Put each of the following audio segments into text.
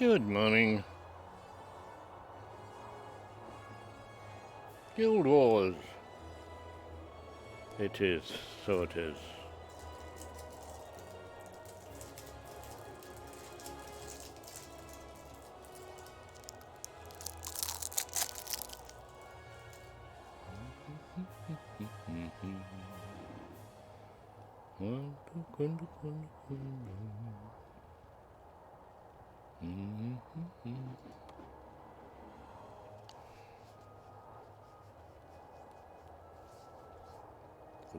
Good morning. Guild Wars. It is, so it is.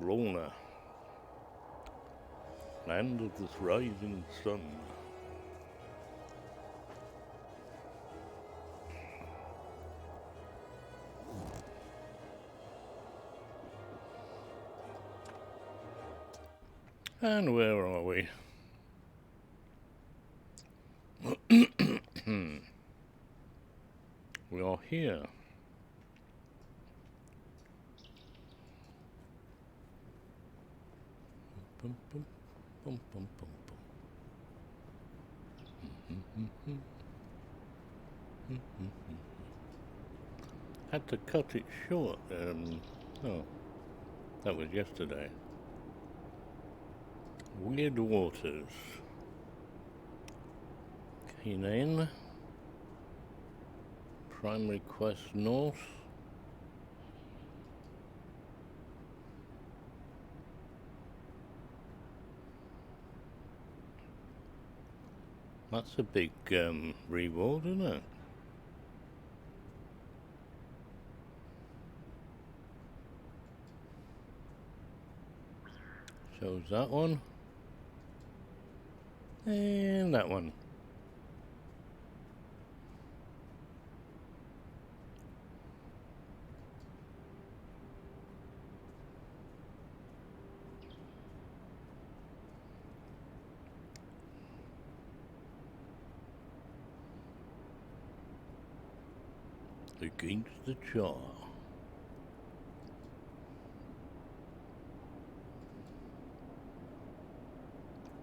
Lorna, land of the rising sun. And where are we? We are here. Bum, bum, bum, bum, bum, bum. Had to cut it short. Oh, that was yesterday. Weird Waters. Canaan. Primary Quest North. That's a big reward, isn't it? Shows that one. And that one. Against the jar.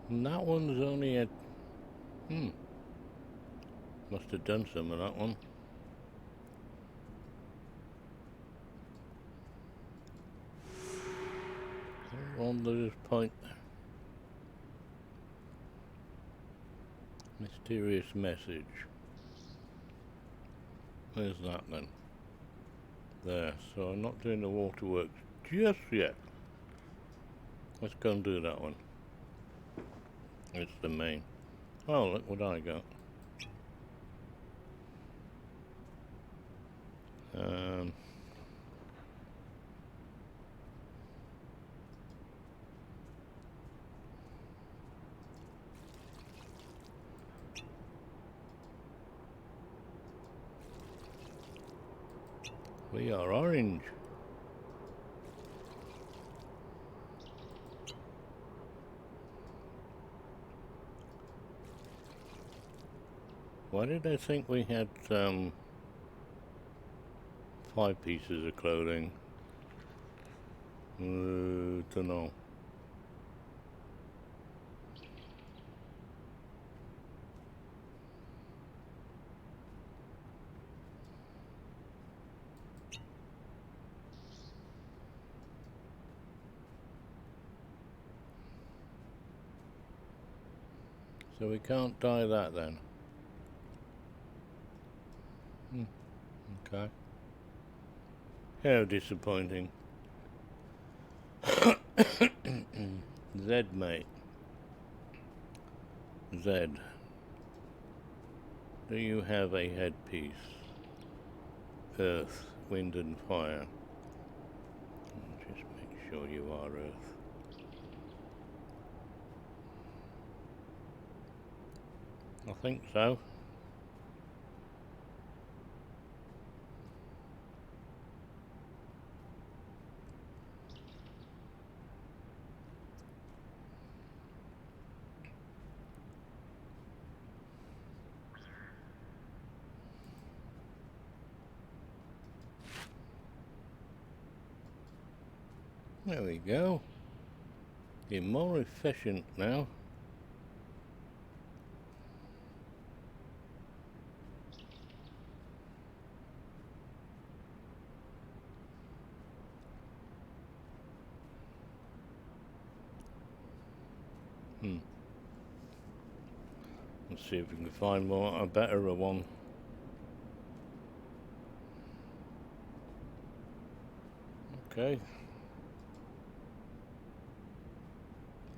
And that one's only at... Must have done some of that one. On this point. Mysterious message. Where's that then? There. So I'm not doing the waterworks just yet. Let's go and do that one. It's the main. Oh, look what I got. We are orange. Why did I think we had 5 pieces of clothing? Dunno. So we can't dye that then. Okay. How disappointing. Z, mate. Z. Do you have a headpiece? Earth, wind and fire. Just make sure you are Earth. I think so. There we go. You're more efficient now. Let's see if we can find a better one. Okay.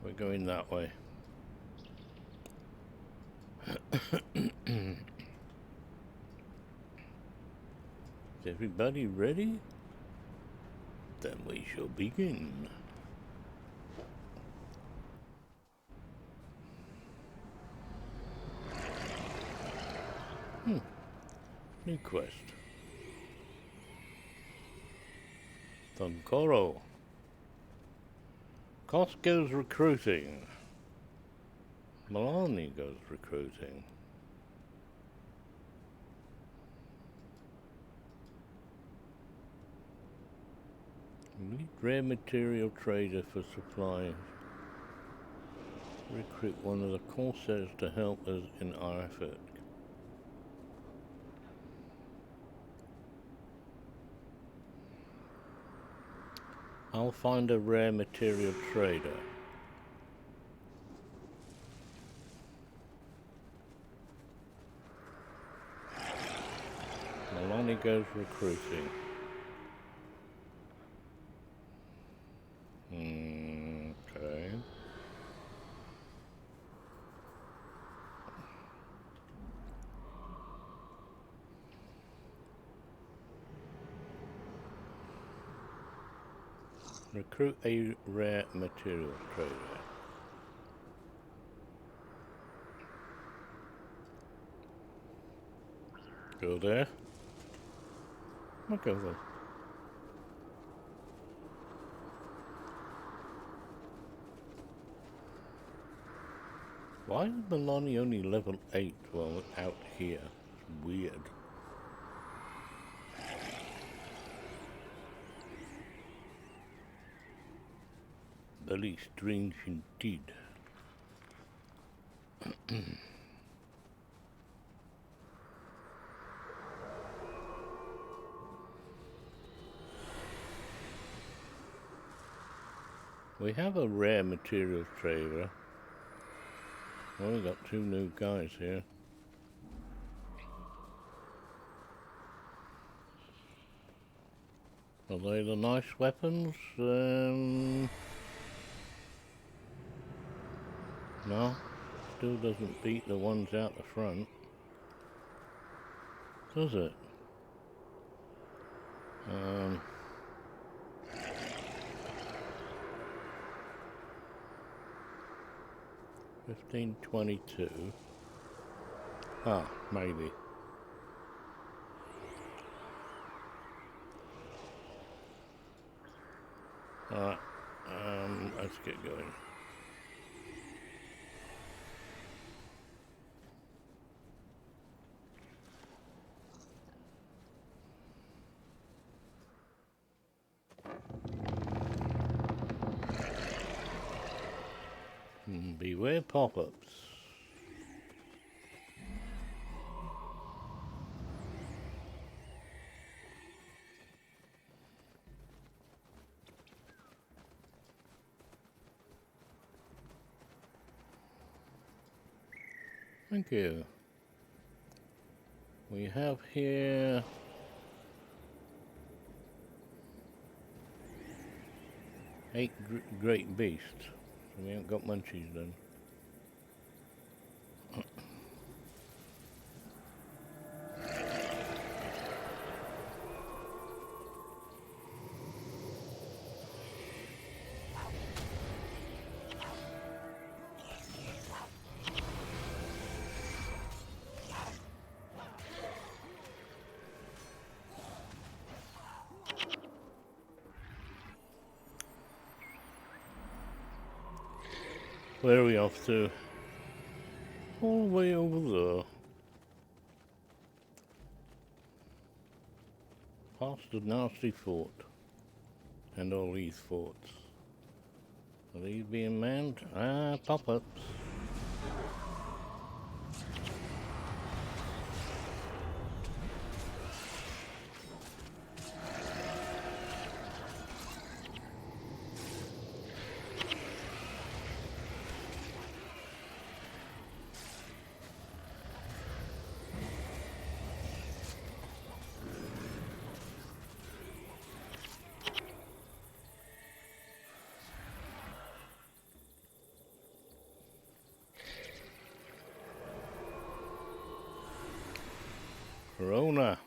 We're going that way. Is everybody ready? Then we shall begin. New quest. Thunkoro. Koss goes recruiting. Milani goes recruiting. Need rare material trader for supplies. Recruit one of the corsairs to help us in our effort. I'll find a rare material trader. Milani goes recruiting. Okay. Recruit a rare material trader. Go there. I'll go there. Why is Milani only level 8 while out here? It's weird. Very strange indeed. We have a rare materials trader. Well, we got 2 new guys here. Are they the nice weapons? No, still doesn't beat the ones out the front, does it? 1522. Ah, maybe. Alright, let's get going. Beware pop-ups. Thank you. We have here eight great beasts. So we haven't got munchies then. Where are we off to? All the way over there. Past the nasty fort. And all these forts. Are these being manned? Ah, pop-ups. Corona.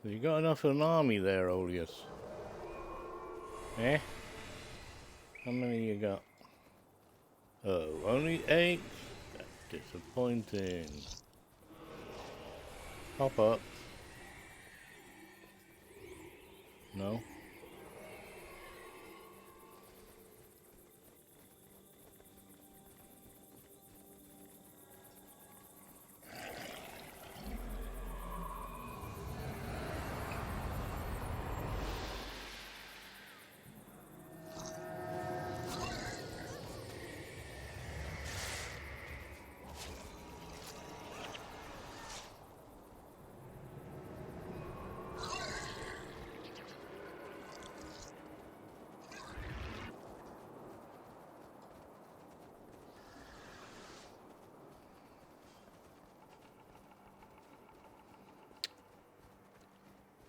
You got enough of an army there, Olius? Eh? How many you got? Oh, only 8? That's disappointing. Hop up. No?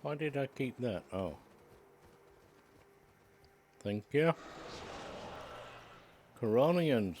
Why did I keep that? Oh. Thank you. Coronians.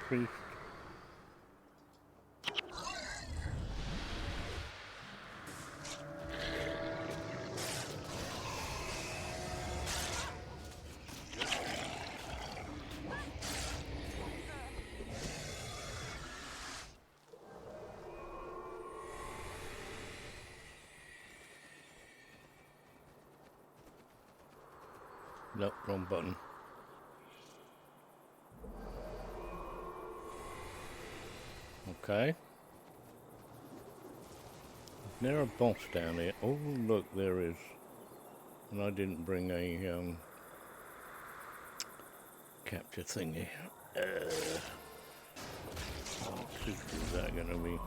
Priest. Nope, wrong button. Okay. Is there a boss down here? Oh, look, there is. And I didn't bring a capture thingy. How tricky is that going to be?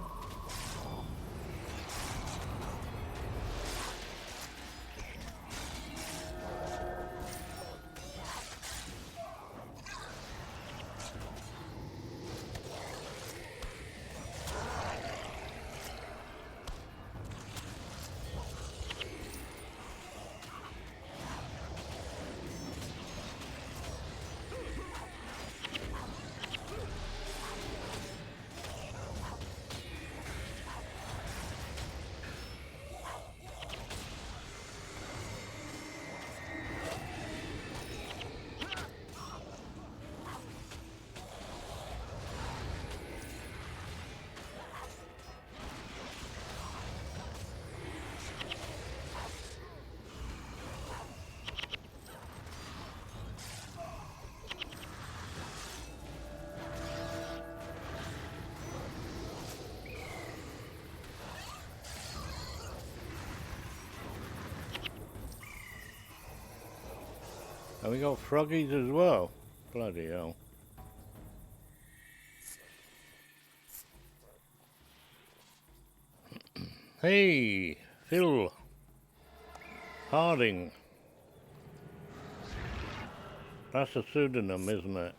And we got froggies as well. Bloody hell. Hey, Phil Harding. That's a pseudonym, isn't it?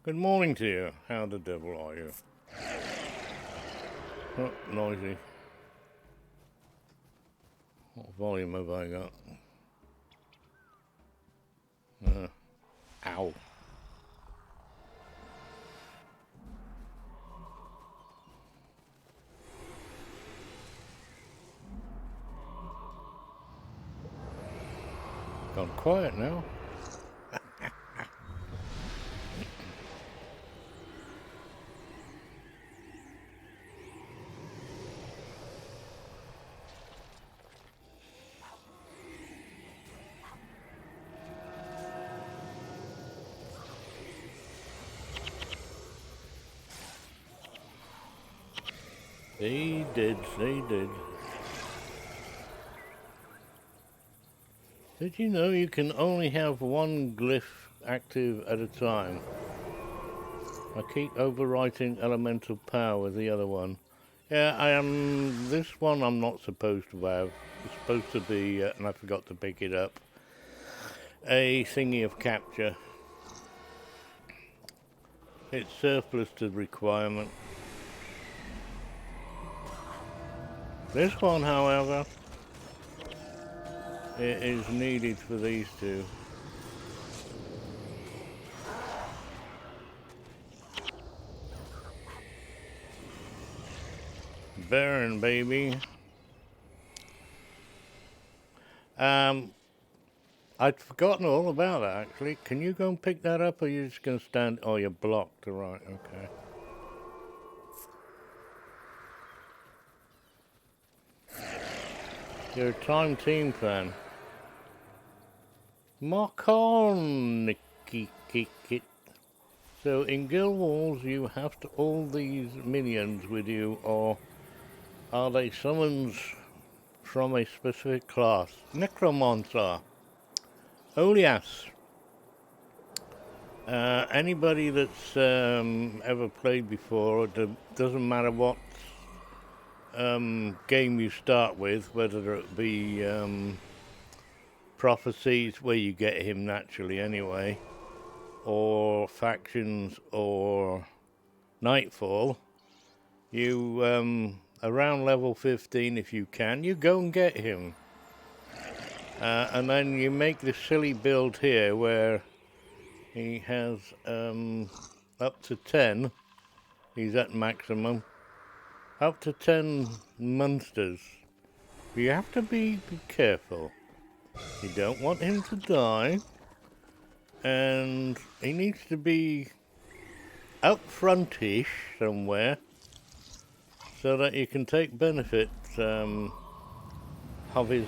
Good morning to you. How the devil are you? Oh, noisy. What volume have I got? Ow. Gone quiet now. They did. Did you know you can only have one glyph active at a time? I keep overwriting elemental power with the other one. Yeah, I am. This one I'm not supposed to have. It's supposed to be, and I forgot to pick it up, a thingy of capture. It's surplus to requirement. This one, however, it is needed for these two. Burn, baby. I'd forgotten all about that, actually. Can you go and pick that up, or are you just going to stand... Oh, you're blocked. Right, okay. You're a Time Team fan. Mock on, Nicky Kit. So in Guild Wars, you have to all these minions with you, or are they summons from a specific class? Necromancer. Oh yes. Anybody that's ever played before, it doesn't matter what game you start with, whether it be Prophecies, where you get him naturally anyway, or Factions, or Nightfall, you, around level 15 if you can, you go and get him. And then you make this silly build here where he has up to 10, he's at maximum, up to 10 monsters. You have to be careful. You don't want him to die, and he needs to be up frontish somewhere so that you can take benefit of his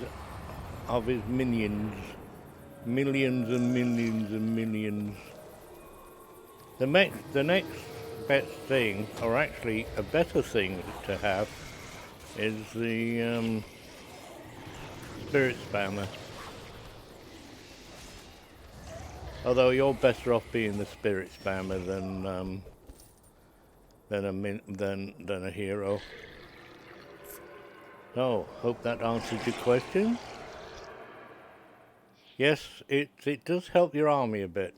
minions. Millions and millions and millions. The next best thing, or actually a better thing to have, is the spirit spammer. Although you're better off being the spirit spammer than a hero. Oh, hope that answered your question. Yes, it does help your army a bit.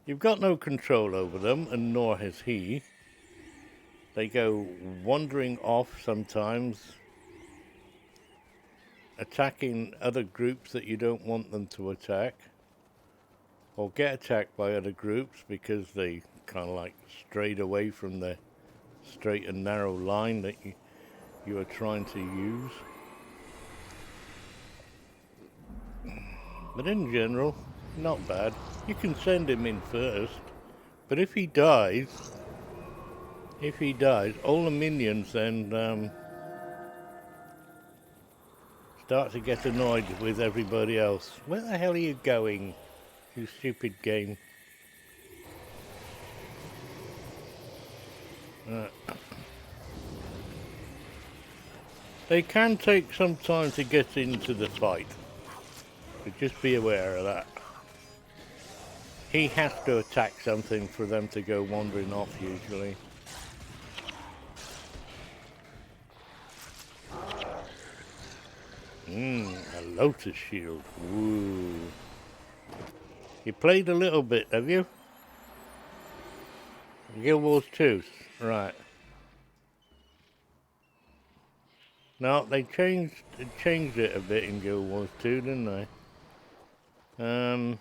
You've got no control over them, and nor has he. They go wandering off sometimes, attacking other groups that you don't want them to attack, or get attacked by other groups because they kind of like strayed away from the straight and narrow line that you are trying to use. But in general, not bad. You can send him in first, but if he dies, all the minions then start to get annoyed with everybody else. Where the hell are you going, you stupid game? They can take some time to get into the fight, but just be aware of that. He has to attack something for them to go wandering off, usually. A lotus shield. Ooh. You played a little bit, have you? Guild Wars 2, right. No, they changed it a bit in Guild Wars 2, didn't they?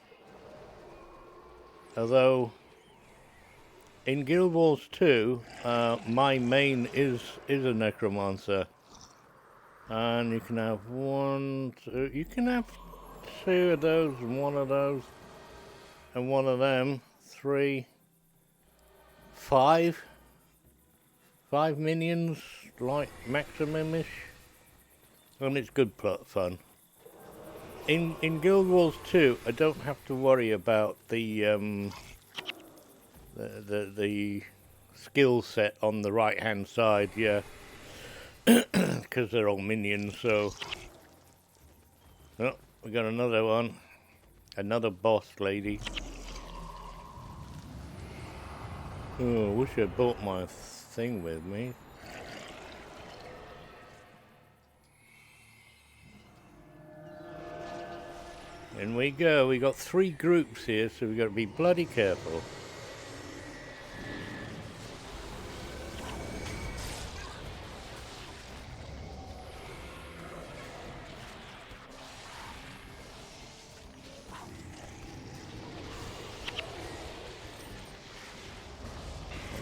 Although in Guild Wars 2, my main is a necromancer, and you can have you can have 2 of those and 1 of those, and 1 of them, 3, 5 minions, like maximum-ish, and it's good fun. In Guild Wars 2, I don't have to worry about the skill set on the right hand side, yeah, because they're all minions. So, oh, we got another one, another boss lady. Oh, I wish I brought my thing with me. In we go. We got 3 groups here, so we got to be bloody careful.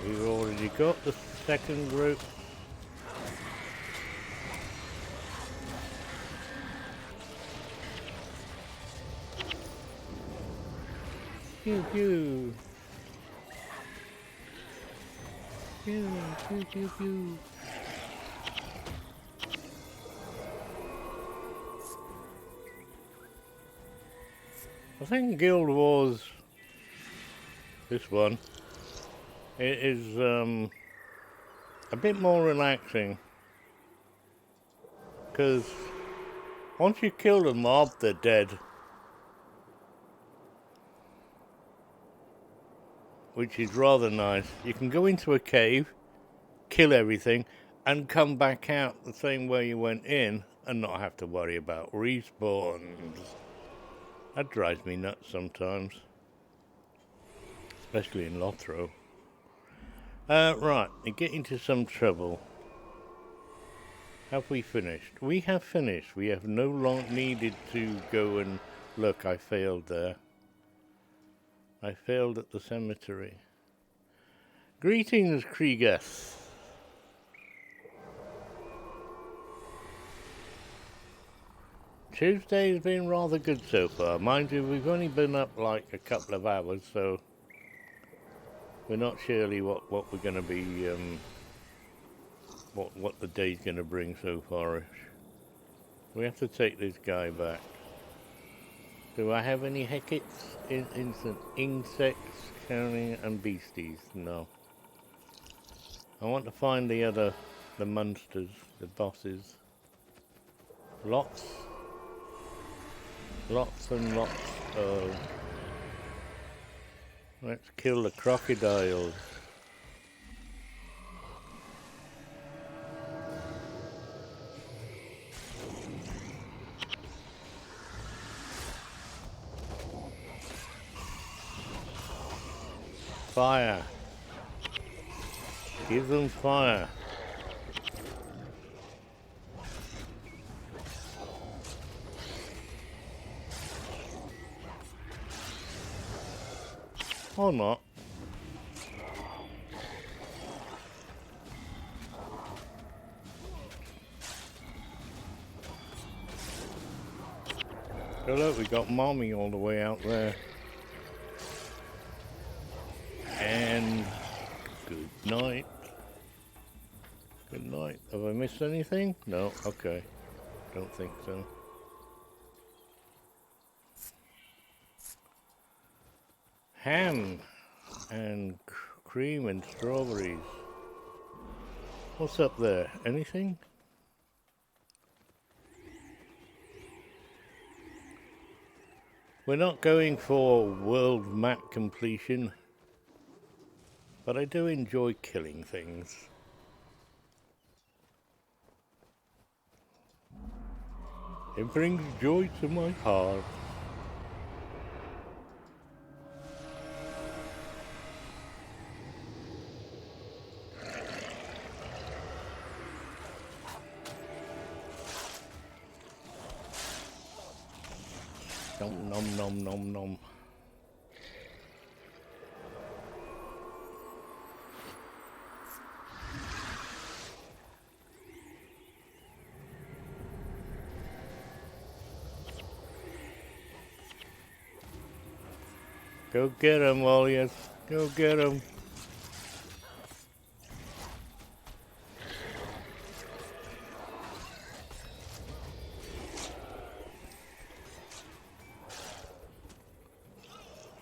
We've already got the 2nd group. Pew pew. Pew pew pew pew. I think Guild Wars, this one, it is a bit more relaxing, because once you kill the mob, they're dead. Which is rather nice. You can go into a cave, kill everything, and come back out the same way you went in, and not have to worry about respawns. That drives me nuts sometimes. Especially in Lothro. Right, we get into some trouble. Have we finished? We have finished. We have no longer needed to go and look. I failed there. I failed at the cemetery. Greetings, Kriegeth. Tuesday's been rather good so far. Mind you, we've only been up like a couple of hours, so we're not surely what we're going to be, what the day's going to bring so far. We have to take this guy back. Do I have any Hecats, insects, counting, and beasties? No. I want to find the monsters, the bosses. Lots and lots of... Let's kill the crocodiles. Fire. Give them fire. Or not. So look, we got Mommy all the way out there. And good night. Good night. Have I missed anything? No? Okay. Don't think so. Ham and cream and strawberries. What's up there? Anything? We're not going for world map completion, but I do enjoy killing things. It brings joy to my heart. Nom nom nom nom nom. Go get him, Warriors. Go get him.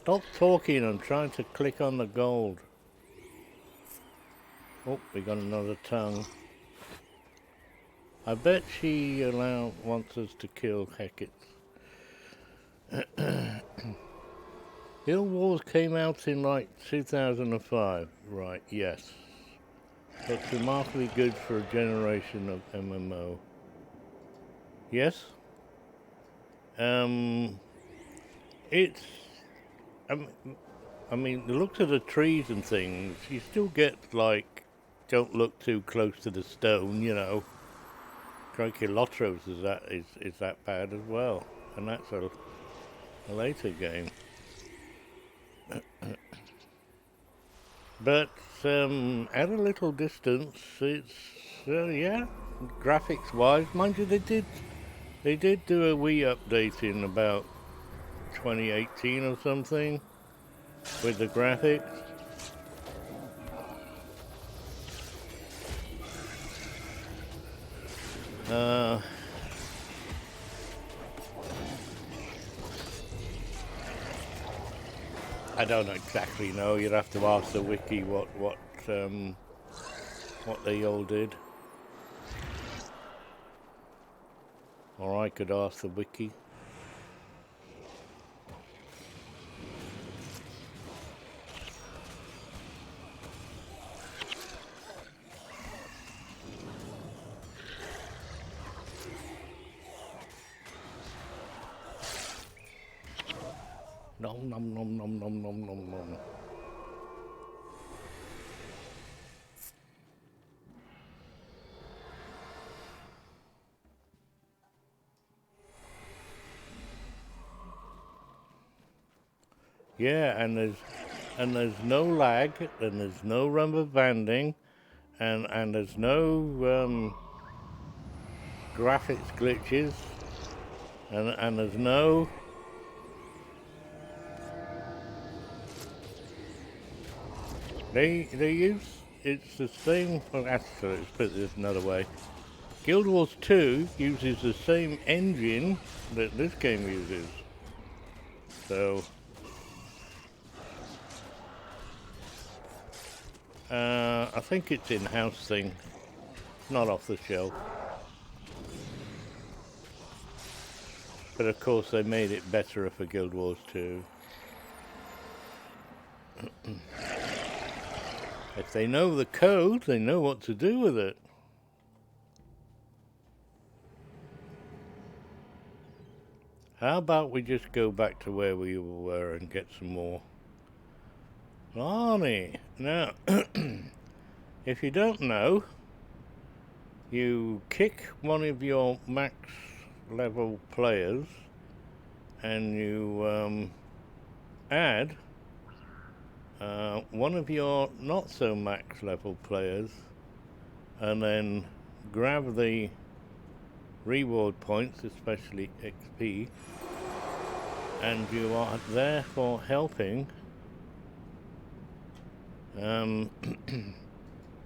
Stop talking, I'm trying to click on the gold. Oh, we got another tongue. I bet she wants us to kill Hecate. Guild Wars came out in like 2005. Right, yes. That's remarkably good for a generation of MMO. Yes? It's... I mean, the looks of the trees and things, you still get, like, don't look too close to the stone, you know. Crikey-Lotros is that bad as well. And that's a later game. But at a little distance, it's yeah, graphics-wise, mind you, they did do a Wii update in about 2018 or something with the graphics. I don't exactly know. You'd have to ask the wiki what they all did, or I could ask the wiki. Nom nom nom nom nom nom nom nom. Yeah, and there's no lag, and there's no rubber banding, and there's no graphics glitches, and there's no they use it's the same. Well, actually, let's put this another way. Guild Wars 2 uses the same engine that this game uses, so. I think it's in-house thing, not off the shelf. But of course they made it better for Guild Wars 2. If they know the code, they know what to do with it. How about we just go back to where we were and get some more? Blimey. Now, if you don't know, you kick one of your max level players and you add one of your not so max level players and then grab the reward points, especially XP, and you are therefore helping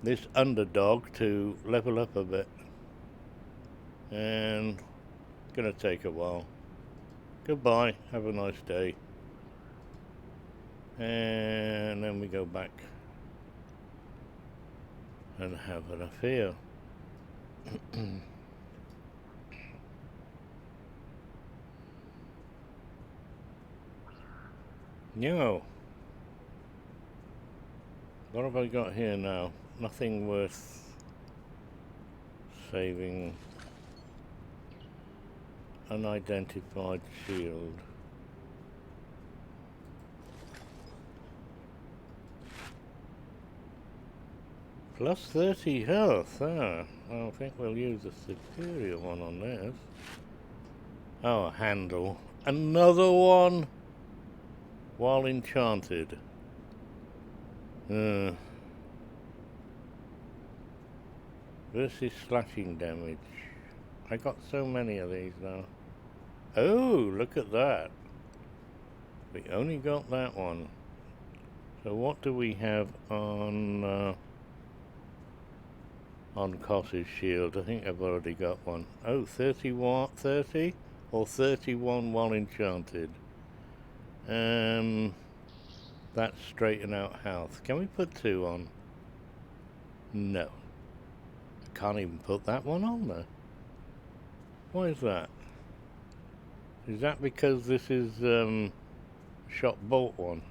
this underdog to level up a bit, and it's gonna take a while. Goodbye, have a nice day. And then we go back and have an affair. No. What have I got here now? Nothing worth saving. Unidentified shield. Plus 30 health. I think we'll use a superior one on this. Oh, a handle. Another one. While enchanted. Versus slashing damage. I got so many of these now. Oh, look at that. We only got that one. So what do we have on Cos's shield? I think I've already got one. Oh, 31, 30 or 31 while enchanted. That's straighten out health. Can we put 2 on? No. I can't even put that one on there. Why is that? Is that because this is shot bolt one?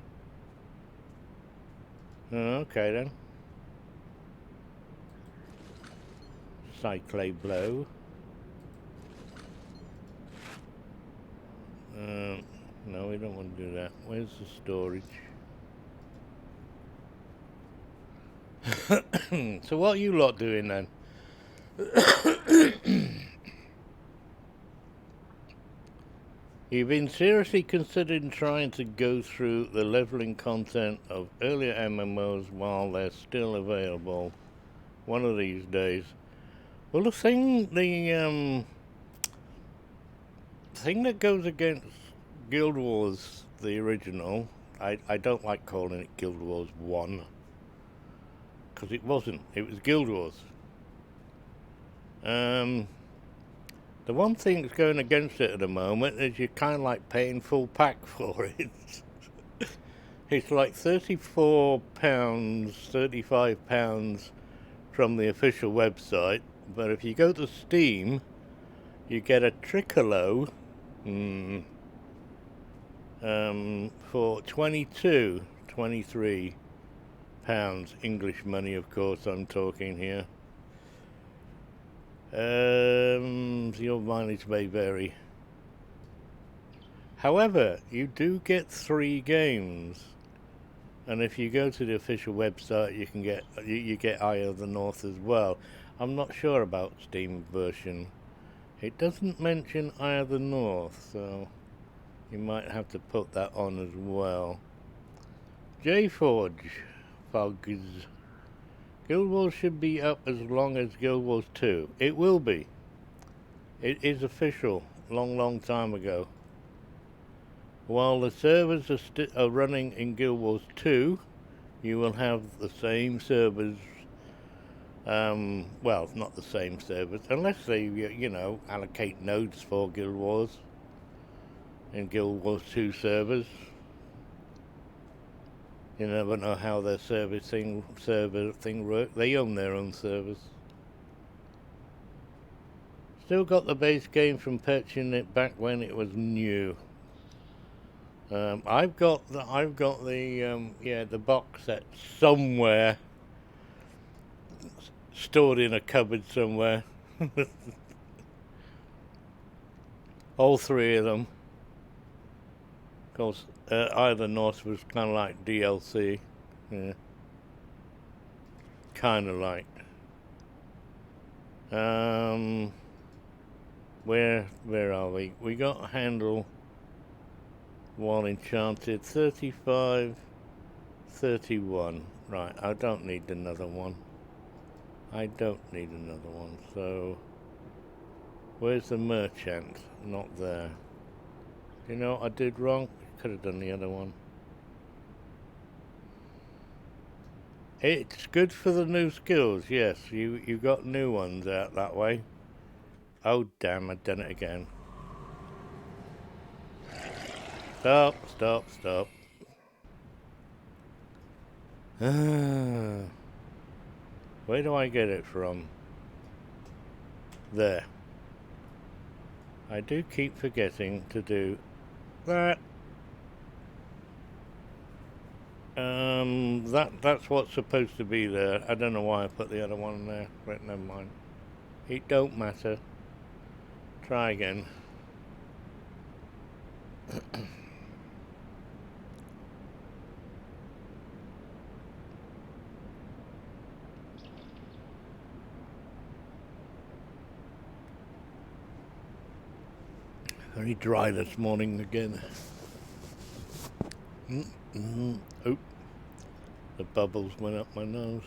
Okay then. Cyclade blow. No, we don't want to do that. Where's the storage? So what are you lot doing then? You've been seriously considering trying to go through the leveling content of earlier MMOs while they're still available one of these days. Well, the thing that goes against Guild Wars, the original, I don't like calling it Guild Wars 1, because it wasn't. It was Guild Wars. The one thing that's going against it at the moment is you're kind of like paying full pack for it. It's like £34, £35 from the official website, but if you go to Steam, you get a Tricolo for £22, £23 English money, of course, I'm talking here. Your mileage may vary. However, you do get 3 games, and if you go to the official website, you can get you get Eye of the North as well. I'm not sure about Steam version. It doesn't mention Eye of the North, so you might have to put that on as well. JForge Fogs. Guild Wars should be up as long as Guild Wars 2. It will be. It is official. Long time ago. While the servers are running in Guild Wars 2, you will have the same servers. Well, not the same servers, unless they, allocate nodes for Guild Wars in Guild Wars 2 servers. You never know how their server thing works. They own their own servers. Still got the base game from purchasing it back when it was new. I've got the box set somewhere, stored in a cupboard somewhere. All 3 of them. Of course, Eye of the North was kind of like DLC. Yeah. Kind of like. Where are we? We got handle while enchanted 35, 31. Right, I don't need another one. So where's the merchant? Not there. You know what I did wrong? Could have done the other one. It's good for the new skills, yes. You got new ones out that way. Oh damn, I've done it again. Stop. Where do I get it from? There. I do keep forgetting to do that. That's what's supposed to be there. I don't know why I put the other one there, but never mind. It don't matter. Try again. Very dry this morning again. Oh, the bubbles went up my nose.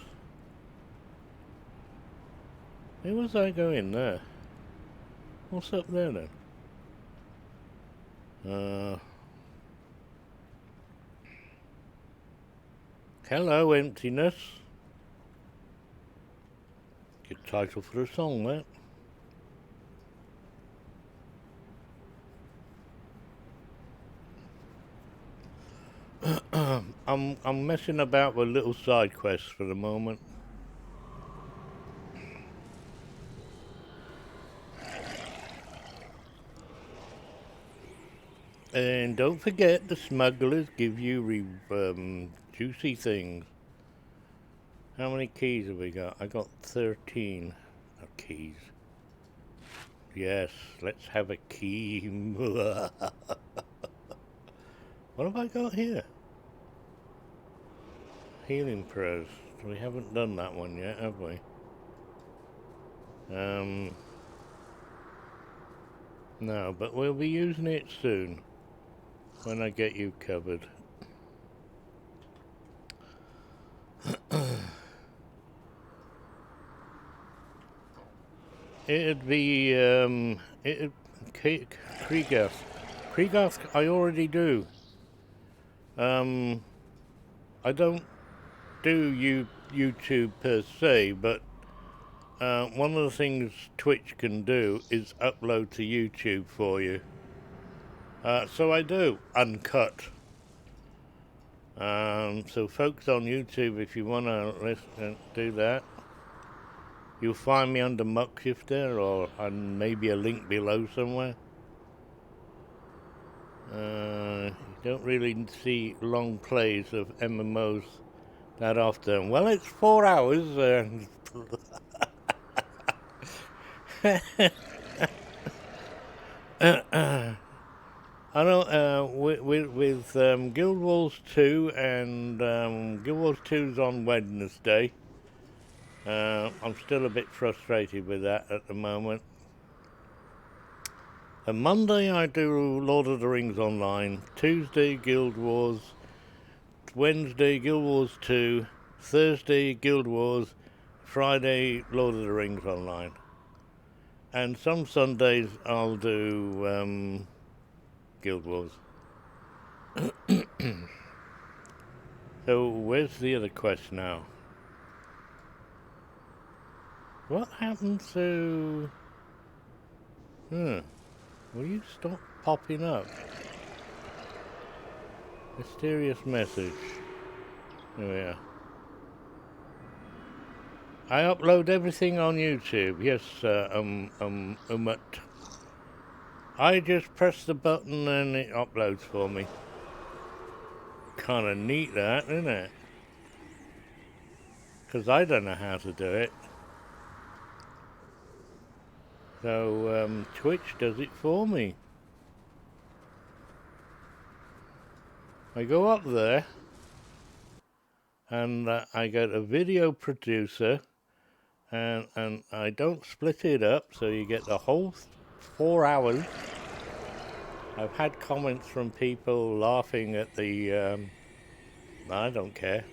Where was I going there? What's up there then? Hello, emptiness. Good title for a song, that. I'm messing about with little side quests for the moment. And don't forget, the smugglers give you juicy things. How many keys have we got? I got 13 keys. Yes, let's have a key. What have I got here? Healing prayers. We haven't done that one yet, have we? No, but we'll be using it soon. When I get you covered. It'd be, Kriegast. Kriegast I already do. I don't do YouTube per se, but one of the things Twitch can do is upload to YouTube for you. So I do, uncut. So folks on YouTube, if you want to listen, do that. You'll find me under Muckshifter or on maybe a link below somewhere. You don't really see long plays of MMOs that often. Well, it's 4 hours. I know with Guild Wars 2 and Guild Wars 2's on Wednesday. I'm still a bit frustrated with that at the moment. On Monday I do Lord of the Rings Online, Tuesday Guild Wars, Wednesday Guild Wars 2, Thursday Guild Wars, Friday Lord of the Rings Online. And some Sundays I'll do Guild Wars. So where's the other quest now? What happened to... Will you stop popping up? Mysterious message. There we are. I upload everything on YouTube. Yes, Umut. I just press the button and it uploads for me. Kinda neat that, isn't it? Because I don't know how to do it. So, Twitch does it for me. I go up there, and I go to video producer, and I don't split it up, so you get the whole 4 hours. I've had comments from people laughing at the, I don't care.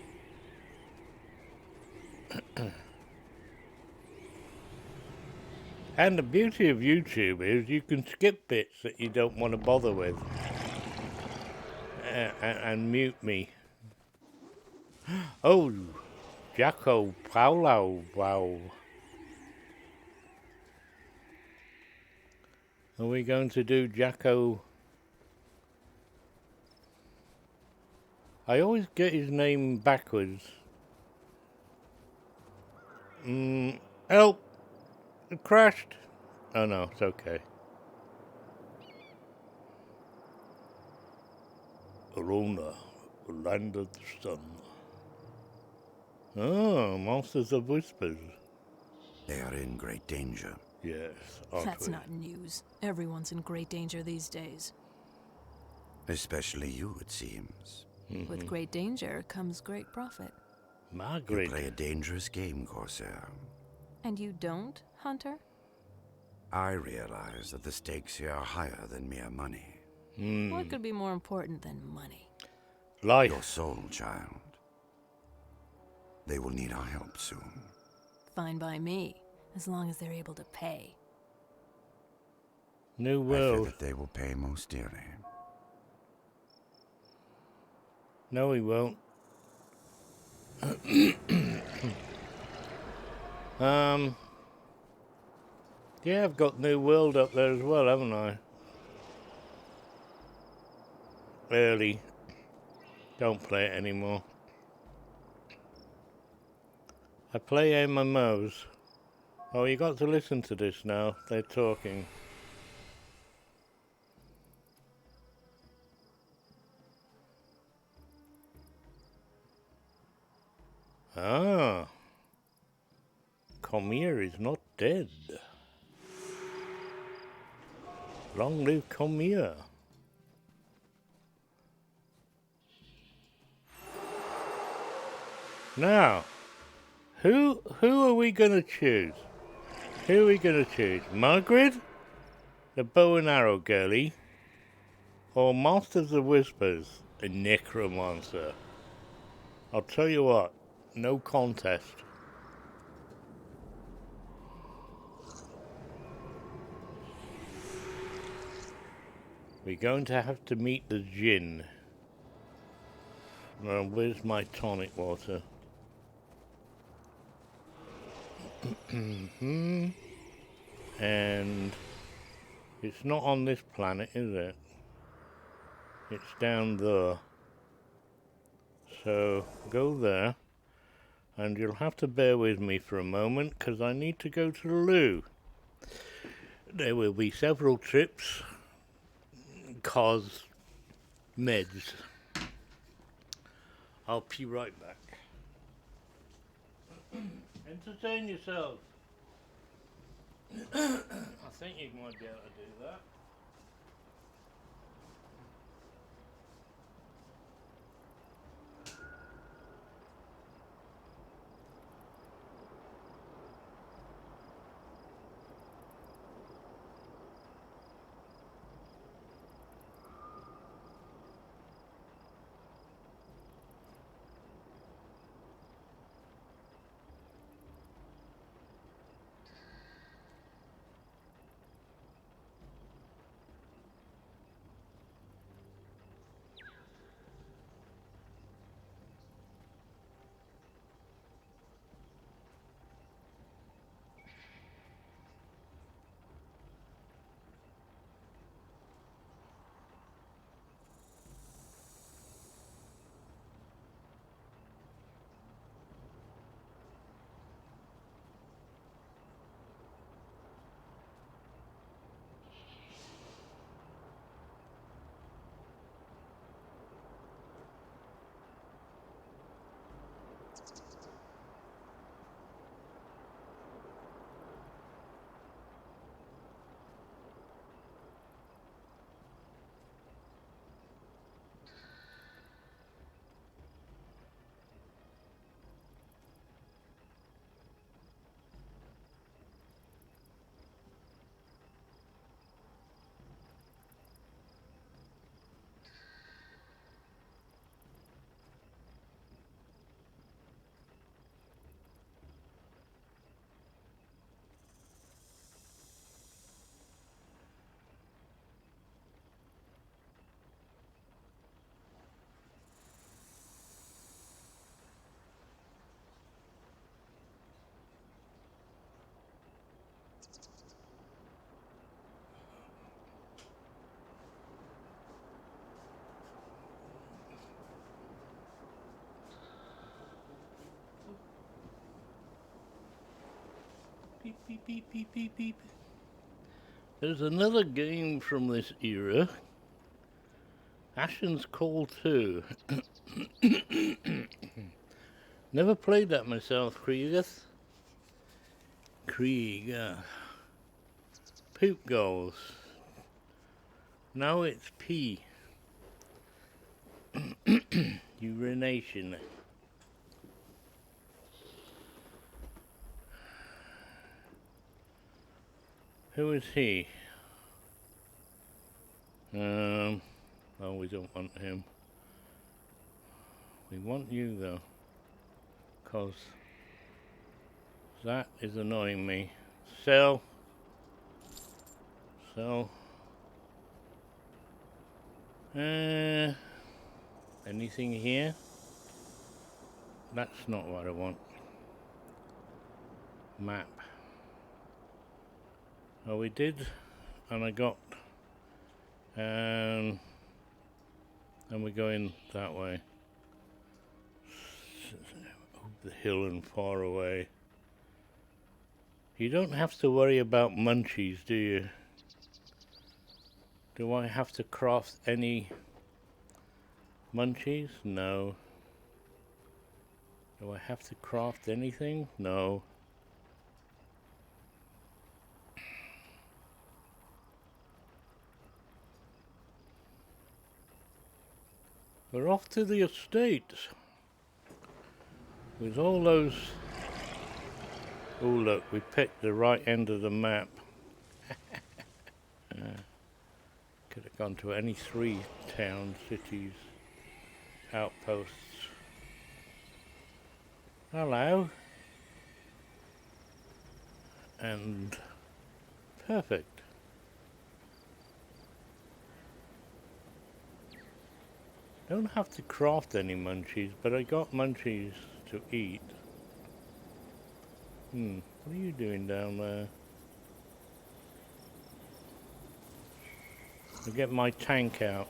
And the beauty of YouTube is you can skip bits that you don't want to bother with. And mute me. Oh, Jaco Paulo, wow. Are we going to do Jaco? I always get his name backwards. Help! It crashed. Oh no, it's okay. Arona, the land of the sun. Oh, Monsters of Whispers. They are in great danger. Yes, That's not news. Everyone's in great danger these days. Especially you, it seems. With great danger comes great profit. Margaret. You play a dangerous game, Corsair. And you don't, Hunter? I realize that the stakes here are higher than mere money. What could be more important than money? Life. Your soul, child. They will need our help soon. Fine by me, as long as they're able to pay. New I fear world. that they will pay most dearly. No, he won't. Yeah, I've got New World up there as well, haven't I? Early. Don't play it anymore. I play MMOs. Oh, you got to listen to this now. They're talking. Ah. Comir is not dead. Long live Comir. Now, who are we gonna choose? Who are we gonna choose? Margaret, the bow and arrow girlie, or Masters of Whispers, a necromancer? I'll tell you what, no contest. We're going to have to meet the Jinn. Well, where's my tonic water? And it's not on this planet, is it? It's down there. So go there, and you'll have to bear with me for a moment because I need to go to the loo. There will be several trips, cause meds. I'll be right back. Entertain yourself. I think you might be able to do that. Beep, beep, beep, beep, beep, beep. There's another game from this era. Ashen's Call 2. Never played that myself, Krieger. Poop goals. Now it's P. Urination. Who is he? Oh, we don't want him. We want you though, cause that is annoying me. Sell. Anything here? That's not what I want. Map. Oh, we did, and I got, and we're going that way. Up the hill and far away. You don't have to worry about munchies, do you? Do I have to craft any munchies? No. Do I have to craft anything? No. We're off to the estates. With all those... Oh look, we picked the right end of the map. Could have gone to any 3 towns, cities, outposts. Hello. And perfect. Don't have to craft any munchies, but I got munchies to eat. What are you doing down there? I'll get my tank out.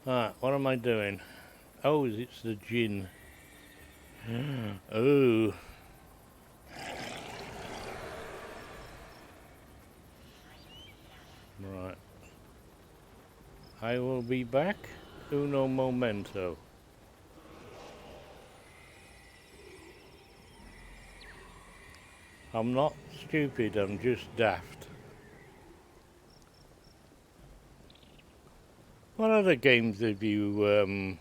Ah, what am I doing? Oh, it's the gin. Oh. Right. I will be back. Uno momento. I'm not stupid, I'm just daft. What other games have you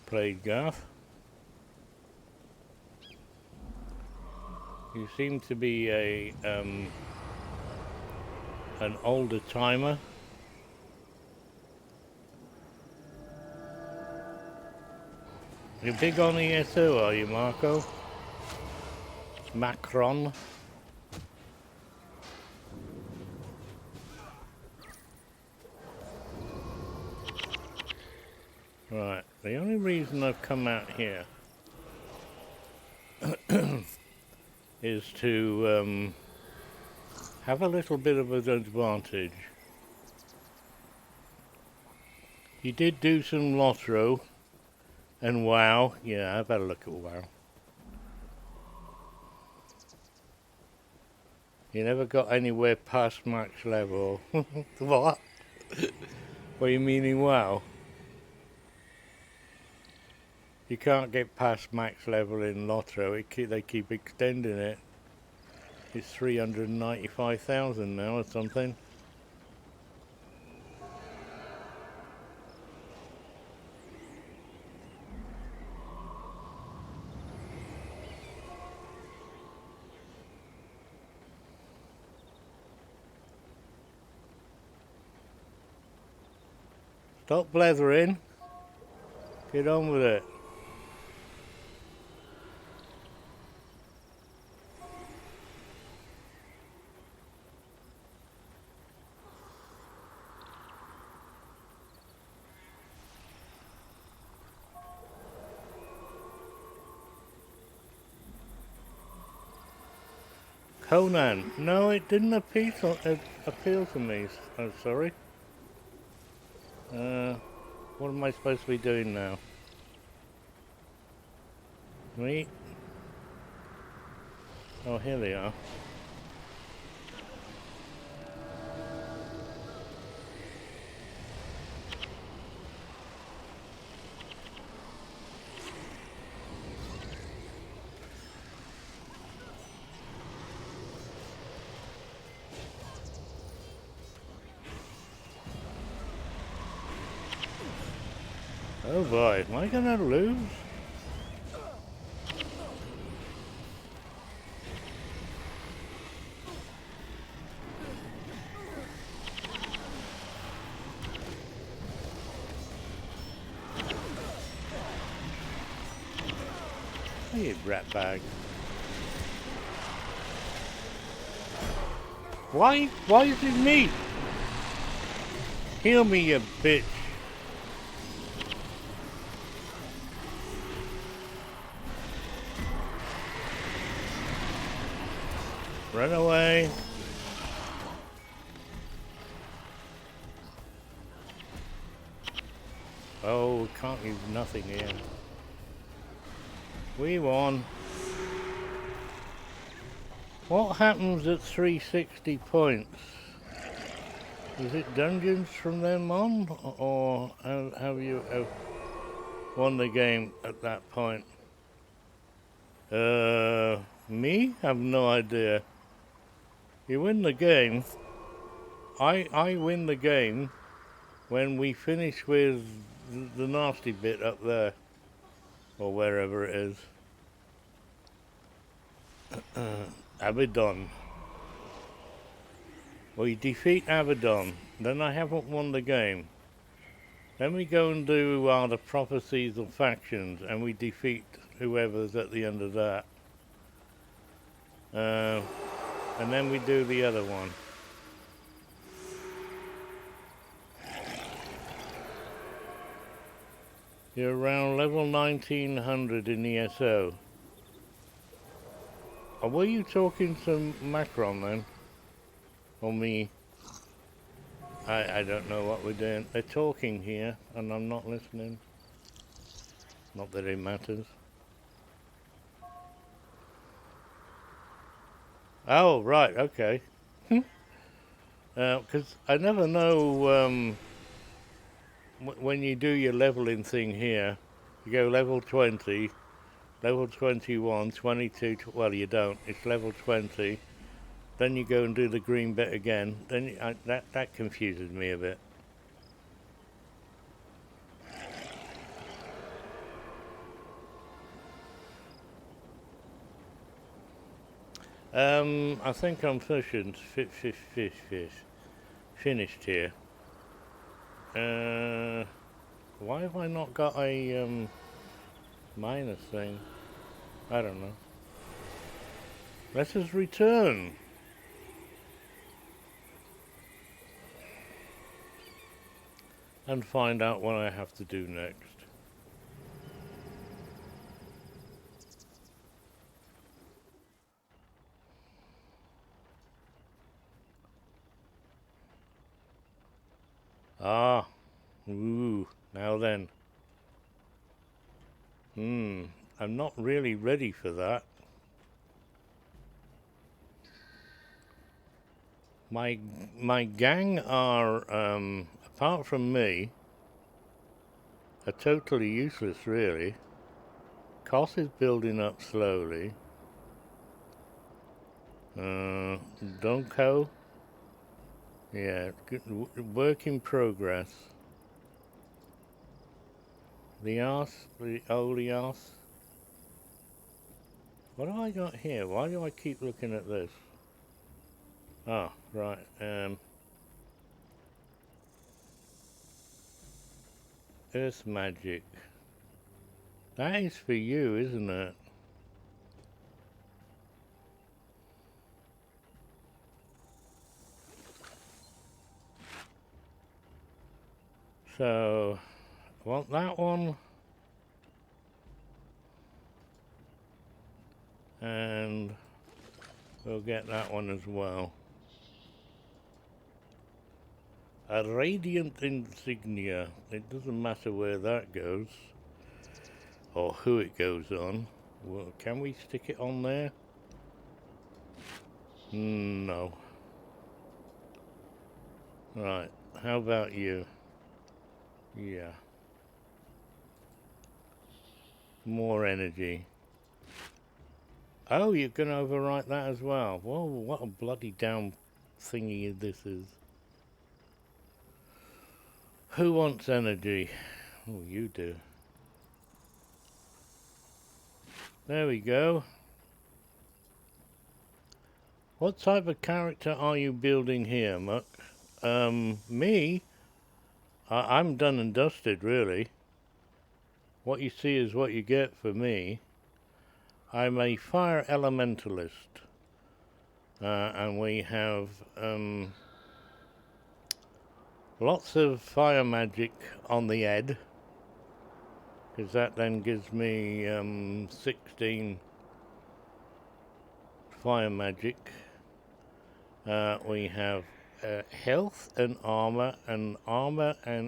played, Garth? You seem to be an older timer. You're big on ESO, are you, Marco? Macron. Right, the only reason I've come out here is to have a little bit of an advantage. You did do some Lotro and WoW. Yeah, I've had a look at WoW. You never got anywhere past max level. What? What are you meaning, WoW? You can't get past max level in Lotro. They keep extending it. It's 395,000 now or something. Stop blethering. Get on with it. Conan. No, it didn't appeal to me. I'm sorry. What am I supposed to be doing now? Meet? Oh, here they are. Oh boy, am I gonna lose? you rat bag. Why is it me? Heal me, you bitch. Run away. Oh, can't use nothing here. We won. What happens at 360 points? Is it dungeons from then on? Or have you won the game at that point? Me? Have no idea. You win the game. I win the game when we finish with the nasty bit up there. Or wherever it is. Abaddon. We defeat Abaddon. Then I haven't won the game. Then we go and do the prophecies of factions, and we defeat whoever's at the end of that. And then we do the other one. You're around level 1900 in ESO. Were you talking to Macron then? Or me? I don't know what we're doing. They're talking here, and I'm not listening. Not that it matters. Oh, right, okay. Because I never know when you do your leveling thing here. You go level 20, level 21, 22, well you don't, it's level 20. Then you go and do the green bit again. Then that confuses me a bit. I think I'm finished here. Why have I not got a minus thing? I don't know. Let us return. And find out what I have to do next. Ah, ooh, now then. I'm not really ready for that. My gang are, apart from me, are totally useless, really. Kos is building up slowly. Donko, yeah, good, work in progress. The old arse. What have I got here? Why do I keep looking at this? Ah, right. Earth magic. That is for you, isn't it? So, I want that one. And we'll get that one as well. A radiant insignia. It doesn't matter where that goes. Or who it goes on. Well, can we stick it on there? No. Right, how about you? Yeah. More energy. Oh, you can overwrite that as well. Whoa, what a bloody down thingy this is. Who wants energy? Oh, you do. There we go. What type of character are you building here, Muck? Me? I'm done and dusted, really. What you see is what you get for me. I'm a fire elementalist. And we have lots of fire magic on the head, because that then gives me 16 fire magic. We have health and armor and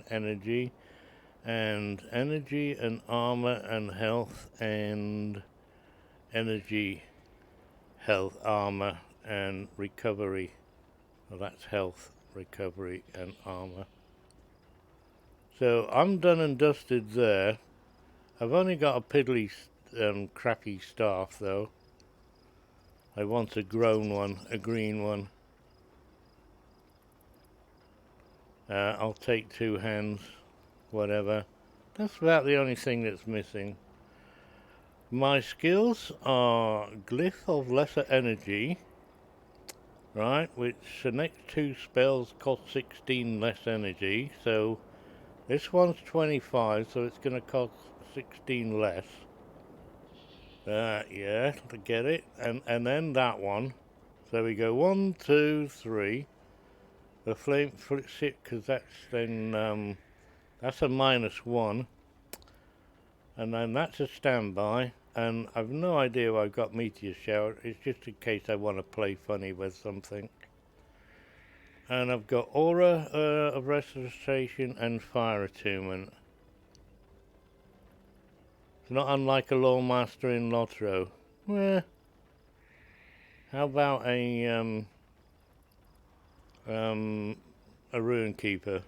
energy, and energy and armor and health and energy, health, armor and recovery. Well, that's health, recovery and armor. So I'm done and dusted there. I've only got a piddly crappy staff though. I want a grown one, a green one. I'll take 2 hands, whatever. That's about the only thing that's missing. My skills are Glyph of Lesser Energy, right, which the next 2 spells cost 16 less energy, so this one's 25, so it's going to cost 16 less. Yeah, to get it, and then that one. So we go 1, 2, 3. The flame flips it, because that's then that's a -1, and then that's a standby. And I've no idea why I've got Meteor Shower. It's just in case I want to play funny with something. And I've got Aura of Restoration and Fire Attunement. It's not unlike a Lawmaster in Lotro. Well, how about a Ruin Keeper?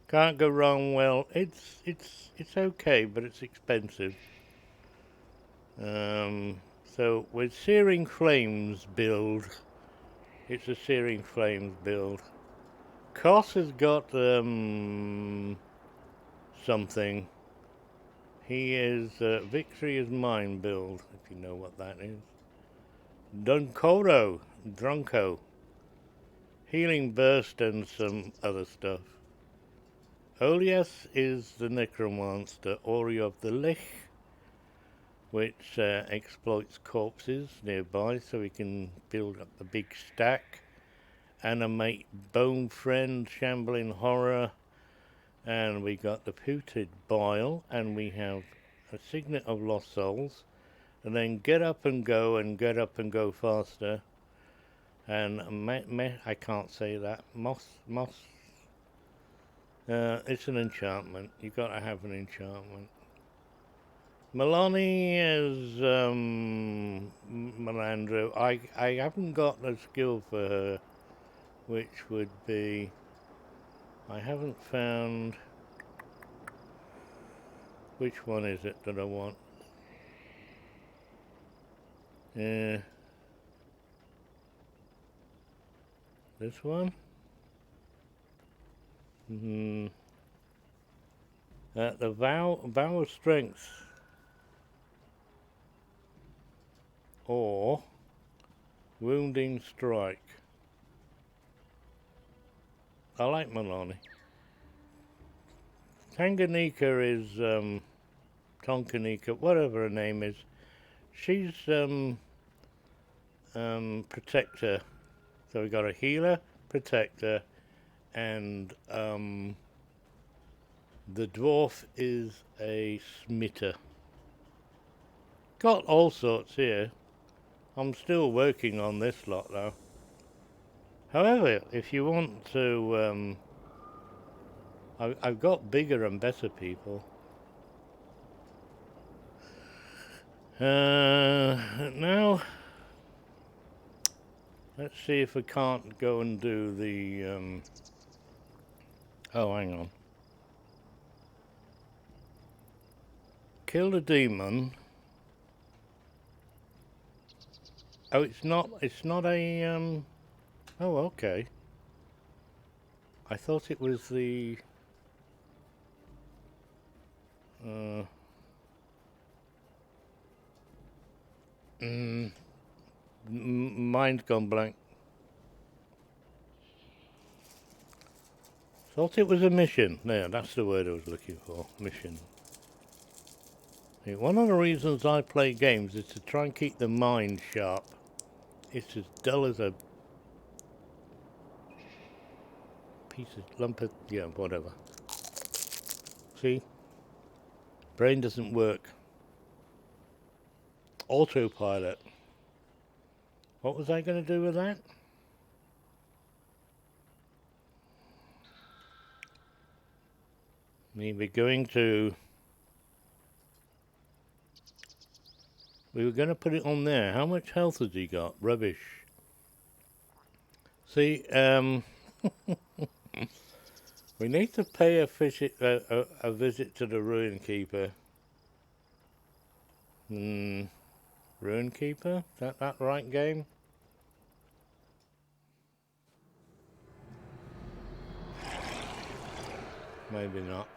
Can't go wrong. Well, it's okay, but it's expensive. So with Searing Flames build, it's a Searing Flames build. Koss has got something. He is Victory is Mine build, if you know what that is. Drunko, Healing Burst and some other stuff. Olias is the Necromancer, Ori of the Lich, which exploits corpses nearby so we can build up a big stack. Animate Bone Friend, Shambling Horror, and we got the Pooted Bile, and we have a Signet of Lost Souls, and then Get Up and Go and Get Up and Go Faster, and I can't say that, Moss, it's an enchantment. You've got to have an enchantment. Milani is Melandro. I haven't got a skill for her, which would be, I haven't found, which one is it that I want? This one? The vow of strength, or wounding strike. I like Milani. Tanganyika is Tonkanika, whatever her name is. She's protector. So we got a healer, protector, and the dwarf is a smitter. Got all sorts here. I'm still working on this lot though. However, if you want to, I've got bigger and better people. Now, let's see if I can't go and do the, oh, hang on. Kill the demon. Oh, it's not a, oh, okay. I thought it was the, mind's gone blank. Thought it was a mission. No, that's the word I was looking for. Mission. See, one of the reasons I play games is to try and keep the mind sharp. It's as dull as a piece of lump of, yeah, whatever. See? Brain doesn't work. Autopilot. What was I going to do with that? We were going to put it on there. How much health has he got? Rubbish. See, we need to pay a visit to the Ruin Keeper. Ruin Keeper? Is that right game? Maybe not.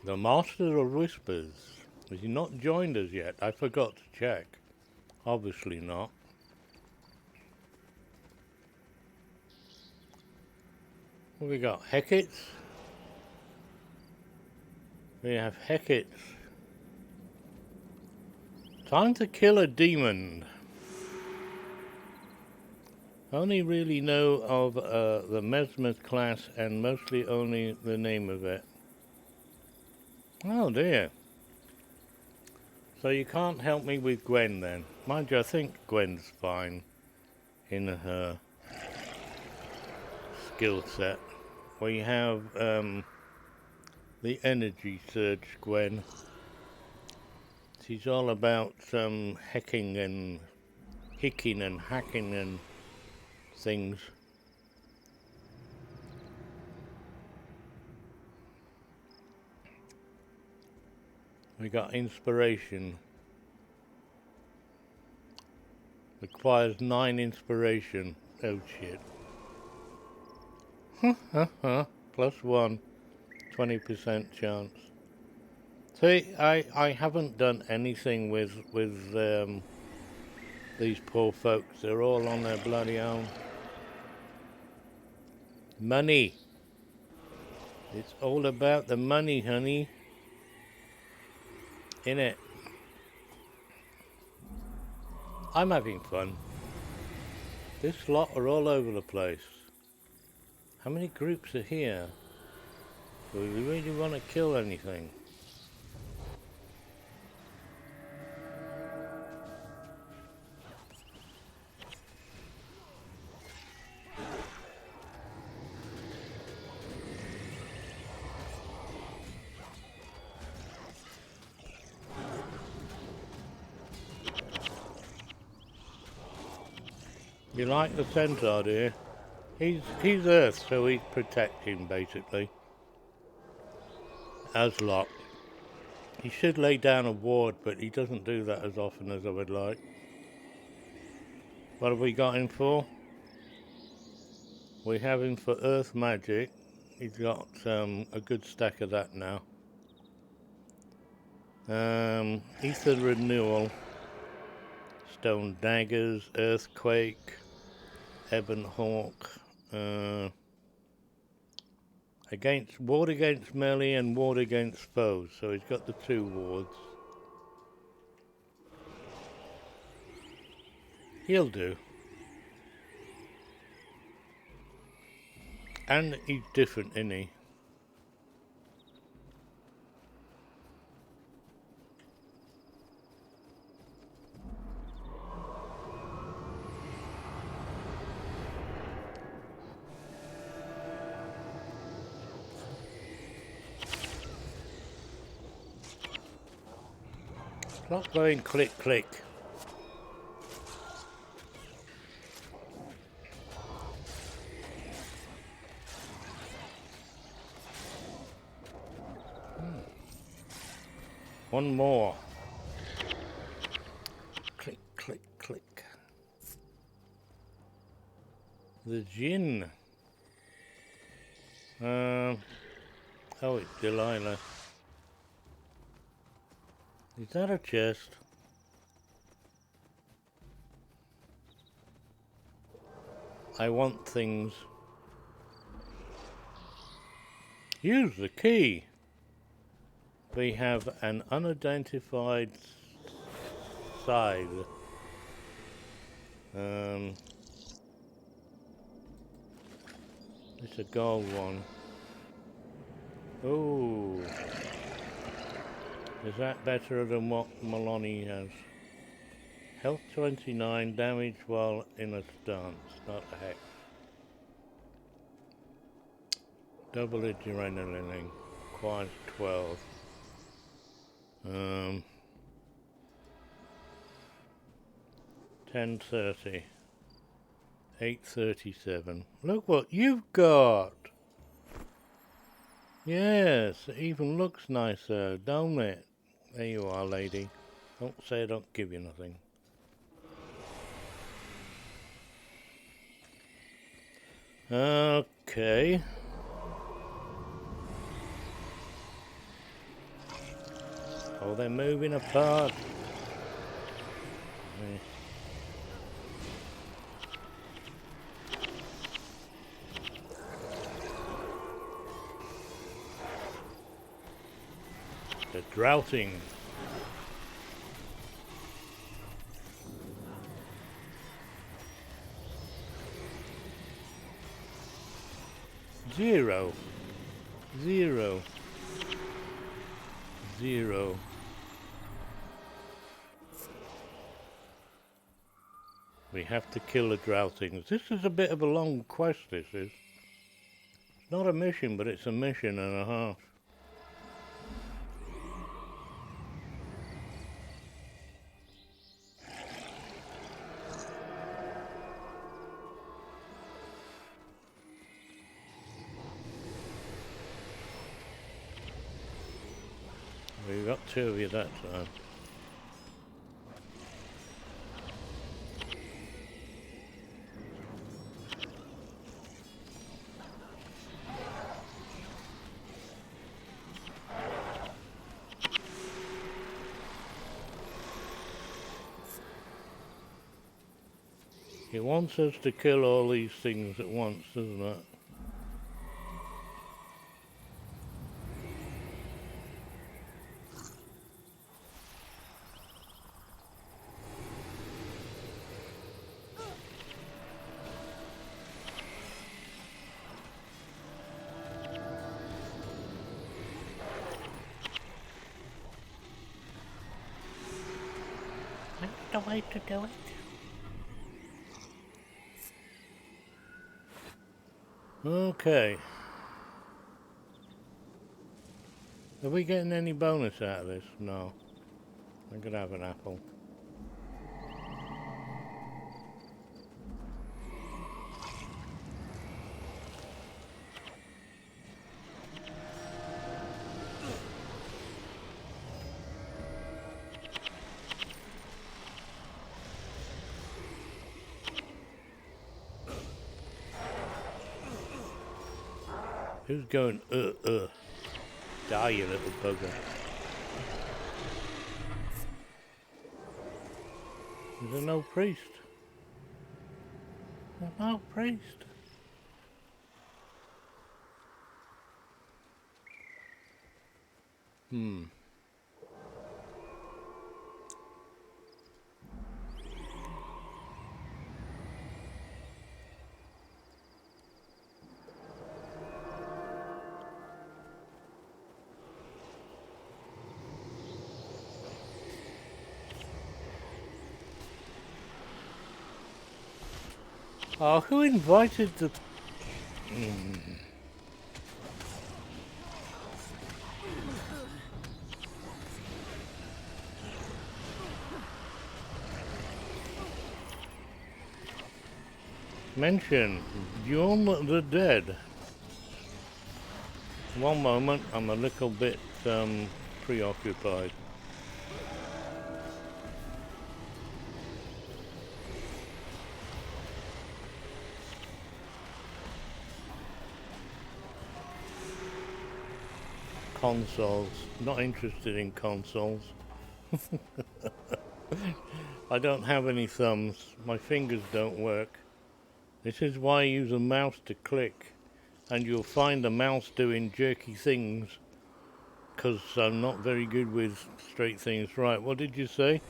The Master of Whispers. Has he not joined us yet? I forgot to check. Obviously not. What we got? Hecate's? We have Hecate's. Time to kill a demon. I only really know of the Mesmer's class and mostly only the name of it. Oh dear. So you can't help me with Gwen then. Mind you, I think Gwen's fine in her skill set. We have the Energy Surge Gwen. She's all about hacking and hicking and hacking and things. We got inspiration. Requires 9 inspiration. Oh shit. +1. 20% chance. See, I haven't done anything with these poor folks. They're all on their bloody own. Money. It's all about the money, honey. Innit? I'm having fun. This lot are all over the place. How many groups are here? Do we really want to kill anything? You like the centaur, do you? He's Earth, so he's protecting basically. As Lot. He should lay down a ward, but he doesn't do that as often as I would like. What have we got him for? We have him for Earth Magic. He's got a good stack of that now. Ether Renewal. Stone Daggers, Earthquake, Ebon Hawk, ward against melee and ward against foes, so he's got the 2 wards. He'll do. And he's different, isn't he? Not going click click. One more. Click click click. The Jinn. Oh, it's Delilah. Is that a chest? I want things. Use the key. We have an unidentified side. It's a gold one. Oh. Is that better than what Maloney has? Health 29, damage while in a stance, not a hex. Double adrenaline, requires 12. 10:30. 8:37. Look what you've got! Yes, it even looks nicer, don't it? There you are, lady. Don't say I don't give you nothing. Okay. Oh, they're moving apart. The droughting. Zero. Zero. Zero. We have to kill the droughtings. This is a bit of a long quest, this is. It's not a mission, but it's a mission and a half. We got 2 of you that time. It wants us to kill all these things at once, doesn't it? That's the way to do it. Okay. Are we getting any bonus out of this? No. I'm gonna have an apple. Who's going, Die, you little bugger. Is there no priest? There's no priest. Oh, who invited the... Mention, Dawn the Dead. One moment, I'm a little bit preoccupied. Consoles. Not interested in consoles. I don't have any thumbs. My fingers don't work. This is why I use a mouse to click. and you'll find a mouse doing jerky things, because I'm not very good with straight things. Right, what did you say?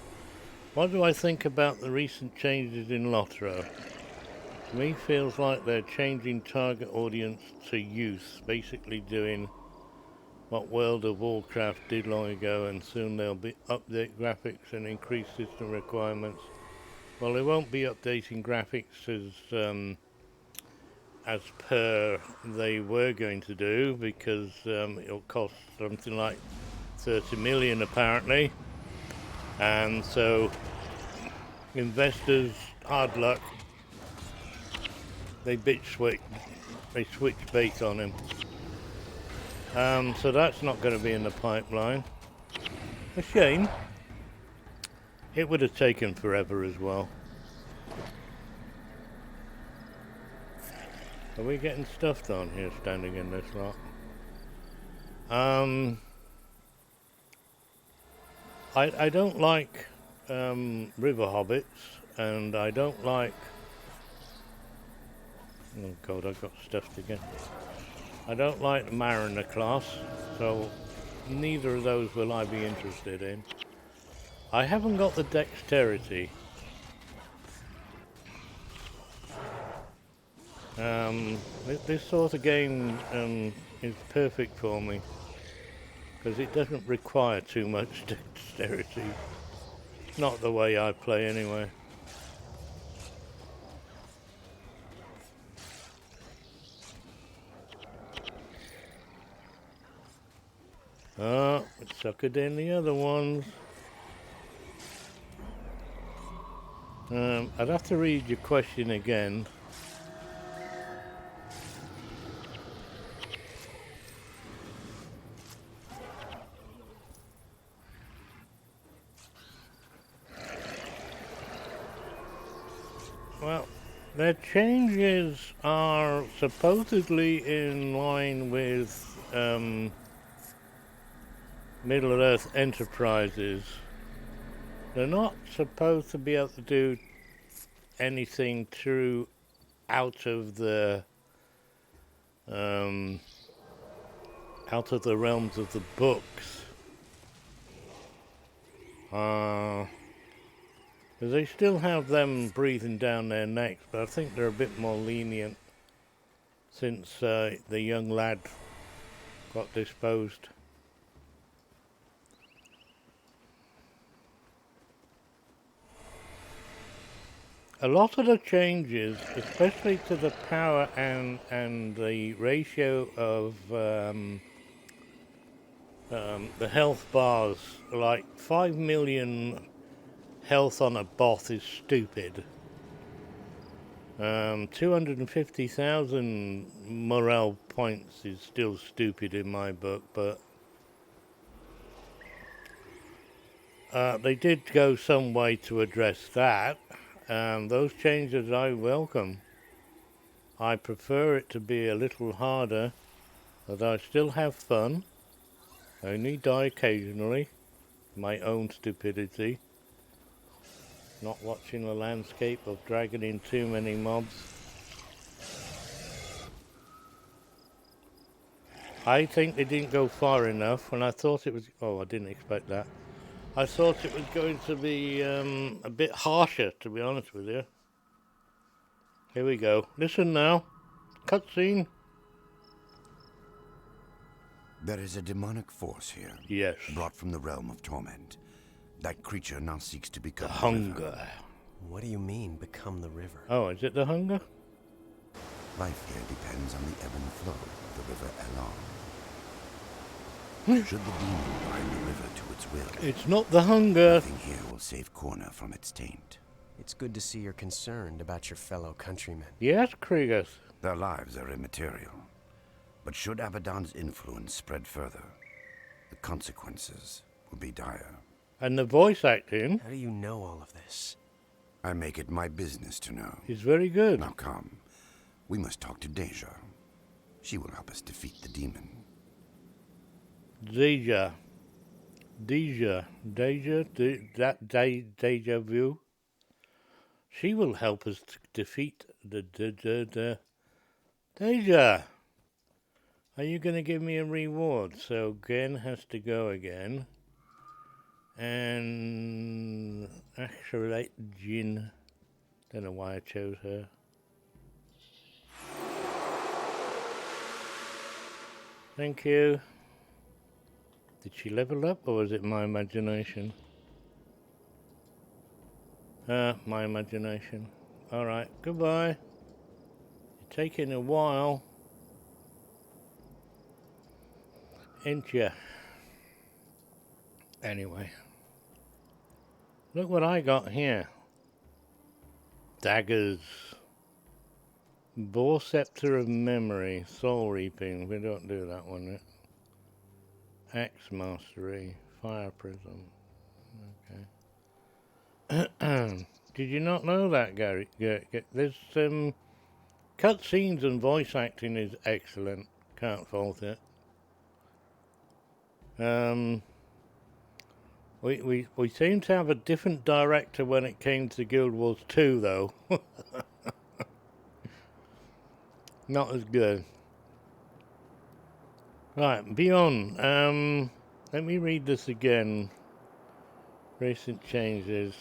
What do I think about the recent changes in Lotro? To me, feels like they're changing target audience to youth, basically doing what World of Warcraft did long ago, and soon they'll be update graphics and increase system requirements. Well, they won't be updating graphics as per they were going to do, because it'll cost something like 30 million apparently, and so investors, hard luck, they switch bait on him. So that's not going to be in the pipeline. A shame. It would have taken forever as well. Are we getting stuffed on here standing in this lot? I don't like river hobbits, and I don't like... Oh god, I got stuffed again. I don't like the Mariner class, so neither of those will I be interested in. I haven't got the dexterity. This sort of game is perfect for me, because it doesn't require too much dexterity. Not the way I play anyway. Oh, it suckered in the other ones. I'd have to read your question again. Well, their changes are supposedly in line with Middle-earth Enterprises. They're not supposed to be able to do anything true out of the realms of the books. They still have them breathing down their necks, but I think they're a bit more lenient since the young lad got disposed. A lot of the changes, especially to the power and the ratio of the health bars, like 5 million health on a boss is stupid. 250,000 morale points is still stupid in my book, but they did go some way to address that. Those changes I welcome. I prefer it to be a little harder, but I still have fun. I only die occasionally. My own stupidity. Not watching the landscape of dragging in too many mobs. I think they didn't go far enough, and I thought it was... Oh, I didn't expect that. I thought it was going to be a bit harsher, to be honest with you. Here we go. Listen now. Cutscene. There is a demonic force here. Yes. Brought from the realm of torment. That creature now seeks to become The hunger. What do you mean, become the river? Oh, is it the hunger? Life here depends on the ebb and flow of the river Elon. Should the demon bind the river to its will, It's not the hunger. nothing here will save Corner from its taint. It's good to see you're concerned about your fellow countrymen. Yes, Kriegers. Their lives are immaterial. But should Abaddon's influence spread further, the consequences will be dire. And the voice acting How do you know all of this? I make it my business to know. is very good. Now come. We must talk to Deja. She will help us defeat the demon. Deja vu. She will help us to defeat the Deja. Are you going to give me a reward? So Gwen has to go again. And Accelerate Jin. Don't know why I chose her. Thank you. Did she level up or was it my imagination? My imagination. Alright, goodbye. You're taking a while. Ain't ya? Anyway. Look what I got here. Daggers. Boar Scepter of Memory. Soul Reaping. We don't do that one. Axe Mastery. Fire Prism. Okay. Did you not know that, Gary? There's cutscenes and voice acting is excellent. Can't fault it. We seem to have a different director when it came to Guild Wars 2, though. Not as good. Right, Beyond. Let me read this again. Recent changes.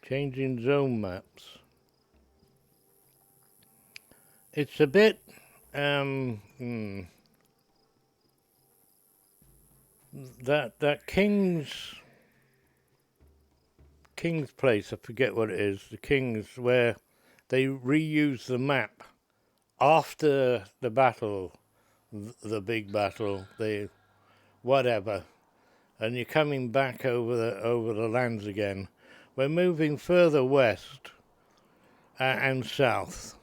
Changing zone maps. It's a bit, that King's place, I forget what it is, the King's, where they reuse the map after the battle, the big battle, the whatever, and you're coming back over the lands again. We're moving further west and south.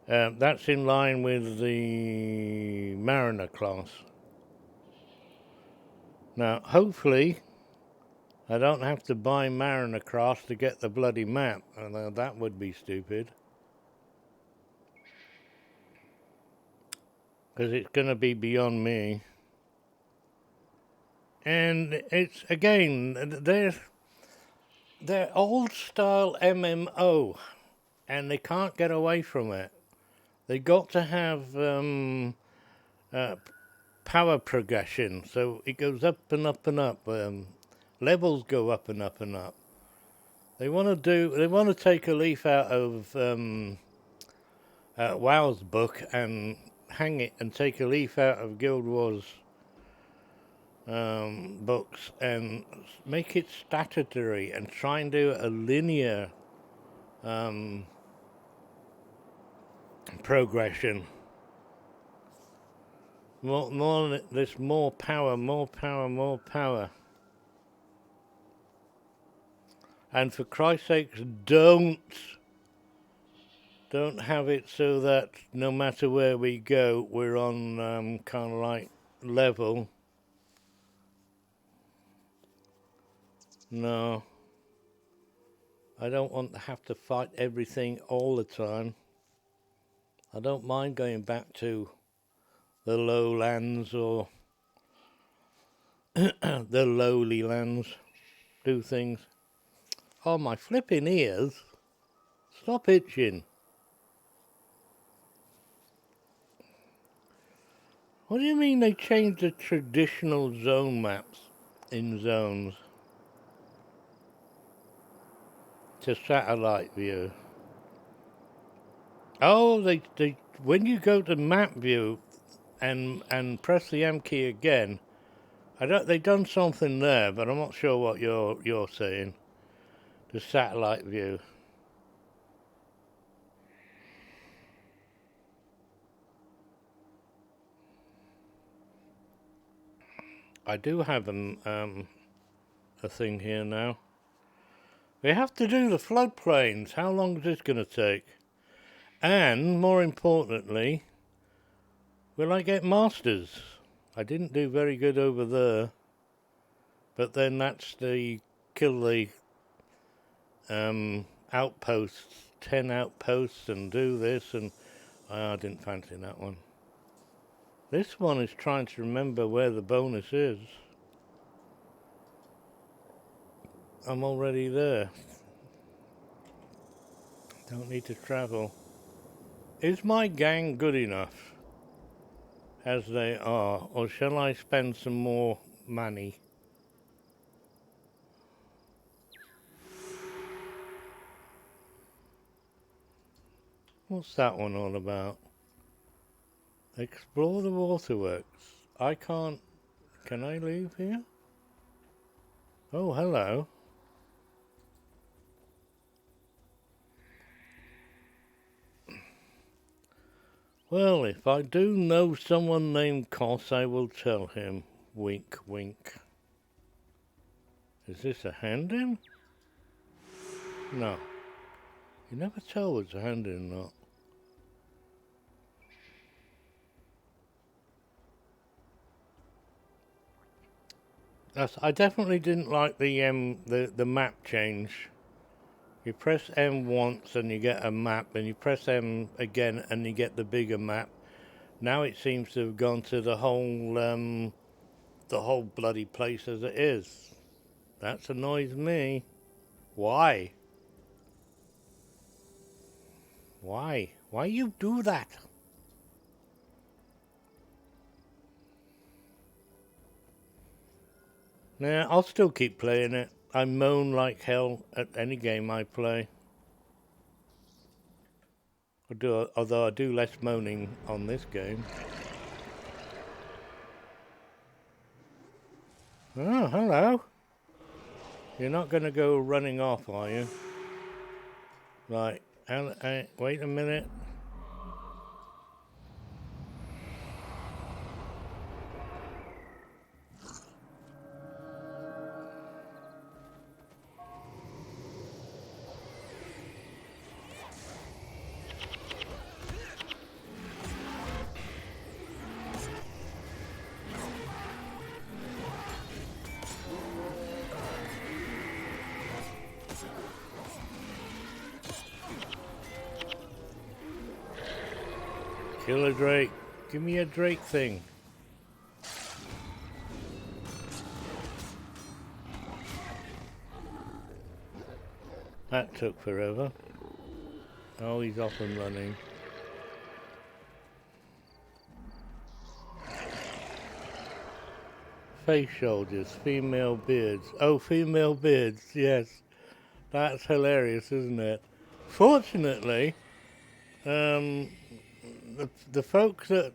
That's in line with the Mariner class. Now, hopefully, I don't have to buy Mariner class to get the bloody map, although that would be stupid. Because it's going to be beyond me. And it's, again, they're old-style MMO, and they can't get away from it. They got to have power progression, so it goes up and up and up. Levels go up and up and up. They want to take a leaf out of WoW's book and hang it, and take a leaf out of Guild Wars books and make it statutory and try and do a linear progression. More power. And for Christ's sakes, don't have it so that no matter where we go, we're on kind of like level. No. I don't want to have to fight everything all the time. I don't mind going back to the lowlands or the lowly lands. Do things. Oh, my flipping ears. Stop itching. What do you mean they changed the traditional zone maps in zones to satellite view? Oh, they when you go to map view and press the M key again, they done something there, but I'm not sure what you're saying. The satellite view. I do have a thing here now. We have to do the floodplains. How long is this going to take? And more importantly, will I get masters? I didn't do very good over there, but then that's the kill the outposts, 10 outposts and do this, and I didn't fancy that one. This one is trying to remember where the bonus is. I'm already there. Don't need to travel. Is my gang good enough as they are, or shall I spend some more money? What's that one all about? Explore the waterworks. I can't... Can I leave here? Oh, hello. Well, if I do know someone named Koss, I will tell him. Wink, wink. Is this a hand-in? No. You never tell what's a hand-in or not. I definitely didn't like the map change. You press M once and you get a map, and you press M again and you get the bigger map. Now it seems to have gone to the whole bloody place as it is. That annoys me. Why? Why? Why you do that? Nah, I'll still keep playing it. I moan like hell at any game I play. Although I do less moaning on this game. Oh, hello. You're not going to go running off, are you? Right. Wait a minute. Kill a drake. Give me a drake thing. That took forever. Oh, he's off and running. Face shoulders, female beards. Oh, female beards, yes. That's hilarious, isn't it? Fortunately, the folks that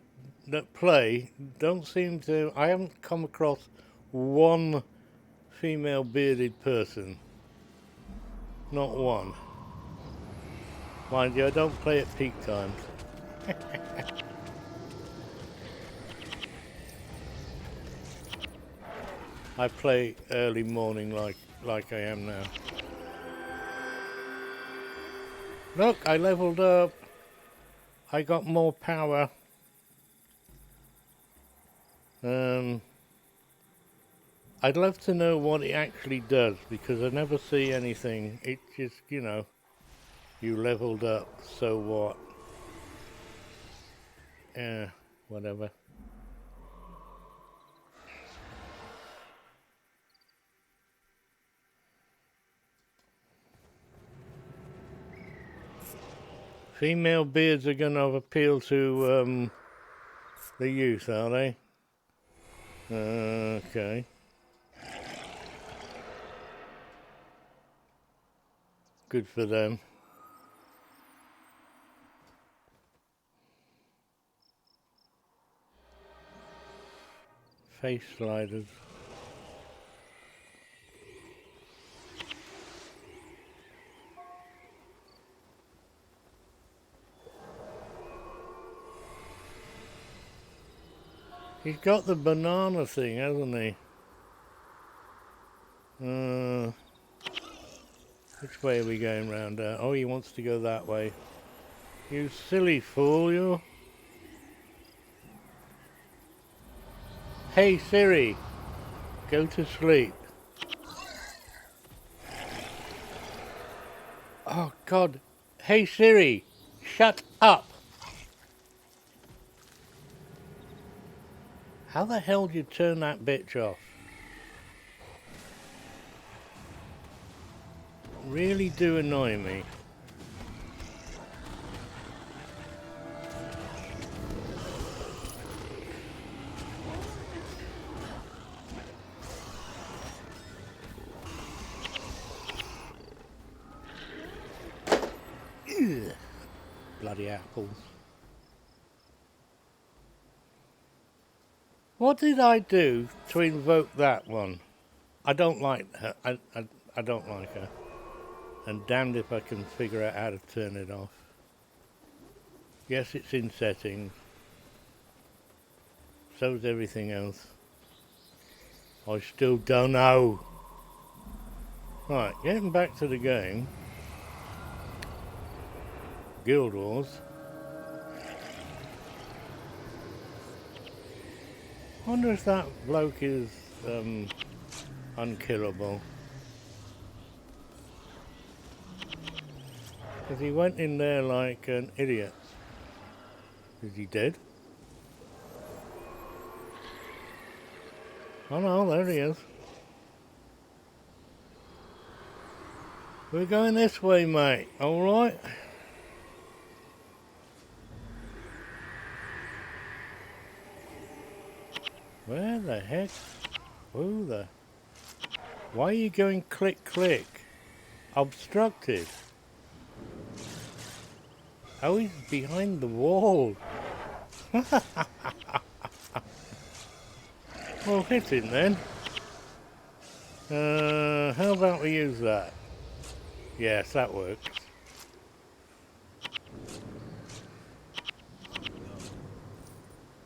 play don't seem to... I haven't come across one female bearded person. Not one. Mind you, I don't play at peak times. I play early morning like I am now. Look, I leveled up. I got more power. I'd love to know what it actually does, because I never see anything. It just, you know, you leveled up, so what? Yeah, whatever. Female beards are going to appeal to the youth, are they? Okay. Good for them. Face sliders. He's got the banana thing, hasn't he? Which way are we going round? Oh, he wants to go that way. You silly fool, you. Hey Siri, go to sleep. Oh, God. Hey, Siri, shut up. How the hell do you turn that bitch off? Really do annoy me. Ugh. Bloody apples. What did I do to invoke that one? I don't like her. I don't like her. And damned if I can figure out how to turn it off. Yes, it's in settings. So is everything else. I still don't know. Right, getting back to the game. Guild Wars. Wonder if that bloke is unkillable. Because he went in there like an idiot. Is he dead? Oh no, there he is. We're going this way, mate. Alright? Where the heck? Who the... Why are you going click click? Obstructed. Oh, he's behind the wall. Well, hit him then. How about we use that? Yes, that works.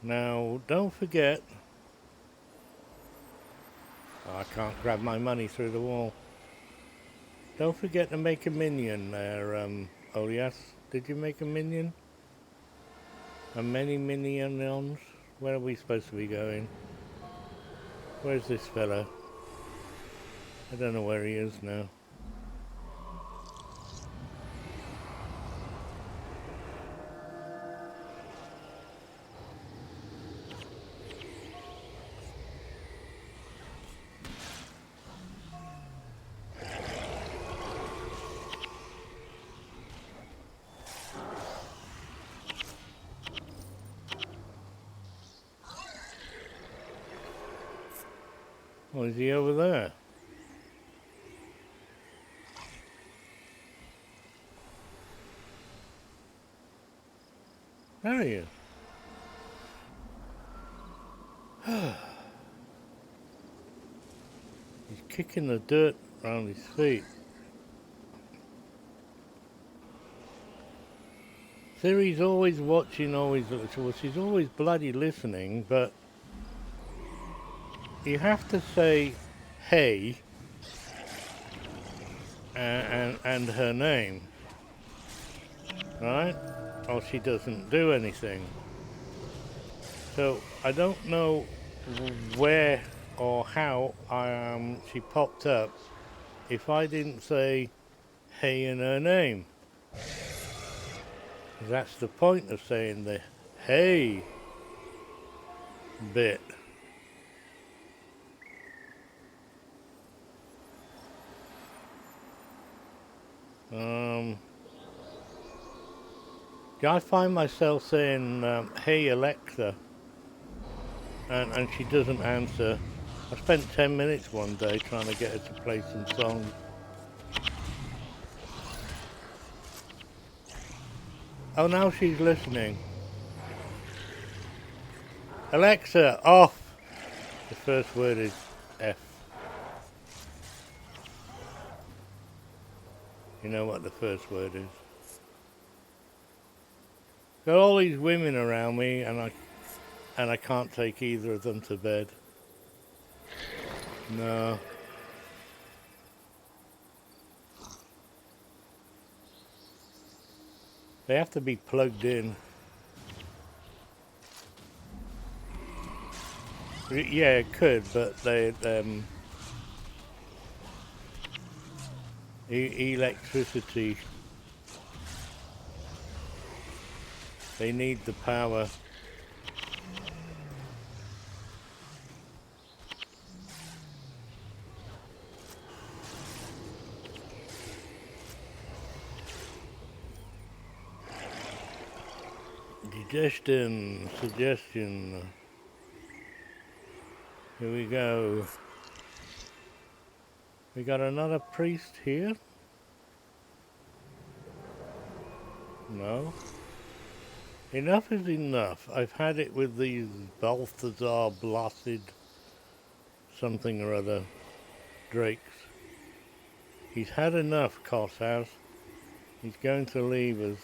Now, don't forget... Oh, I can't grab my money through the wall. Don't forget to make a minion there, oh yes. Did you make a minion? A many minions? Where are we supposed to be going? Where's this fella? I don't know where he is now. Oh, is he over there? There he is. He's kicking the dirt around his feet. Siri's always watching, always, well, she's always bloody listening, but you have to say hey and her name, right? Or she doesn't do anything. So I don't know where or how she popped up if I didn't say hey in her name. That's the point of saying the hey bit. I find myself saying, hey Alexa, and she doesn't answer. I spent 10 minutes one day trying to get her to play some songs. Oh, now she's listening. Alexa, off! The first word is F. You know what the first word is. Got all these women around me, and I can't take either of them to bed. No. They have to be plugged in. Yeah, it could, but they Electricity. They need the power. Suggestion. Here we go. We got another priest here? No. Enough is enough. I've had it with these Balthazar blasted something or other drakes. He's had enough, Cosshouse. He's going to leave us.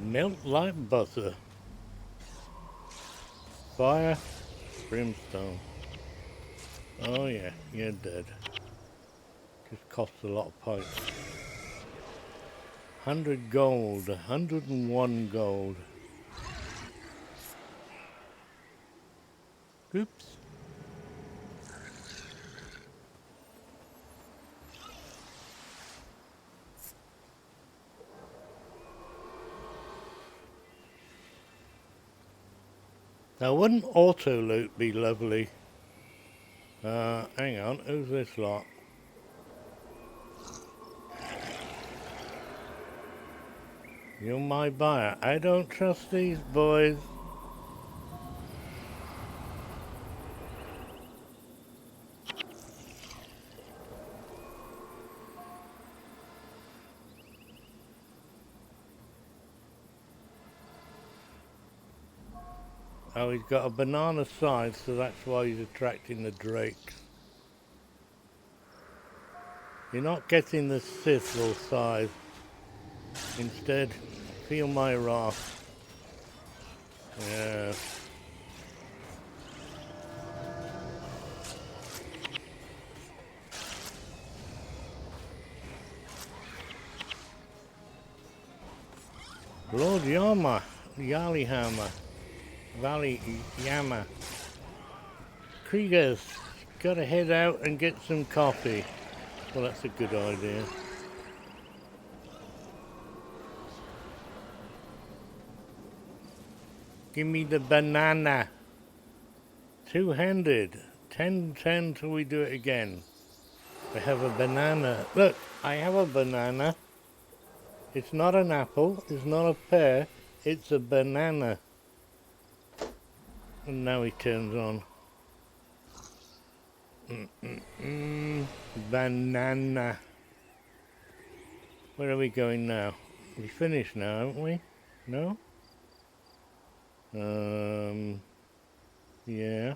Melt like butter. Fire, brimstone. Oh yeah, you're dead. Just costs a lot of points. 100 gold, 101 gold. Oops. Now, wouldn't auto loot be lovely? Hang on, who's this lot? You're my buyer. I don't trust these boys. Oh, he's got a banana side, so that's why he's attracting the drakes. You're not getting the Sithal side. Instead, feel my wrath. Yeah. Lord Yama, Yalihammer, Valley Yama. Kriegers, gotta head out and get some coffee. Well, that's a good idea. Give me the banana. Two-handed. 10 till we do it again. I have a banana. Look, I have a banana. It's not an apple. It's not a pear. It's a banana. And now he turns on. Banana. Where are we going now? We finished now, haven't we? No? Yeah.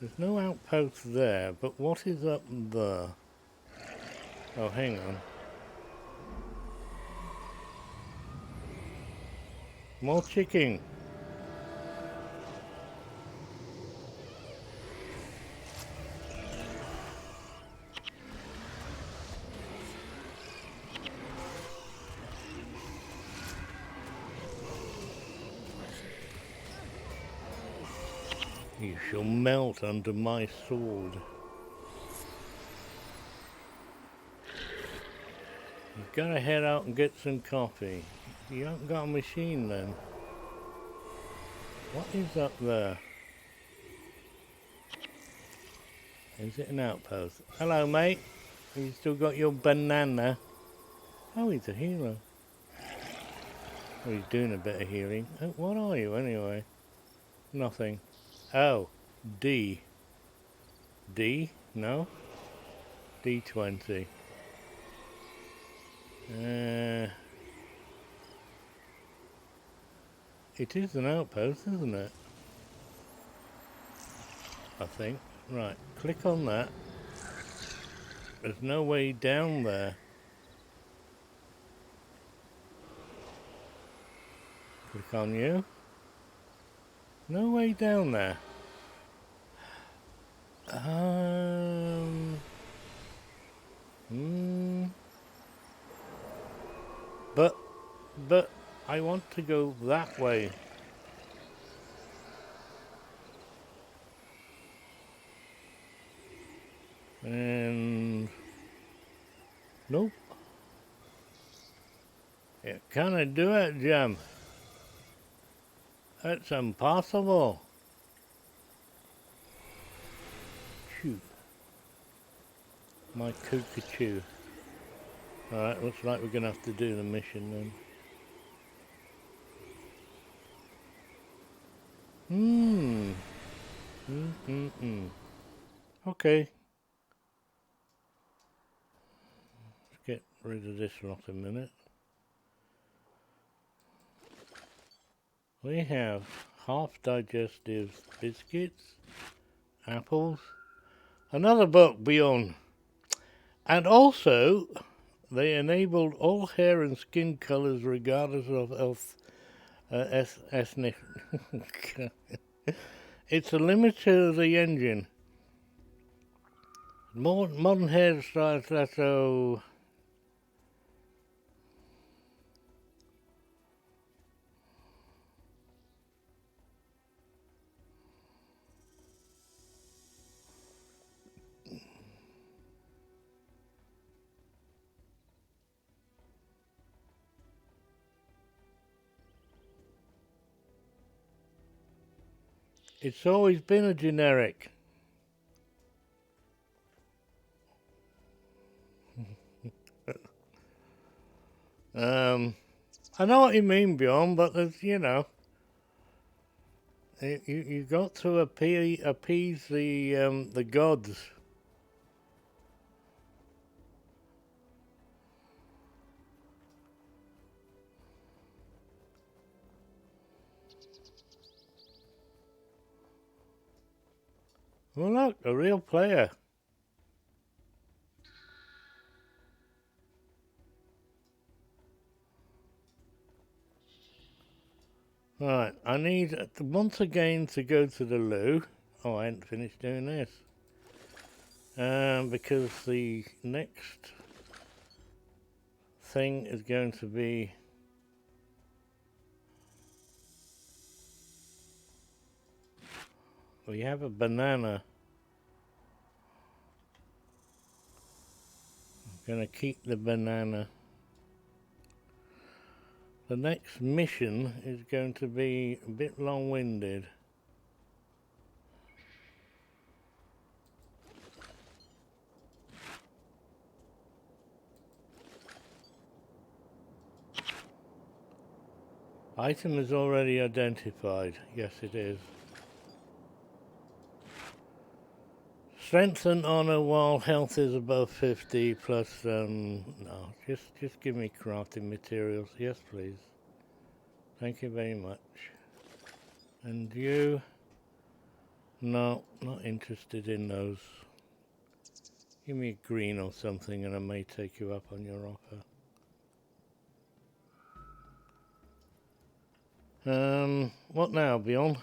There's no outpost there, but what is up there? Oh, hang on. More chicken. You shall melt under my sword. You've got to head out and get some coffee. You haven't got a machine then. What is up there? Is it an outpost? Hello, mate. You still got your banana? Oh, he's a healer. Well, he's doing a bit of healing. Oh, what are you anyway? Nothing. Oh, D. D? No? D20. It is an outpost, isn't it? I think. Right, click on that. There's no way down there. Click on you. No way down there. Hmm. But I want to go that way. And nope. You can't do it, Jim. It's impossible. Shoot. My cockatoo. Alright, looks like we're gonna have to do the mission then. Okay. Let's get rid of this lot a minute. We have half-digestive biscuits, apples, another book beyond, and also they enabled all hair and skin colors regardless of ethnic. It's a limit to the engine. More modern hairstyles that so. It's always been a generic. I know what you mean, Bjorn, but there's, you got to appease the gods. Well, look, a real player. Right, I need once again to go to the loo. Oh, I hadn't finished doing this. Because the next thing is going to be we have a banana. I'm going to keep the banana. The next mission is going to be a bit long-winded. Item is already identified. Yes, it is. Strength and honor while health is above 50 plus, no, just give me crafting materials. Yes, please. Thank you very much. And you? No, not interested in those. Give me a green or something and I may take you up on your offer. What now, Bjorn?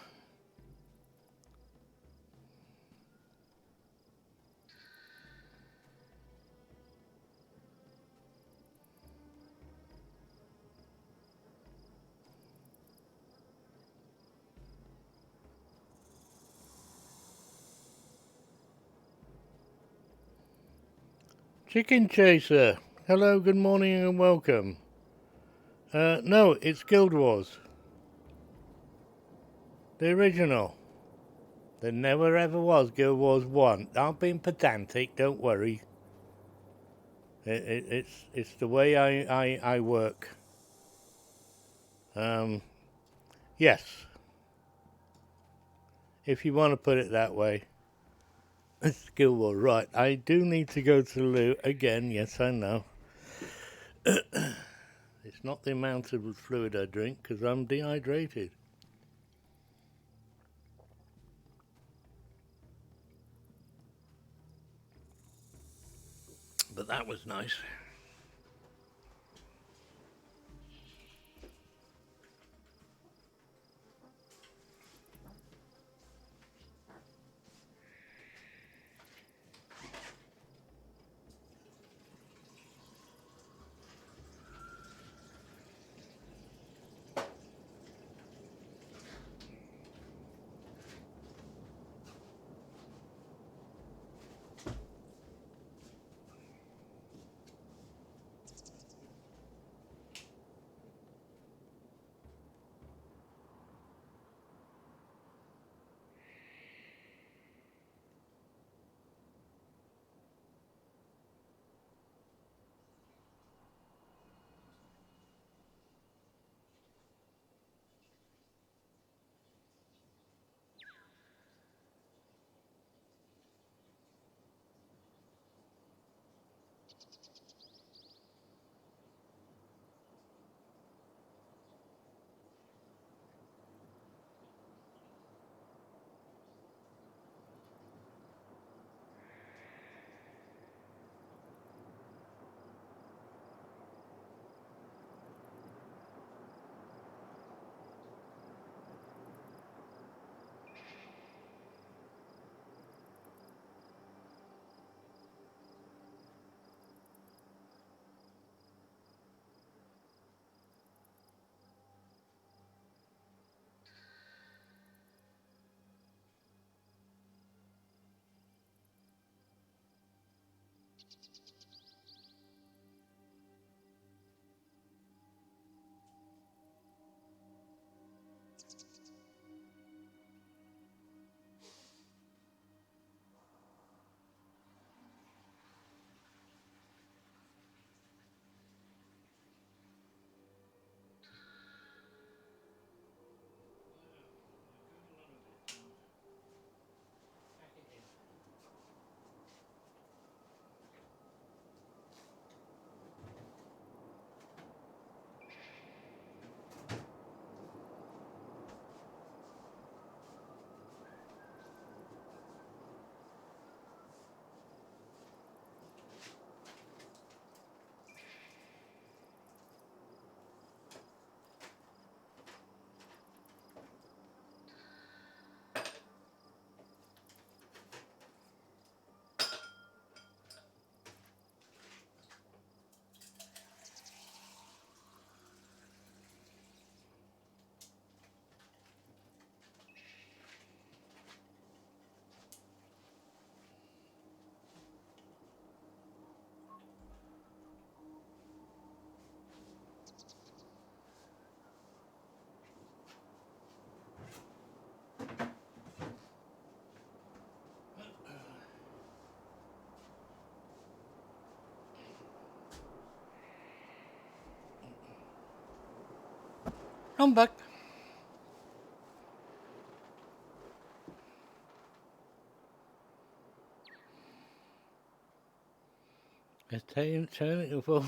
Chicken Chaser. Hello, good morning and welcome. No, it's Guild Wars. The original. There never ever was Guild Wars 1. I'm being pedantic, don't worry. It's the way I work. Yes. If you want to put it that way. It's Guild Wars, right. I do need to go to the loo again, yes I know. It's not the amount of fluid I drink, because I'm dehydrated. But that was nice. I'm back. It's turning it for.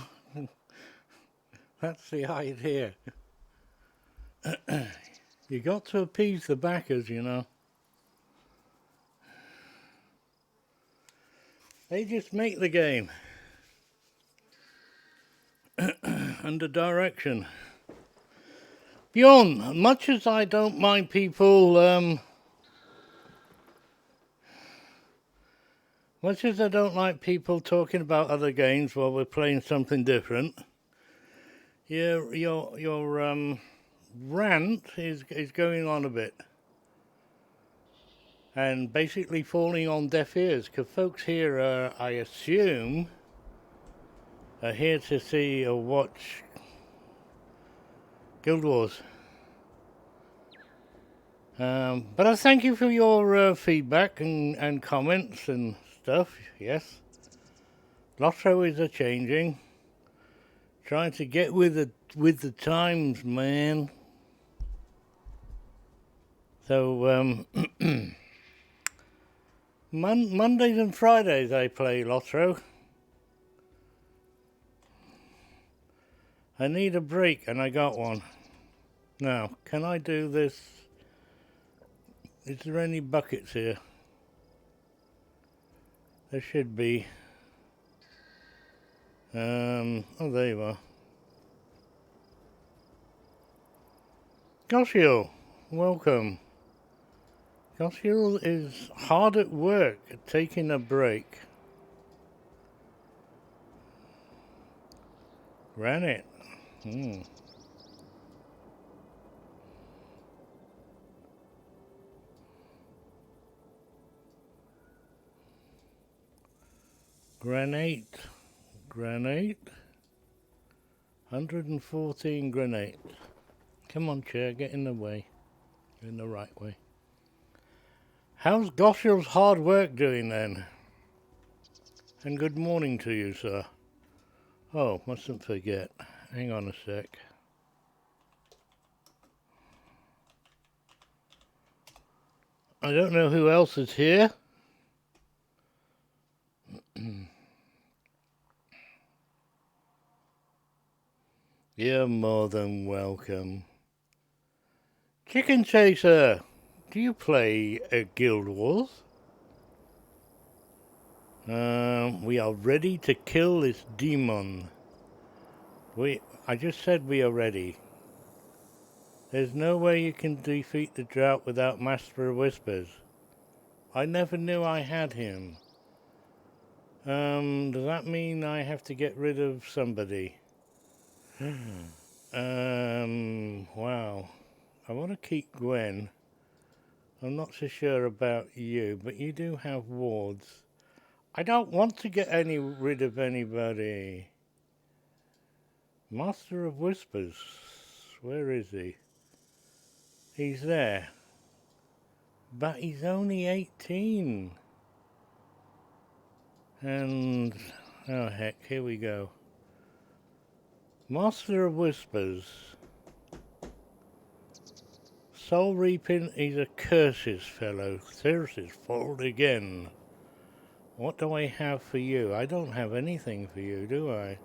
That's the idea. You got to appease the backers, you know. They just make the game. Under direction. Beyond, much as I don't mind people, much as I don't like people talking about other games while we're playing something different, your rant is going on a bit. And basically falling on deaf ears, because folks here are, I assume, are here to see or watch Guild Wars. But I thank you for your feedback and comments and stuff, yes. Lotto is a-changing. Trying to get with the times, man. So, Mondays and Fridays I play Lotto. I need a break and I got one. Now, can I do this? Is there any buckets here? There should be. Oh, there you are. Goshio, welcome. Goshio is hard at work, taking a break. Granite. Granite. 114 granite. Come on, chair, get in the way. In the right way. How's Goshio's hard work doing then? And good morning to you, sir. Oh, mustn't forget. Hang on a sec. I don't know who else is here. You're more than welcome. Chicken Chaser, do you play Guild Wars? We are ready to kill this demon. I just said we are ready. There's no way you can defeat the drought without Master of Whispers. I never knew I had him. Does that mean I have to get rid of somebody? Wow. I want to keep Gwen. I'm not so sure about you, but you do have wards. I don't want to get rid of anybody. Master of Whispers. Where is he? He's there. But he's only 18. And, oh heck, here we go. Master of Whispers. Soul Reaping, he's a curses fellow. Thurs is foiled again. What do I have for you? I don't have anything for you, do I?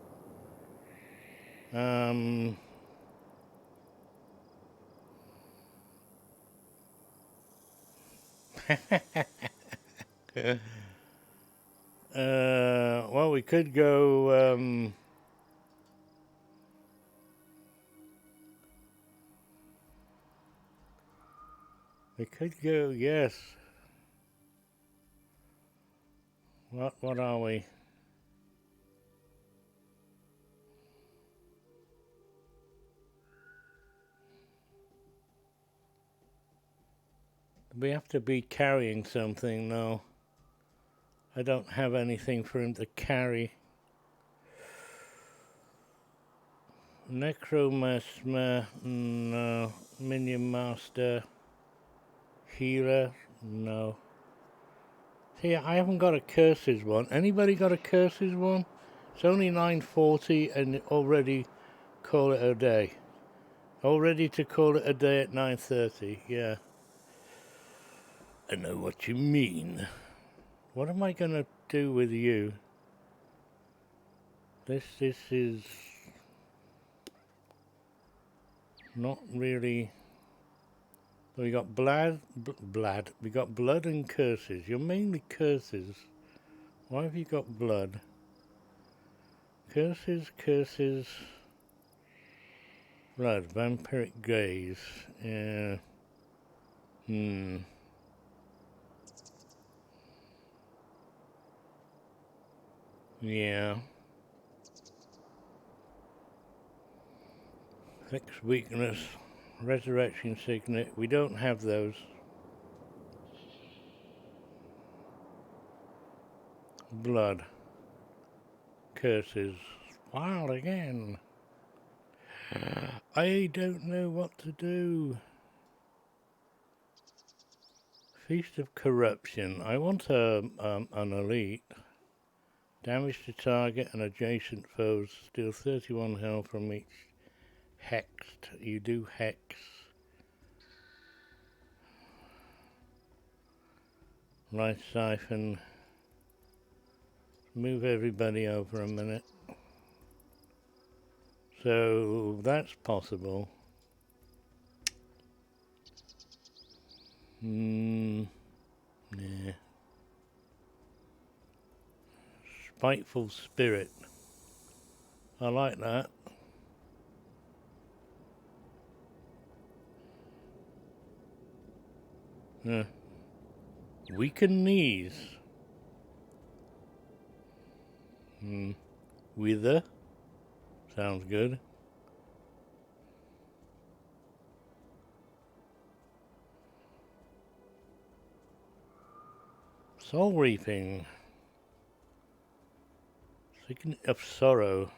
Well, we could go, yes. What are we? We have to be carrying something now. I don't have anything for him to carry. Necromancer, no. Minion Master. Healer, no. See, I haven't got a curses one. Anybody got a curses one? It's only 9:40 and already call it a day. All ready to call it a day at 9:30, yeah. I know what you mean. What am I gonna do with you? This is not really. We got we got blood and curses. You're mainly curses. Why have you got blood? Curses. Blood, vampiric gaze. Yeah. Yeah. Fixed weakness. Resurrection signet. We don't have those. Blood. Curses. Wild again. I don't know what to do. Feast of Corruption. I want an elite. Damage to target and adjacent foes. Steal 31 health from each. Hexed. You do hex. Life siphon. Move everybody over a minute. So that's possible. Yeah. Spiteful Spirit. I like that. Weaken knees. Wither. Sounds good. Soul Reaping. Signet of Sorrow.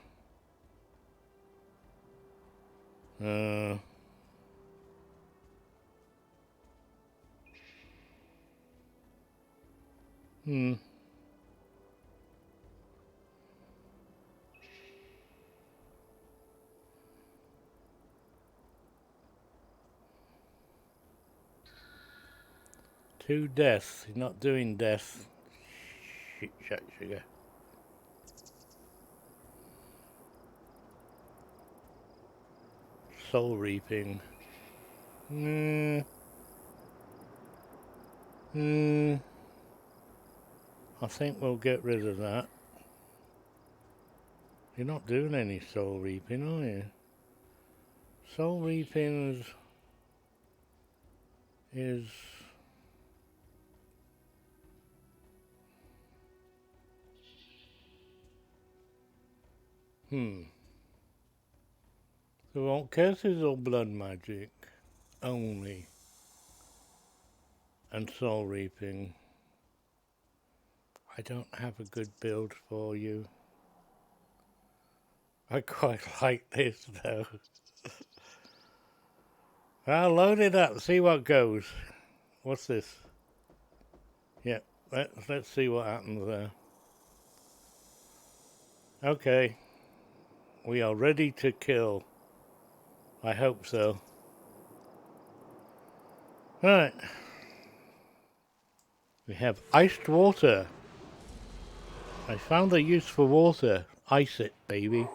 Two deaths. He's not doing death. Shit, sugar. Soul Reaping. I think we'll get rid of that. You're not doing any Soul Reaping, are you? Soul Reaping is So we want curses or blood magic only, and Soul Reaping. I don't have a good build for you. I quite like this though. I'll load it up, see what goes. What's this? Yep, let's see what happens there. Okay. We are ready to kill. I hope so. Right. We have iced water. I found a use for water. Ice it, baby.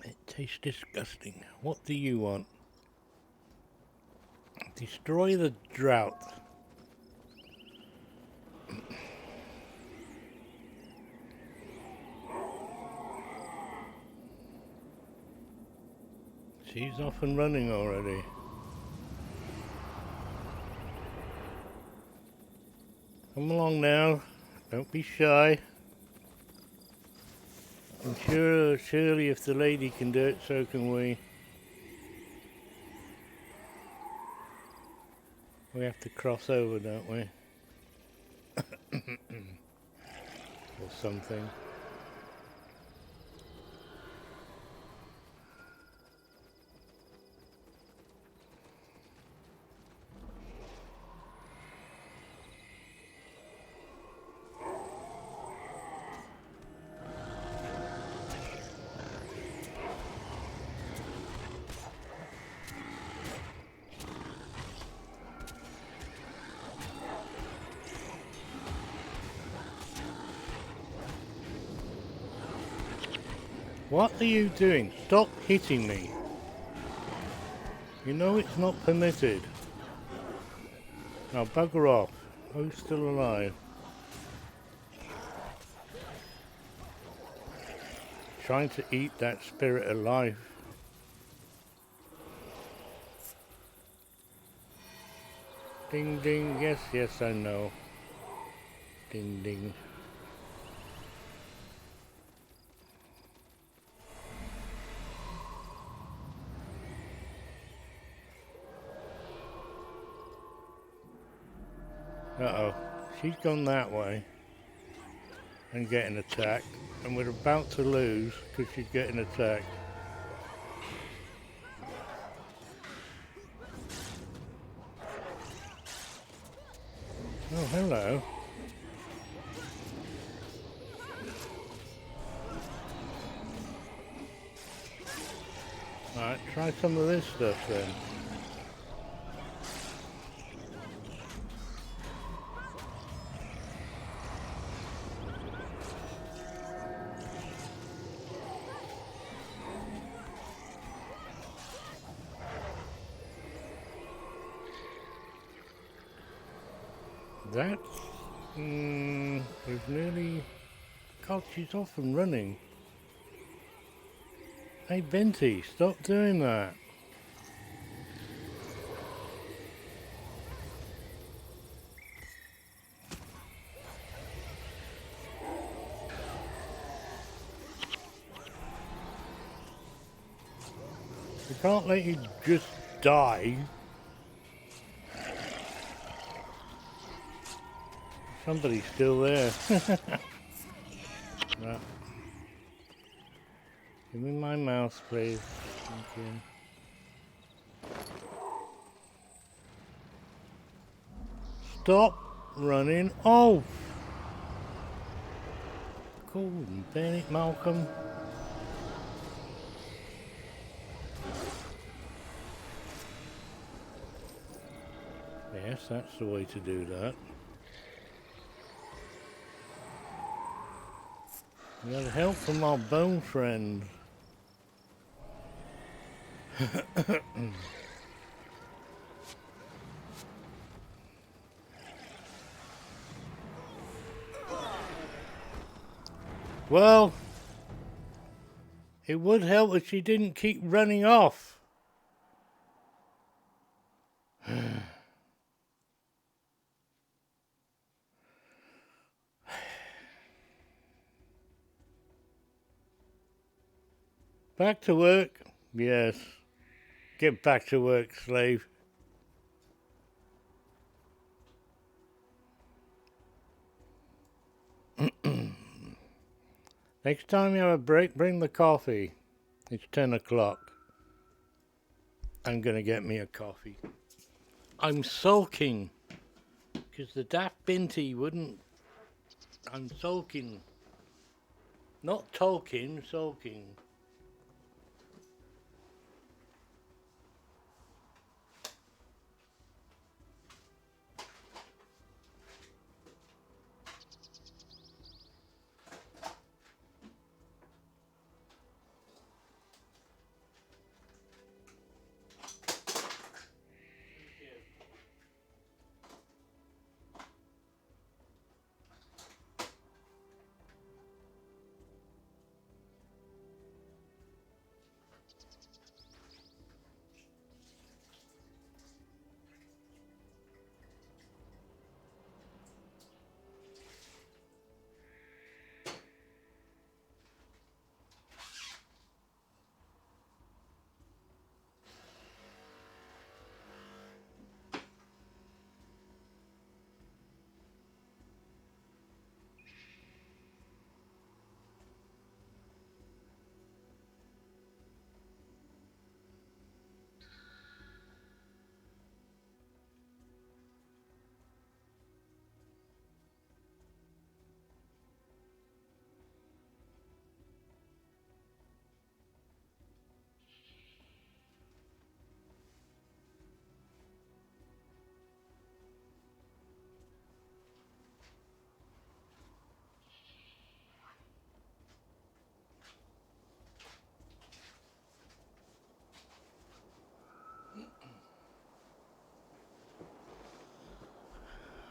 It tastes disgusting. What do you want? Destroy the drought. She's off and running already. Come along now. Don't be shy. I'm sure, surely if the lady can do it, so can we. We have to cross over, don't we? Or something. What are you doing? Stop hitting me. You know it's not permitted. Now bugger off. Who's still alive? Trying to eat that spirit alive. Ding ding, yes, yes, I know. Ding ding. Uh-oh. She's gone that way. And getting attacked. And we're about to lose because she's getting attacked. Oh, hello. Alright, try some of this stuff then. That's... we've nearly... God, she's off and running. Hey, Binty, stop doing that. We can't let you just die. Somebody's still there. Right. Give me my mouse, please. Thank you. Stop running off. Cool and Bennett, Malcolm. Yes, that's the way to do that. We got help from our bone friend. Well, it would help if she didn't keep running off. Back to work? Yes. Get back to work, slave. Next time you have a break, bring the coffee. It's 10 o'clock. I'm gonna get me a coffee. I'm sulking. Because the daft Binty wouldn't... I'm sulking. Not Tolkien, sulking.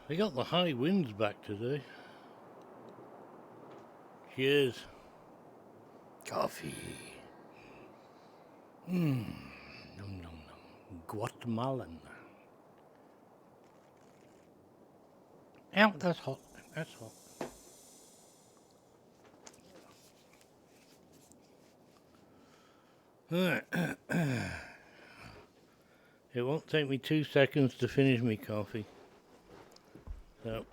We got the high winds back today. Cheers. Coffee. Nom nom nom. Guatemalan. Ow, that's hot. That's hot. It won't take me 2 seconds to finish me coffee. So,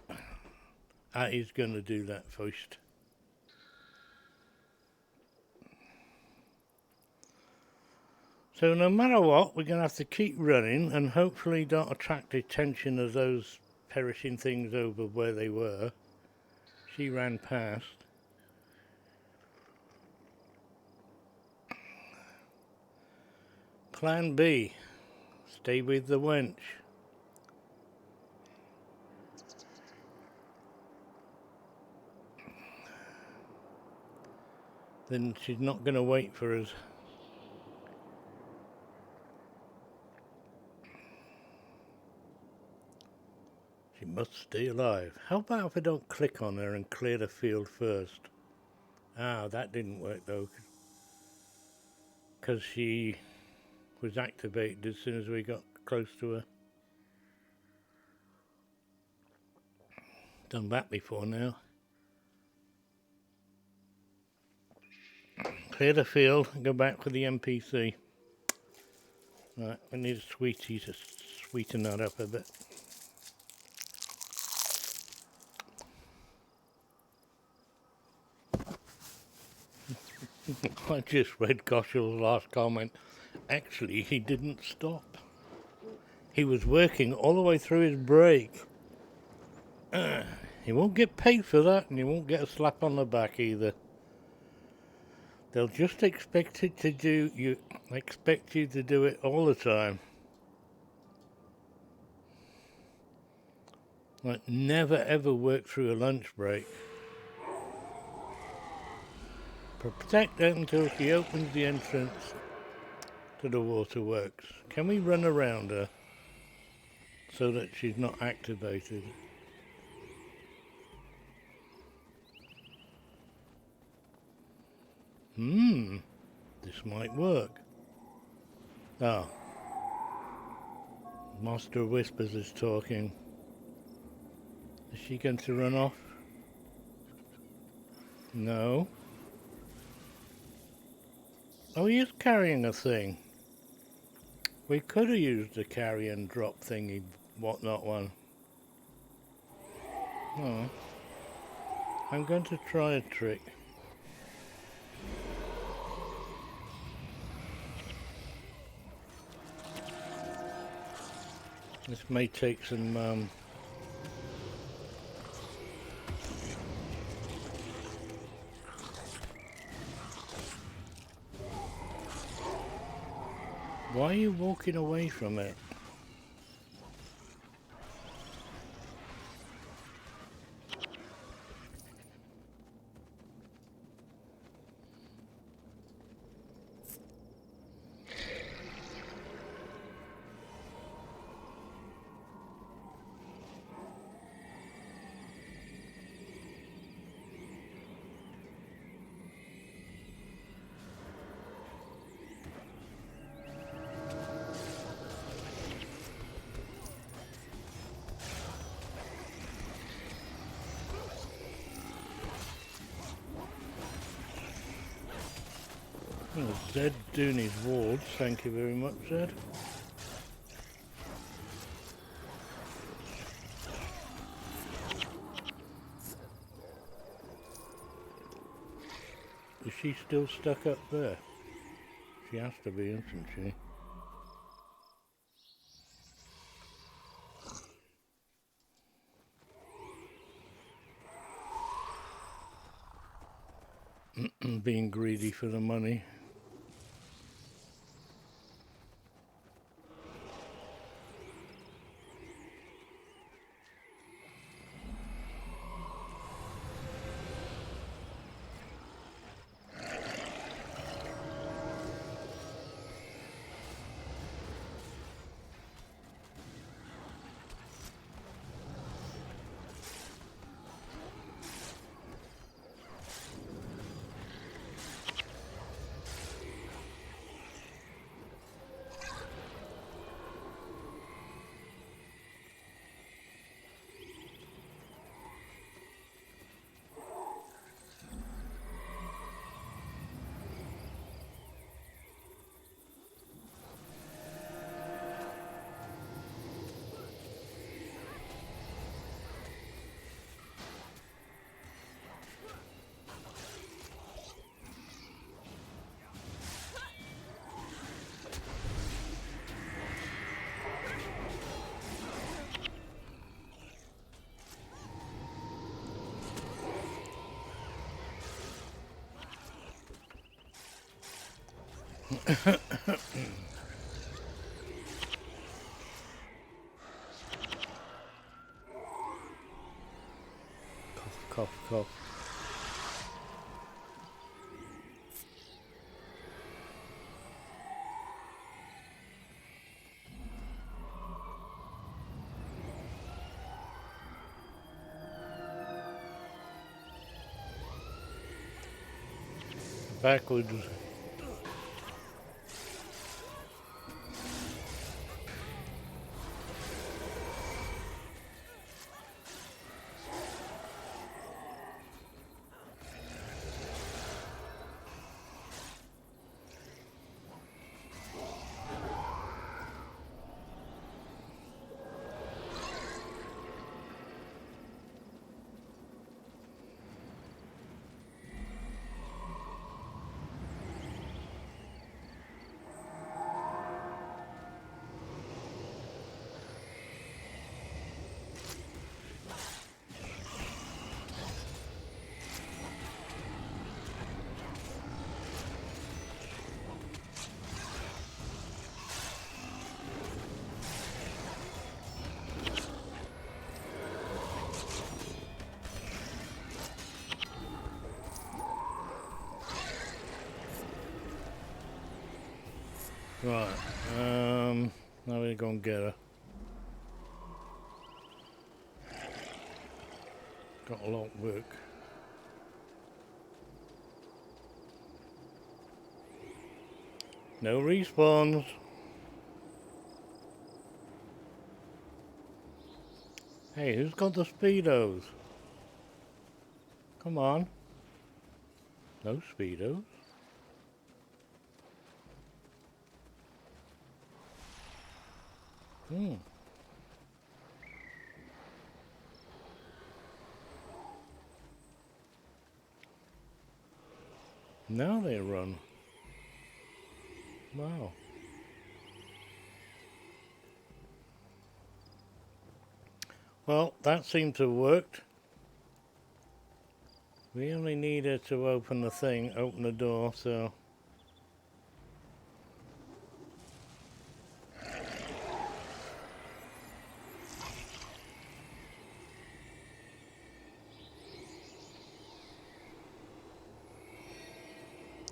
Attie's going to do that first. So no matter what, we're going to have to keep running and hopefully don't attract the attention of those perishing things over where they were. She ran past. Plan B. Stay with the wench. Then she's not going to wait for us. She must stay alive. How about if I don't click on her and clear the field first? Ah, that didn't work though. Because she was activated as soon as we got close to her. Done that before now. Clear the field and go back for the NPC. Right, we need a sweetie to sweeten that up a bit. I just read Goshall's last comment. Actually, he didn't stop. He was working all the way through his break. He won't get paid for that, and he won't get a slap on the back either. They'll just expect you to do it all the time. Like never ever work through a lunch break. Protect her until she opens the entrance to the waterworks. Can we run around her so that she's not activated? This might work. Ah. Master Whispers is talking. Is she going to run off? No. Oh, he is carrying a thing. We could have used the carry and drop thingy, whatnot one. Oh. I'm going to try a trick. This may take some why are you walking away from it? Oh, Zed doing his wards, thank you very much, Zed. Is she still stuck up there? She has to be, isn't she? Being greedy for the money. Cough, cough, cough. Backwards. Right, now we're gonna get her. Got a lot of work. No respawns. Hey, who's got the speedos? Come on. No speedos. Hmm. Now they run. Wow. Well, that seemed to have worked. We only needed to open the door, so...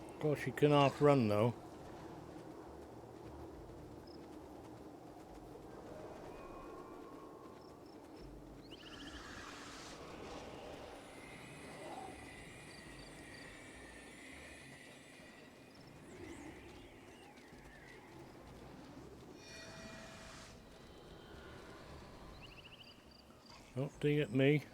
Of course, you can half-run, though. Don't dig at me.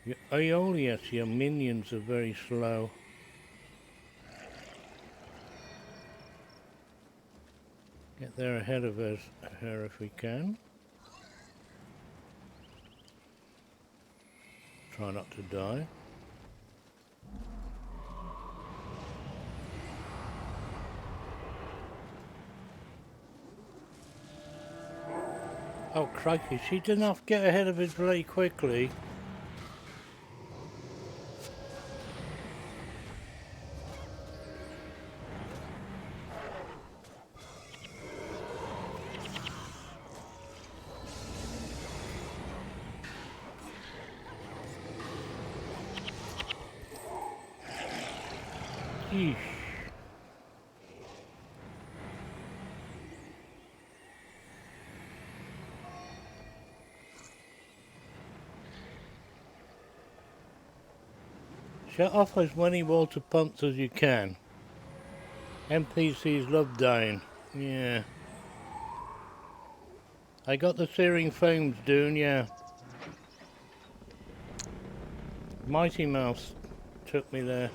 Your Aeolus, your minions are very slow. Get there ahead of her if we can. Try not to die. Oh crikey, she didn't have to get ahead of it very quickly. Yeesh. Shut off as many water pumps as you can. NPCs love dying. Yeah. I got the searing foams, Dune, yeah. Mighty Mouse took me there.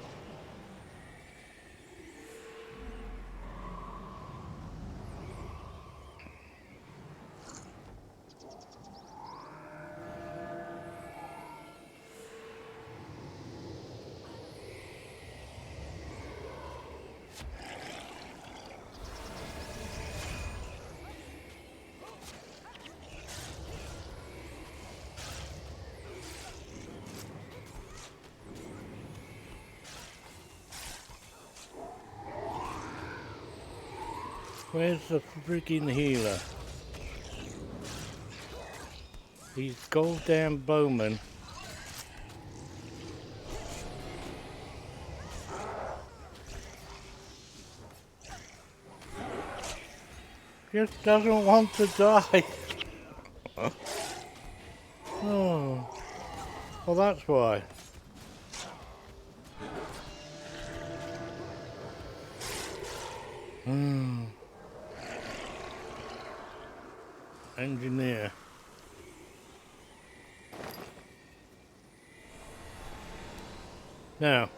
Where's the freaking healer? These goddamn bowmen. Just doesn't want to die. Oh. Well, that's why. Engineer. Now,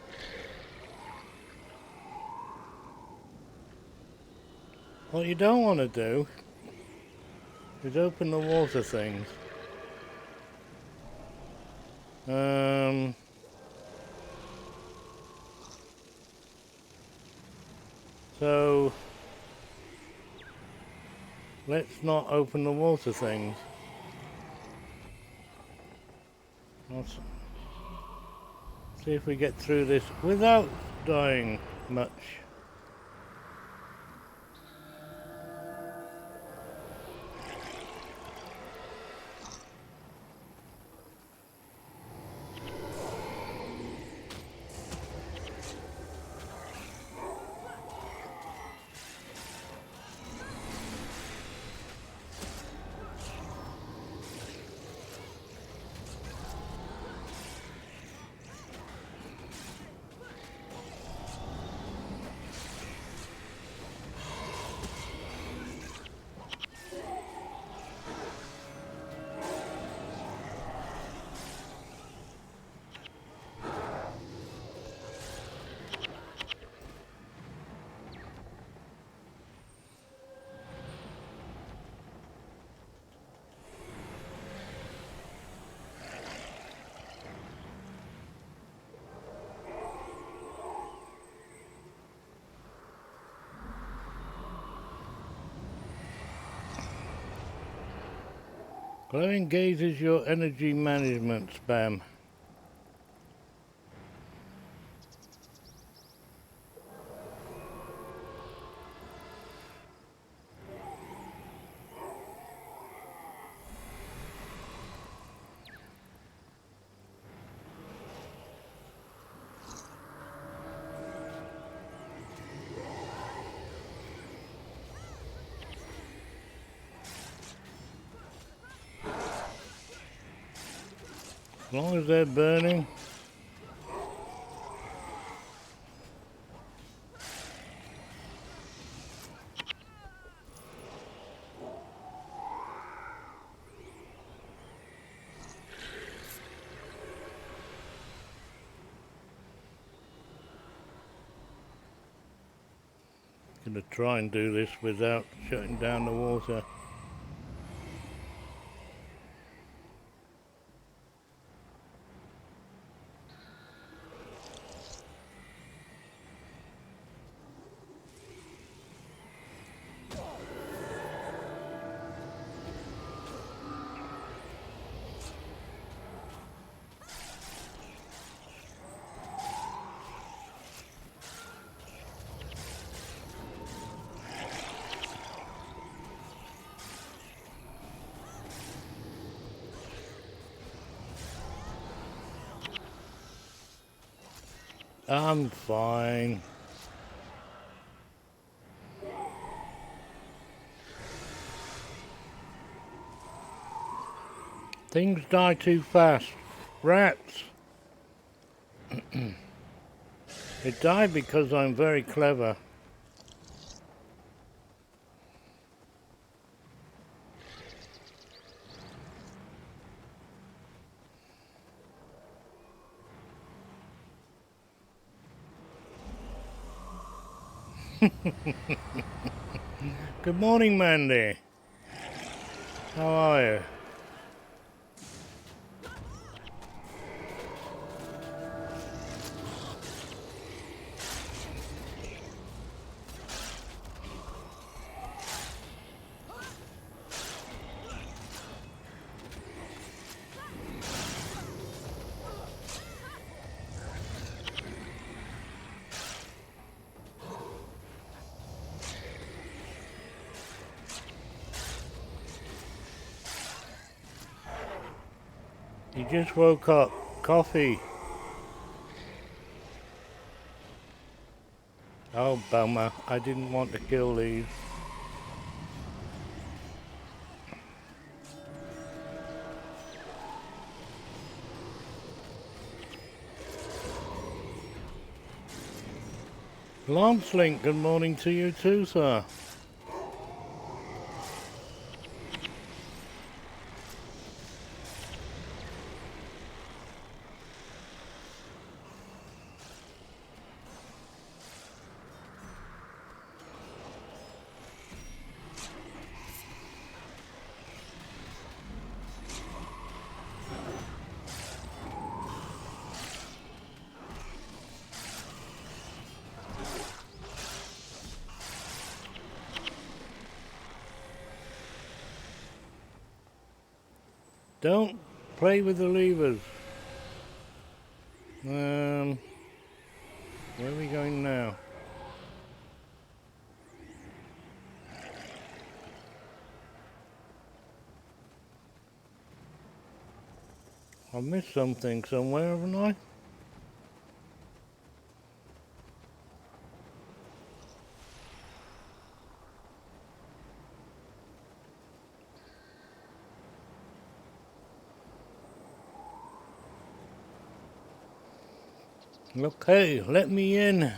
what you don't want to do is open the water things. So let's not open the water things. Let's see if we get through this without dying much. Glow engages your energy management spam. As long as they're burning. Gonna try and do this without shutting down the water. I'm fine. Things die too fast. Rats. They die because I'm very clever. Good morning, Mandy. How are you? You just woke up. Coffee. Oh, bummer. I didn't want to kill these. Lancelink, good morning to you too, sir. Don't play with the levers. Where are we going now? I missed something somewhere, haven't I? Okay, let me in.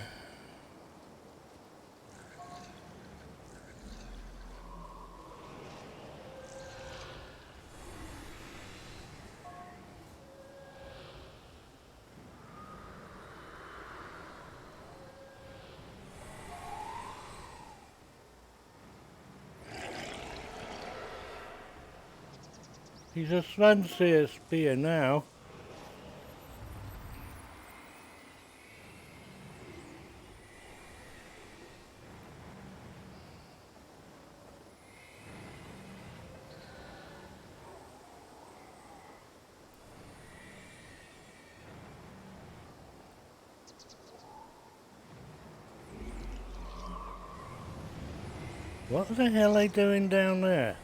He's a fancier spear now. What the hell are they doing down there?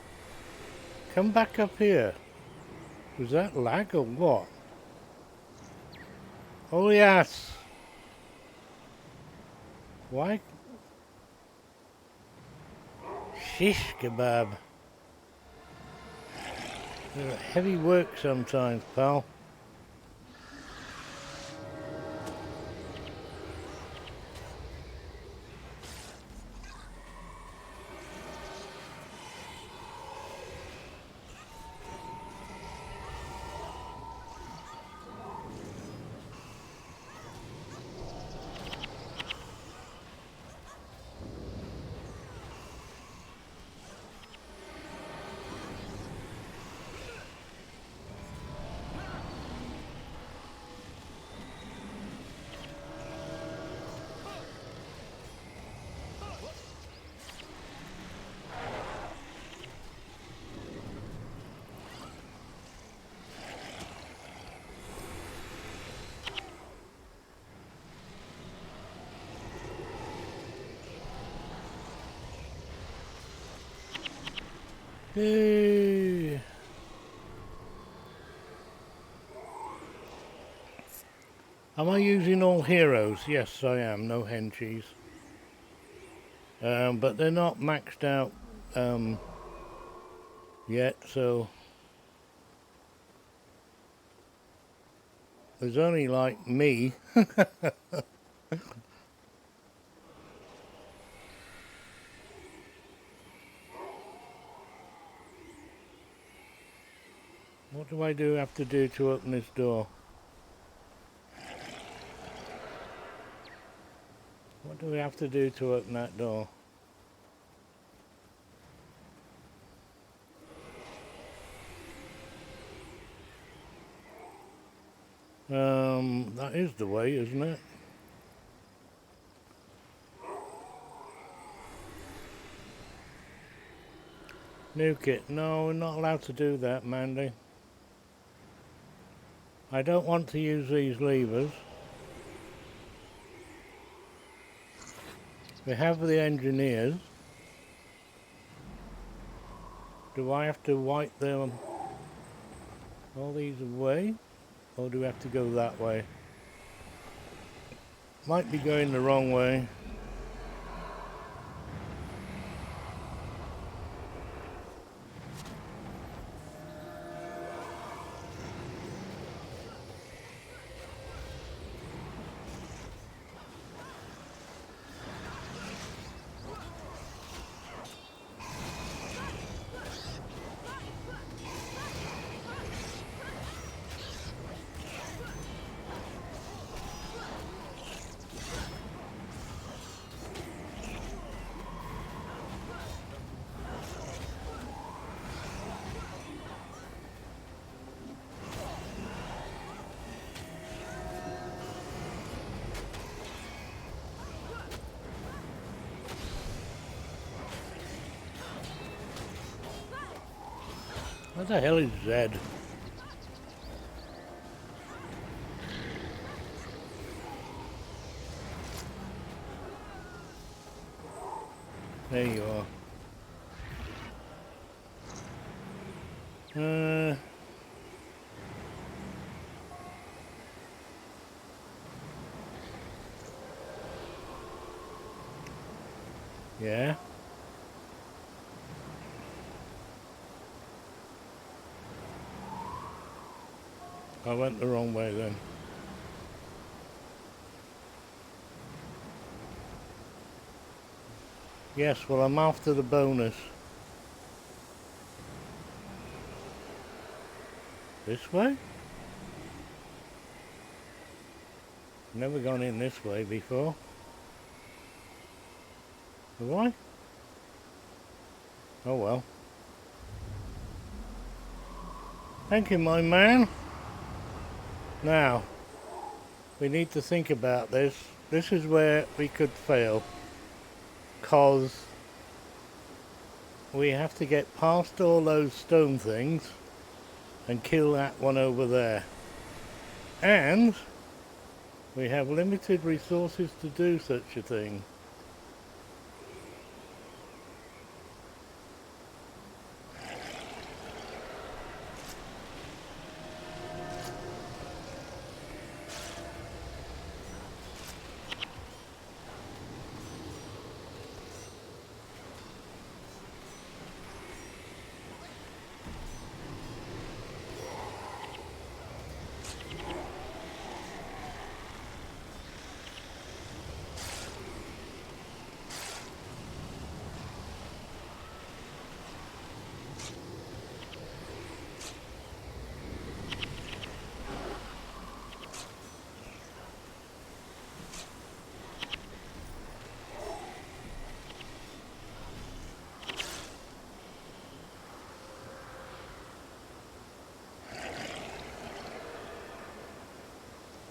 Come back up here. Was that lag or what? Oh yes! Why? Shish kebab. Heavy work sometimes, pal. Hey. Am I using all heroes? Yes, I am. No henchies. But they're not maxed out yet, so there's only like me. What do I have to do to open this door? What do we have to do to open that door? That is the way, isn't it? Nuke it. No, we're not allowed to do that, Mandy. I don't want to use these levers. We have the engineers. Do I have to wipe them all these away? Or do we have to go that way? Might be going the wrong way. What the hell is Zed? There you are. Yeah. I went the wrong way then. Yes, well I'm after the bonus. This way? Never gone in this way before. Have I? Oh well. Thank you, my man. Now, we need to think about this. This is where we could fail. 'Cause we have to get past all those stone things and kill that one over there. And we have limited resources to do such a thing.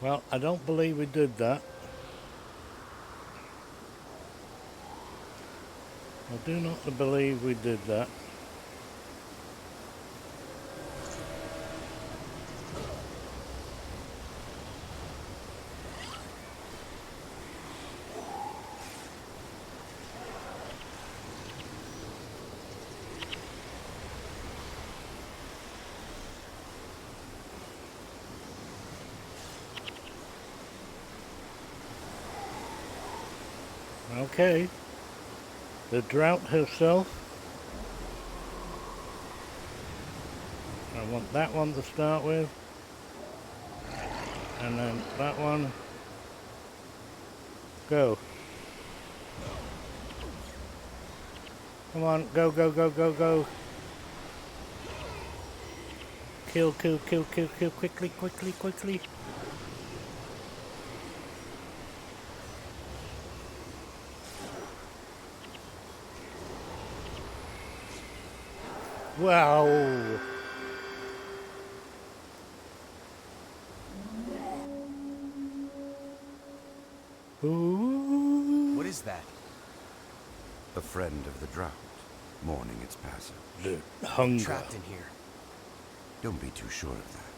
Well, I don't believe we did that. I do not believe we did that. Okay. The drought herself. I want that one to start with. And then that one. Go. Come on, go, go, go, go, go. Kill, kill, kill, kill, kill, quickly, quickly, quickly. Wow. Ooh. What is that? A friend of the drought, mourning its passage. The hunger. Trapped in here. Don't be too sure of that.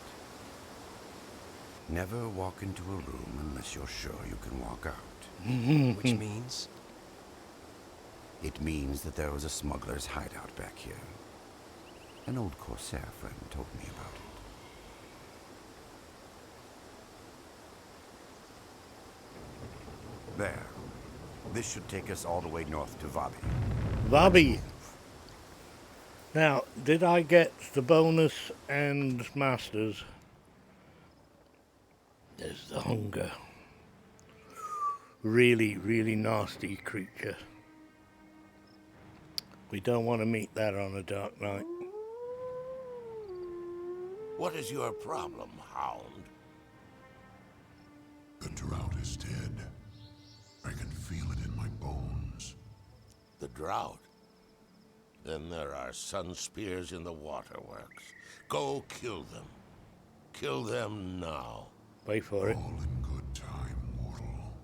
Never walk into a room unless you're sure you can walk out. Which means? It means that there was a smuggler's hideout back here. An old Corsair friend told me about it. There. This should take us all the way north to Vabi. Vabi. Now, did I get the bonus and masters? There's the hunger. Really, really nasty creature. We don't want to meet that on a dark night. What is your problem, Hound? The drought is dead. I can feel it in my bones. The drought? Then there are sun spears in the waterworks. Go kill them. Kill them now. Wait for it. All in good time, mortal.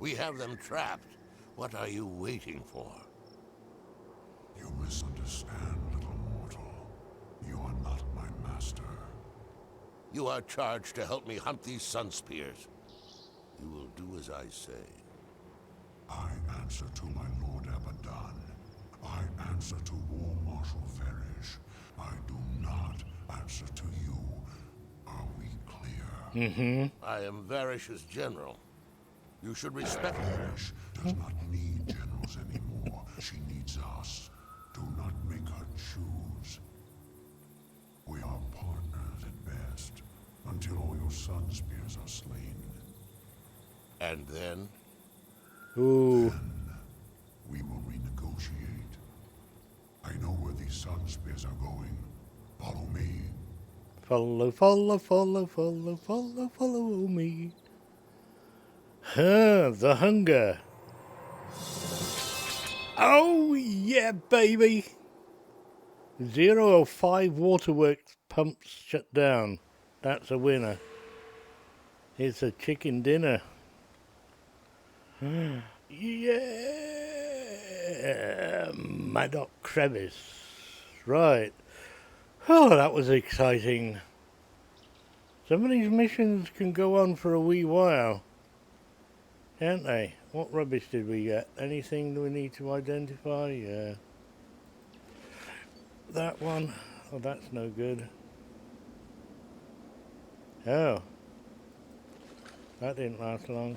We have them trapped. What are you waiting for? You misunderstand, little mortal. You are not my master. You are charged to help me hunt these sun spears. You will do as I say. I answer to my Lord Abaddon. I answer to War Marshal Farish. I do not answer to you. Are we clear? I am Varish's general. You should respect her. Farish does not need generals anymore. She needs us. Do not make her choose. We are partners at best, until all your sun spears are slain. And then? Ooh. We will renegotiate. I know where these sun spears are going. Follow me. Follow, follow, follow, follow, follow, follow me. The hunger. Oh, yeah, baby. 005 waterworks pumps shut down. That's a winner. It's a chicken dinner. Yeah, Maddox Crevice. Right. Oh, that was exciting. Some of these missions can go on for a wee while, can't they? What rubbish did we get? Anything that we need to identify? Yeah. That one. Oh, that's no good. Oh. That didn't last long.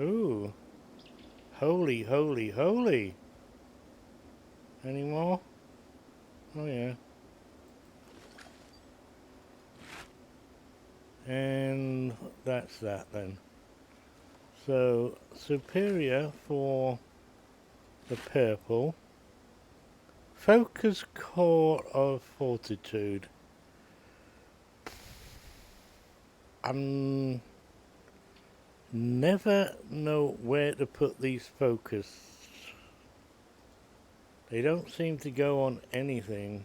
Ooh. Holy, holy, holy. Any more? Oh, yeah. And that's that then. So, superior for the purple. Focus core of fortitude. Never know where to put these focus. They don't seem to go on anything.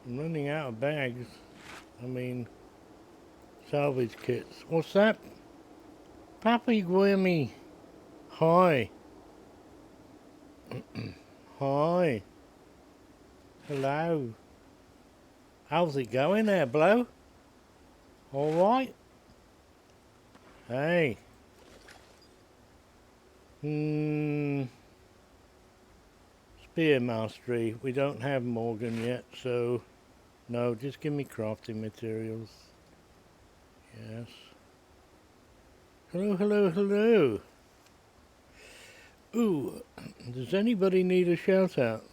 I'm running out of bags. I mean, salvage kits. What's that? Pappy Gwimmy. Hi. Hi. Hello. How's it going there, Blow? All right? Hey. Spear mastery. We don't have Morgan yet, so no, just give me crafting materials. Yes. Hello, hello, hello. Ooh, does anybody need a shout out?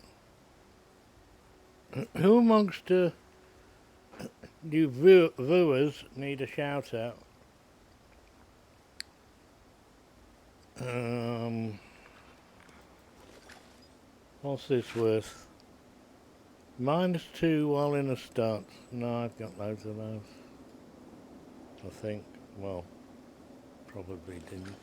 Who amongst you viewers need a shout out? What's this worth? -2 while in a stance. No, I've got loads of those. I think. Well, probably didn't.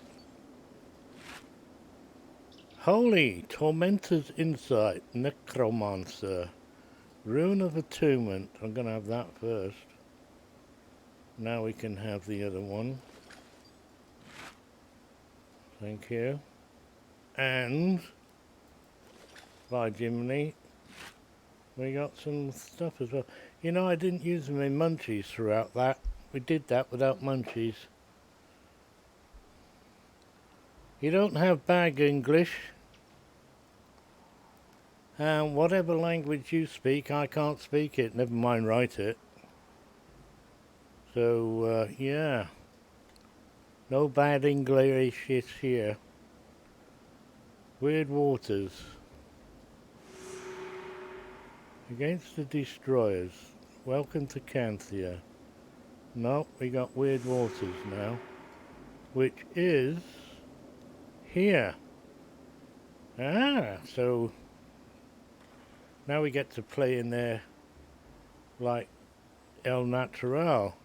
Holy! Tormentor's Insight. Necromancer. Rune of Attunement. I'm going to have that first. Now we can have the other one. Thank you. And by Jiminy, we got some stuff as well. You know, I didn't use them in munchies throughout that. We did that without munchies. You don't have bag English. And whatever language you speak, I can't speak it. Never mind write it. So, yeah. No bad English here. Weird Waters. Against the Destroyers. Welcome to Canthia. Nope, we got Weird Waters now. Which is here. Ah, so now we get to play in there like El Natural.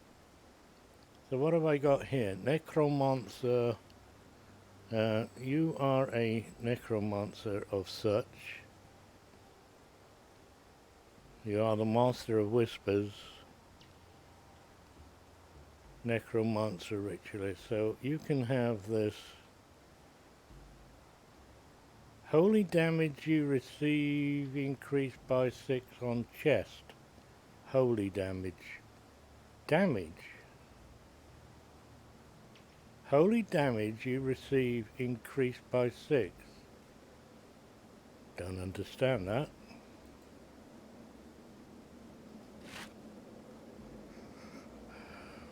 So what have I got here? Necromancer. You are a necromancer of such. You are the master of whispers. Necromancer ritualist. So you can have this. Holy damage you receive increased by 6 on chest. Holy damage. Damage. Holy damage you receive increased by 6. Don't understand that.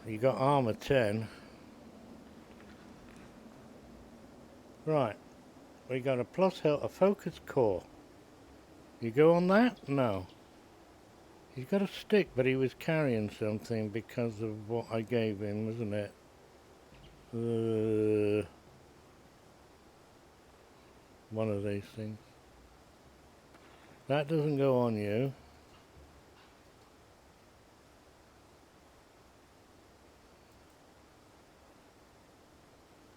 You got armor 10. Right. We got a plus health, a focus core. You go on that? No. He's got a stick, but he was carrying something because of what I gave him, wasn't it? One of these things. That doesn't go on you.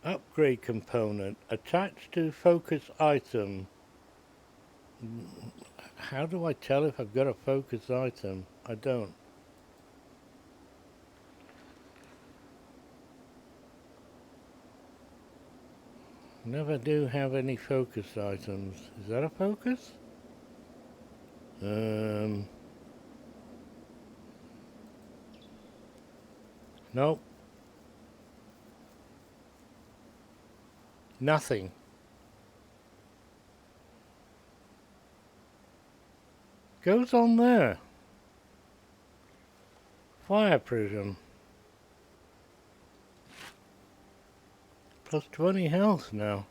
Upgrade component attached to focus item. How do I tell if I've got a focus item? I don't. Never do have any focus items. Is that a focus? Nope. Nothing. Goes on there. Fire prism. Plus 20 health now.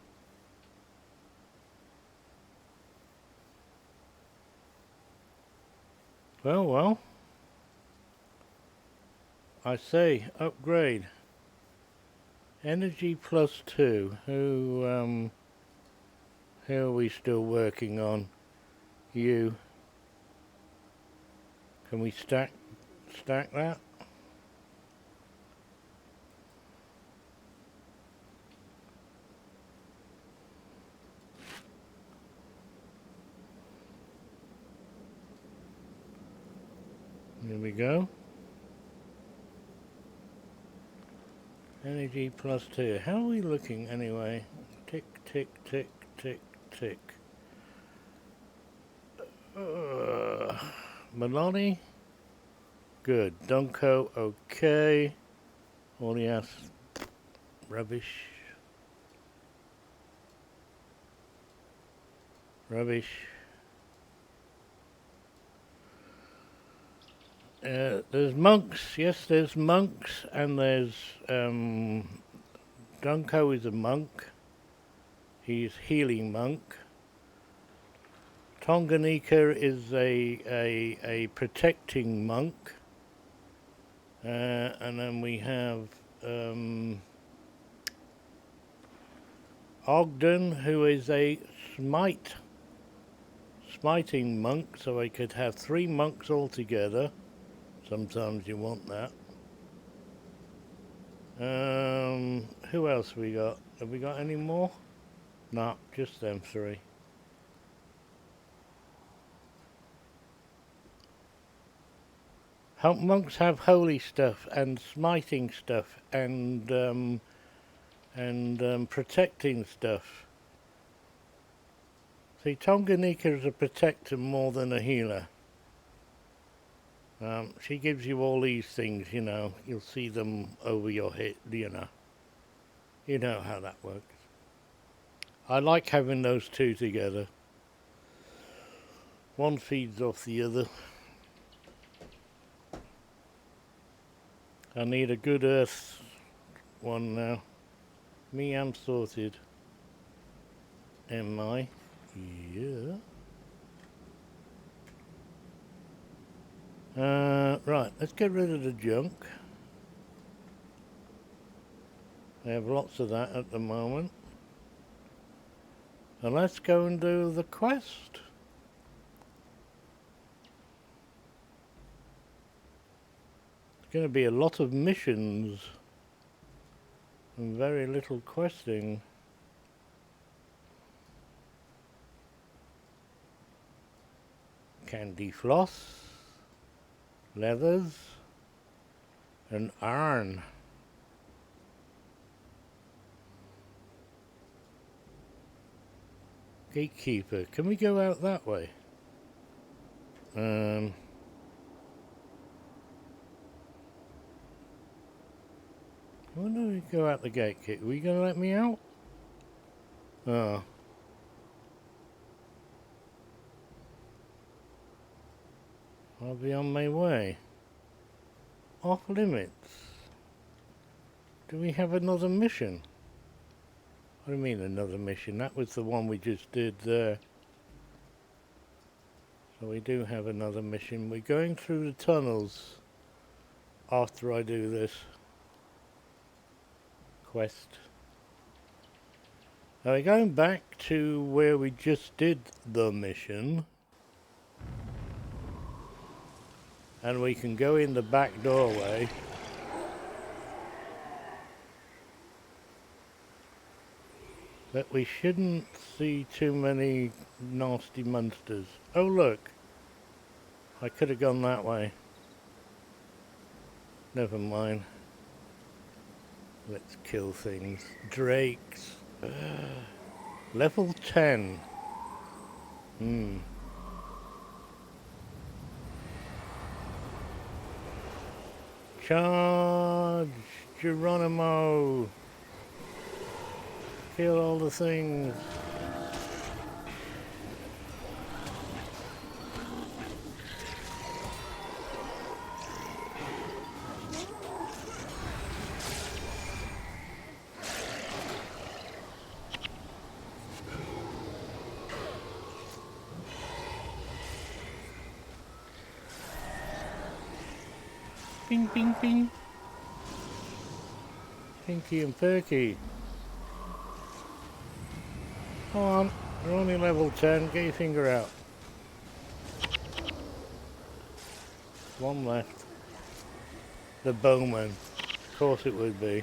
Well. I say, upgrade. Energy plus 2. Who are we still working on? You. Can we stack that? Here we go. Energy +2. How are we looking anyway? Tick, tick, tick, tick, tick. Maloney? Good. Donko, okay. Olias, rubbish. Rubbish. There's monks. Yes, there's monks, and there's Dunko is a monk. He's healing monk. Tonganika is a protecting monk, and then we have Ogden, who is a smiting monk. So I could have 3 monks all together. Sometimes you want that. Who else we got? Have we got any more? No, just them 3. Monks have holy stuff and smiting stuff and protecting stuff. See, Tonganika is a protector more than a healer. She gives you all these things, you know. You'll see them over your head, you know. You know how that works. I like having those 2 together. One feeds off the other. I need a good earth one now. Me, I'm sorted. Am I? Yeah. Right, let's get rid of the junk. I have lots of that at the moment. And let's go and do the quest. It's going to be a lot of missions and very little questing. Candy floss, leathers, and iron. Gatekeeper. Can we go out that way? Why don't we go out the gatekeeper? Are you going to let me out? Oh. I'll be on my way. Off limits. Do we have another mission? What do you mean another mission? That was the one we just did there. So we do have another mission. We're going through the tunnels after I do this quest. Now we're going back to where we just did the mission. And we can go in the back doorway. But we shouldn't see too many nasty monsters. Oh look! I could have gone that way. Never mind. Let's kill things. Drakes. Level 10. Charge! Geronimo! Kill all the things. Ping, ping, ping. Pinky and Perky. Come on, we're only level 10. Get your finger out. One left. The bowman. Of course it would be.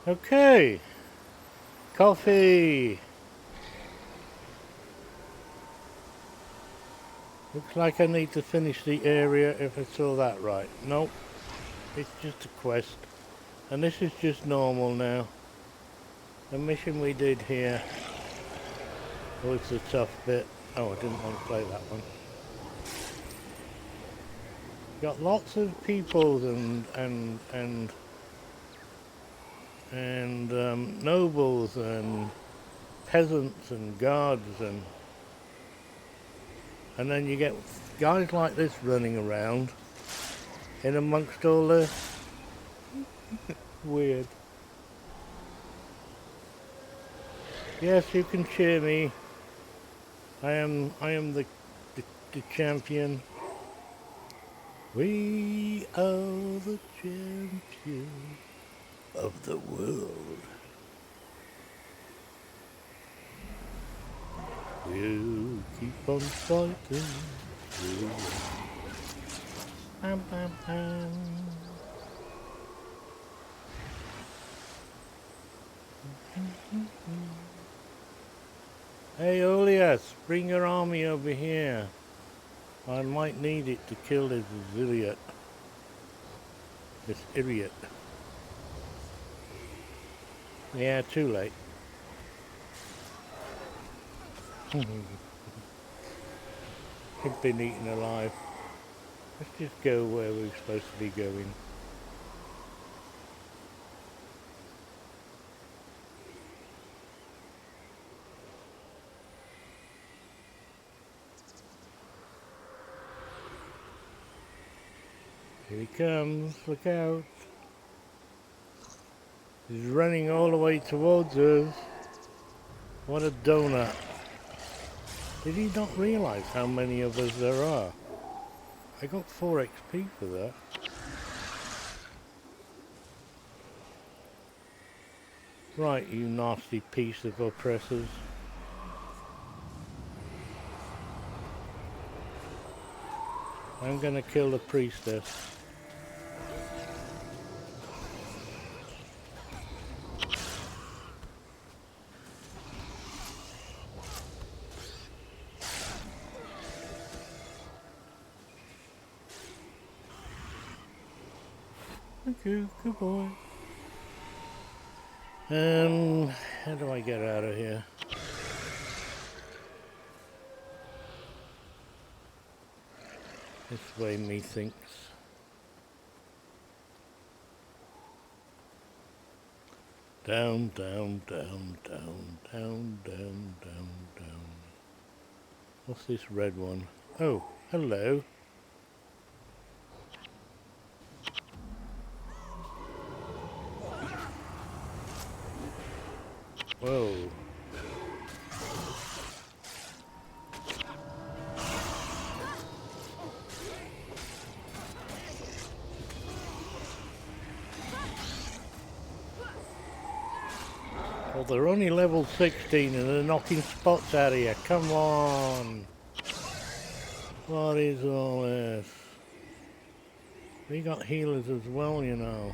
Okay. Coffee. Looks like I need to finish the area if I saw that right. Nope. It's just a quest. And this is just normal now. The mission we did here was the tough bit. Oh, I didn't want to play that one. Got lots of peoples and nobles and peasants and guards and then you get guys like this running around in amongst all this. Weird. Yes, you can cheer me. I am the champion. We are the champions of the world. We'll keep on fighting. Bam, bam, bam. Hey, Olias, bring your army over here. I might need it to kill this idiot. This idiot. Yeah, too late. He's been eaten alive. Let's just go where we're supposed to be going. Here he comes, look out. He's running all the way towards us. What a donut. Did he not realize how many of us there are? I got 4 XP for that. Right, you nasty piece of oppressors. I'm gonna kill the priestess. Thank you, good boy. How do I get out of here? This way, methinks. Down, down, down, down, down, down, down, down. What's this red one? Oh, hello. Whoa. Well, they're only level 16 and they're knocking spots out of you. Come on. What is all this? We got healers as well, you know.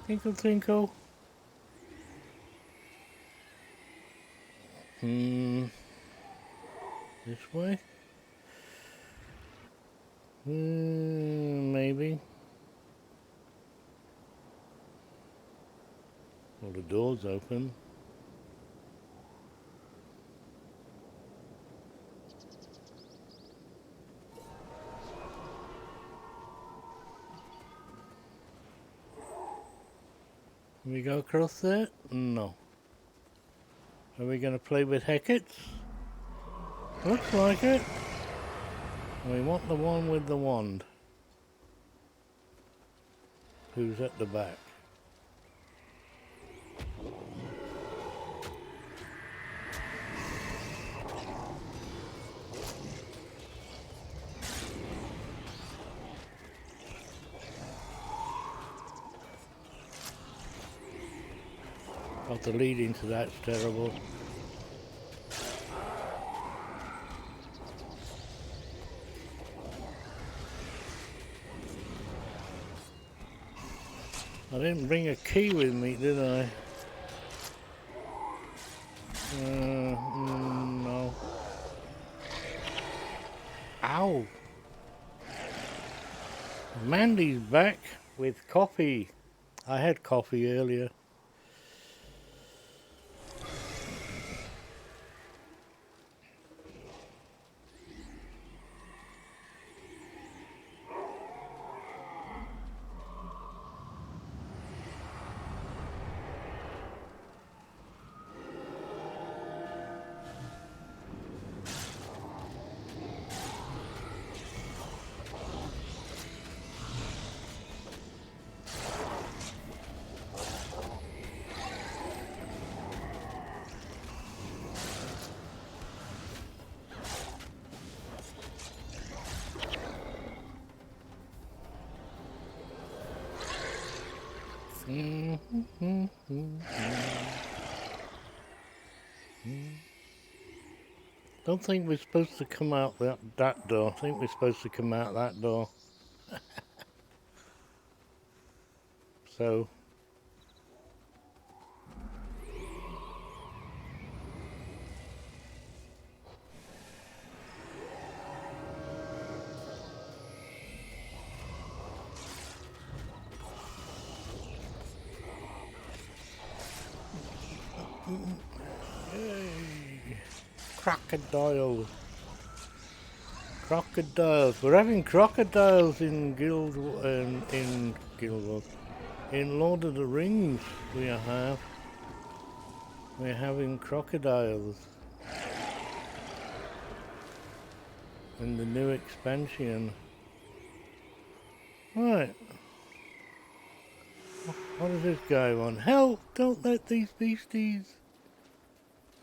Tinkle, tinkle. This way? Maybe. Well, the door's open. Can we go across there? No. Are we going to play with Hecate? Looks like it. We want the one with the wand. Who's at the back? Oh, the lead into that's terrible. I didn't bring a key with me, did I? No. Ow! Mandy's back with coffee. I had coffee earlier. Don't think we're supposed to come out that door. I think we're supposed to come out that door. So... Yay! Crocodiles. Crocodiles. We're having crocodiles in Guild in Lord of the Rings. We're having crocodiles in the new expansion. Right. What does this guy want? Help! Don't let these beasties.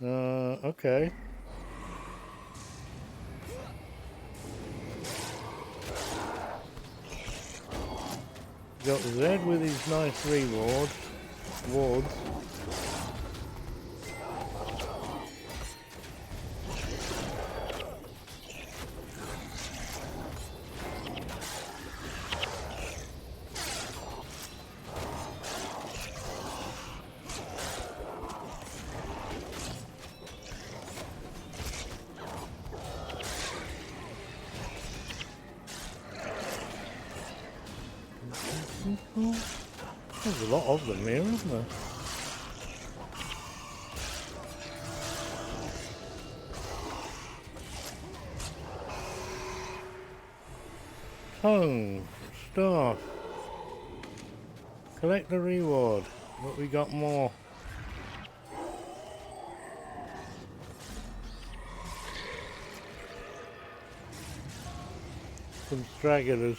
Okay. Got Zed with his nice wards. There's a lot of them here, isn't there? Tongue, staff. Collect the reward. But we got more. Some stragglers.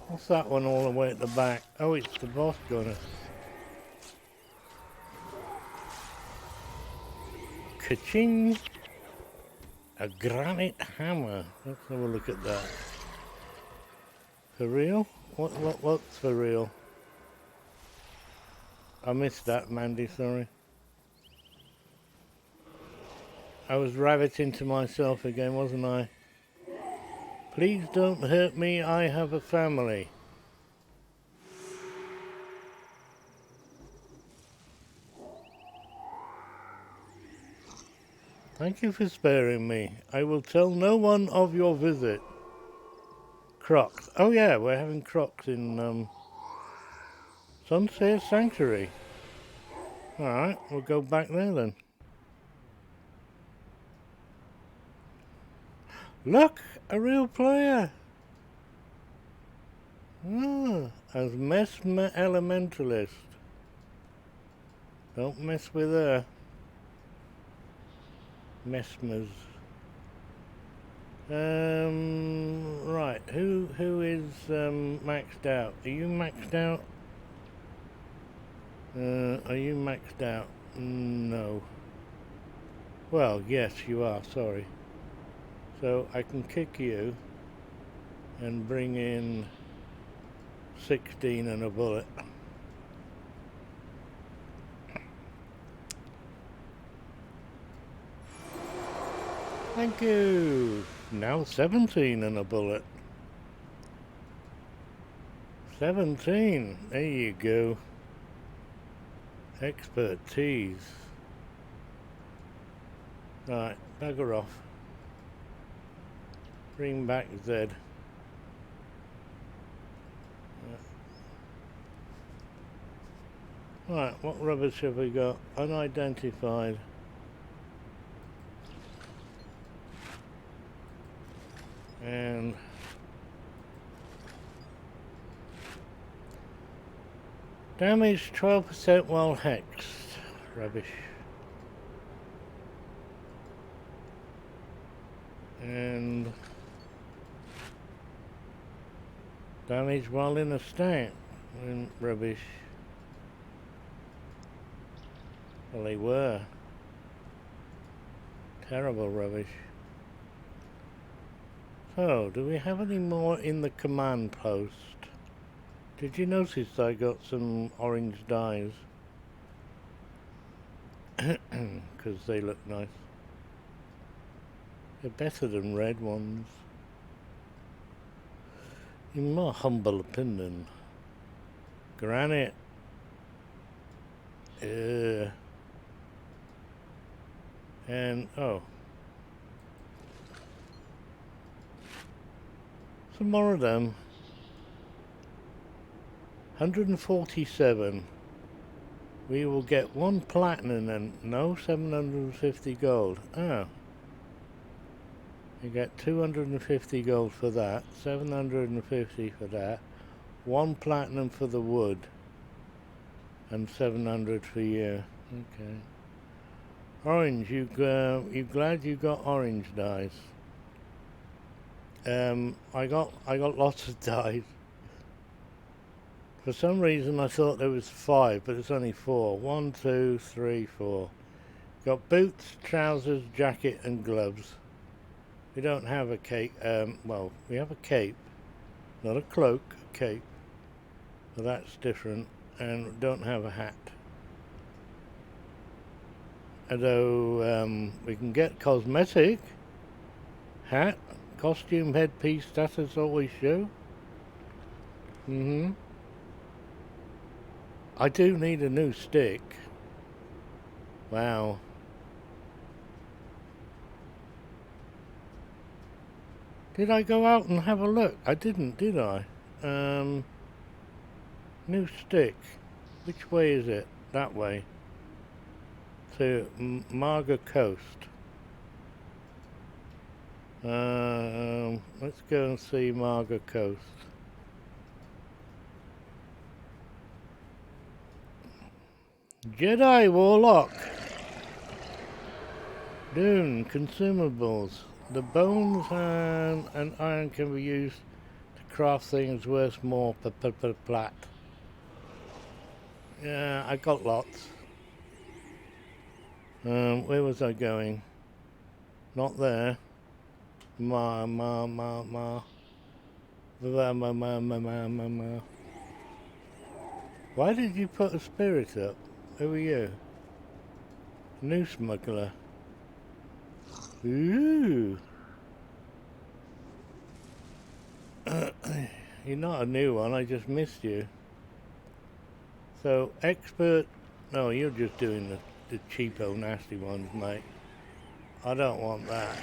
What's that one all the way at the back? Oh, it's the boss gunner. Ka-ching! A granite hammer. Let's have a look at that. For real? What's for real? I missed that, Mandy, sorry. I was rabbiting to myself again, wasn't I? Please don't hurt me, I have a family. Thank you for sparing me. I will tell no one of your visit. Crocs. Oh yeah, we're having crocs in Sunset Sanctuary. Alright, we'll go back there then. Look! A real player! Ah, as Mesmer Elementalist. Don't mess with her. Mesmers. Right, who is maxed out? Are you maxed out? Are you maxed out? No. Well, yes, you are, sorry. So I can kick you. and bring in 16 and a bullet. Thank you. Now 17 and a bullet. 17. There you go. Expertise. Right, bugger off. Bring back Z. Right, what rubbish have we got? Unidentified. And damage 12% while hexed. Rubbish. And damage while in a stat. And rubbish. Well, they were. Terrible rubbish. So, do we have any more in the command post? Did you notice I got some orange dyes? Because they look nice. They're better than red ones. In my humble opinion. Granite. And, oh. Some more of them. 147. We will get 1 platinum and no 750 gold. Oh. You get 250 gold for that, 750 for that, 1 platinum for the wood, and 700 for you. Okay. Orange, you glad you got orange dyes? I got lots of dyes. For some reason I thought there was 5, but it's only 4. 1, 2, 3, 4. Got boots, trousers, jacket, and gloves. We don't have a cape. Well, we have a cape, not a cloak, a cape. But that's different. And we don't have a hat. Although we can get cosmetic, hat, costume, headpiece, status always show. I do need a new stick. Wow. Did I go out and have a look? I didn't, did I? New stick. Which way is it? That way. To Marga Coast. Let's go and see Marga Coast. Jedi Warlock. Dune consumables. The bones and iron can be used to craft things worth more per plat. Yeah, I got lots. Where was I going? Not there. Ma. Why did you put a spirit up? Who are you? New smuggler. Ooh. You're not a new one, I just missed you. So, expert... No, you're just doing the cheapo nasty ones, mate. I don't want that.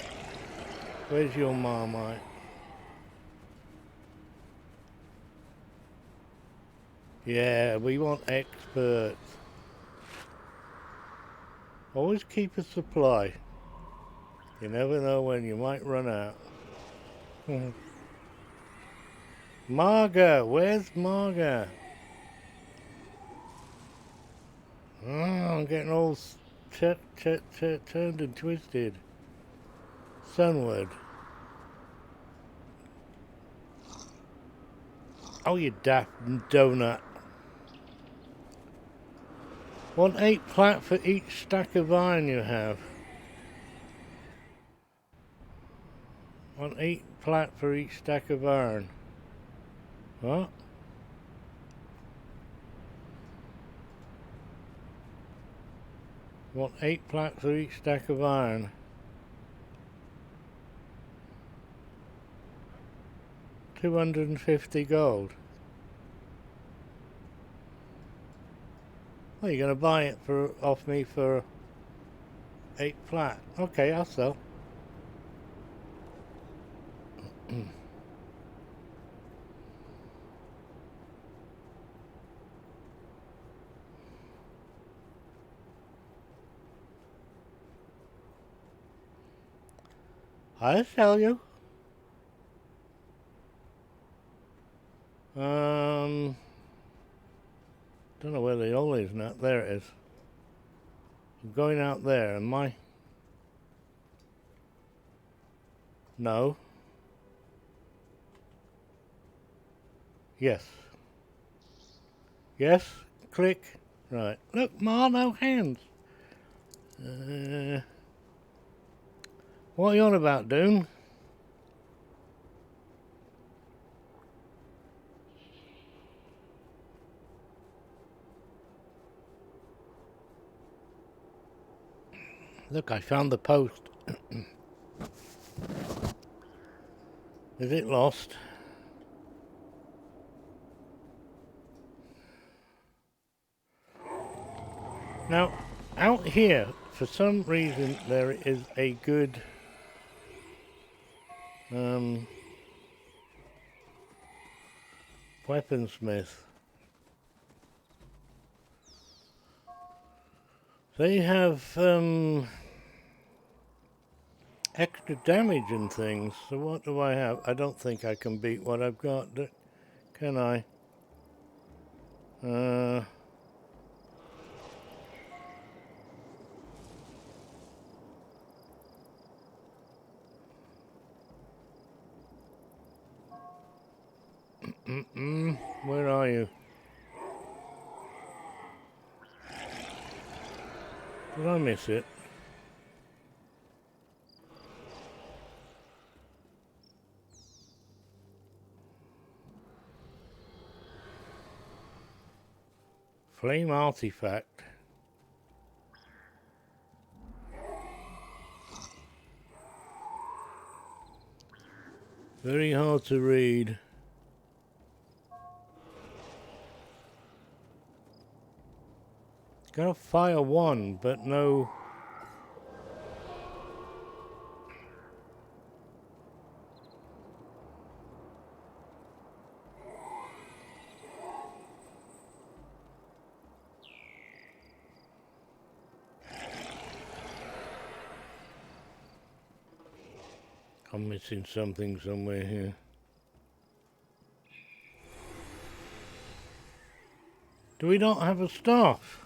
Where's your Marmite? Yeah, we want experts. Always keep a supply. You never know when you might run out. Marga, where's Marga? Oh, I'm getting all turned and twisted. Sunward. Oh, you daft donut. Want 8 plat for each stack of iron you have. Want 8 plat for each stack of iron. What? Want 8 plat for each stack of iron. $250 gold. Well, you're gonna buy it for off me for 8 plat. Okay, I'll sell. I'll sell you. Don't know where the hole is now. There it is. I'm going out there, am I? No. Yes. Yes. Click. Right. Look, Ma, no hands. What are you on about, Dune? Look, I found the post. Is it lost? Now, out here, for some reason, there is a good weaponsmith. They have extra damage and things. So what do I have? I don't think I can beat what I've got. Can I? Where are you? Did I miss it? Flame artifact. Very hard to read. Got a fire 1, but no. I'm missing something somewhere here. Do we not have a staff?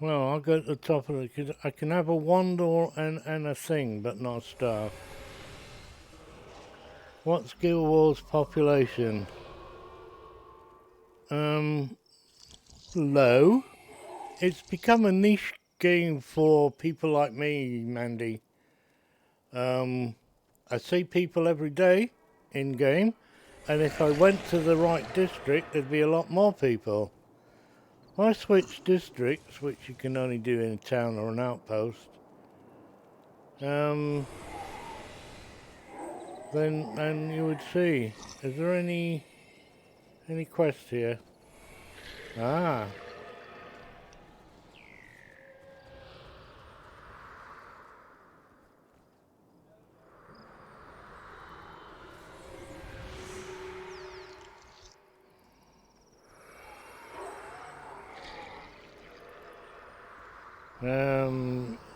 Well, I'll go to the top of it, 'cause I can have a wand or and a thing, but not a staff. What's Guild Wars population? Low. It's become a niche game for people like me, Mandy. I see people every day in game, and if I went to the right district, there'd be a lot more people. If I switch districts, which you can only do in a town or an outpost, then you would see. Is there any quest here? Ah.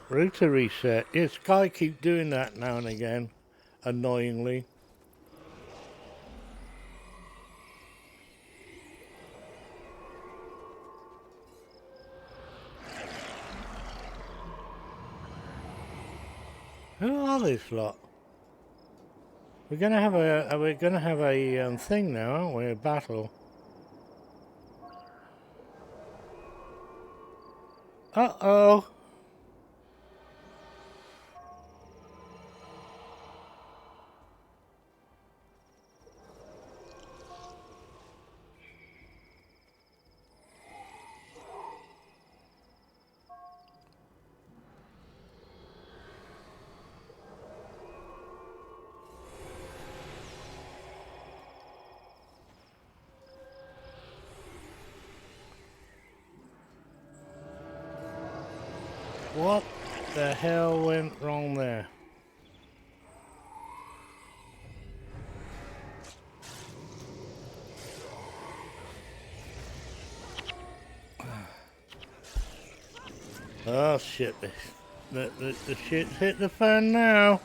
Router reset. Yes, Sky keep doing that now and again, annoyingly. Who are this lot? We're gonna have a thing now, aren't we? A battle. Uh-oh. What the hell went wrong there? Oh shit, the shit's hit the fan now.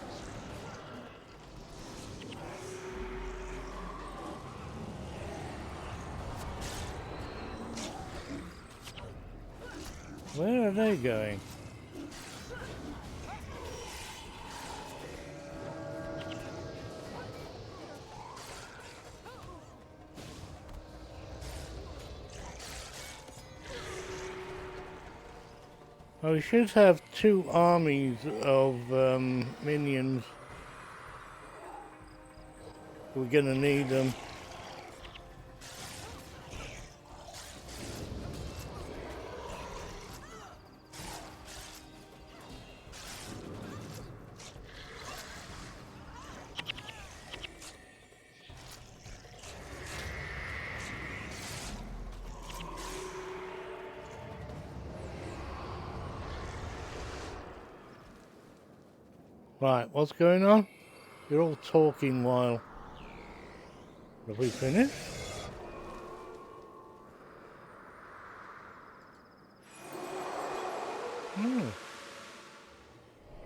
Where are they going? Oh, we should have 2 armies of minions. We're gonna need them. Right, what's going on? You're all talking while... Have we finished? Hmm.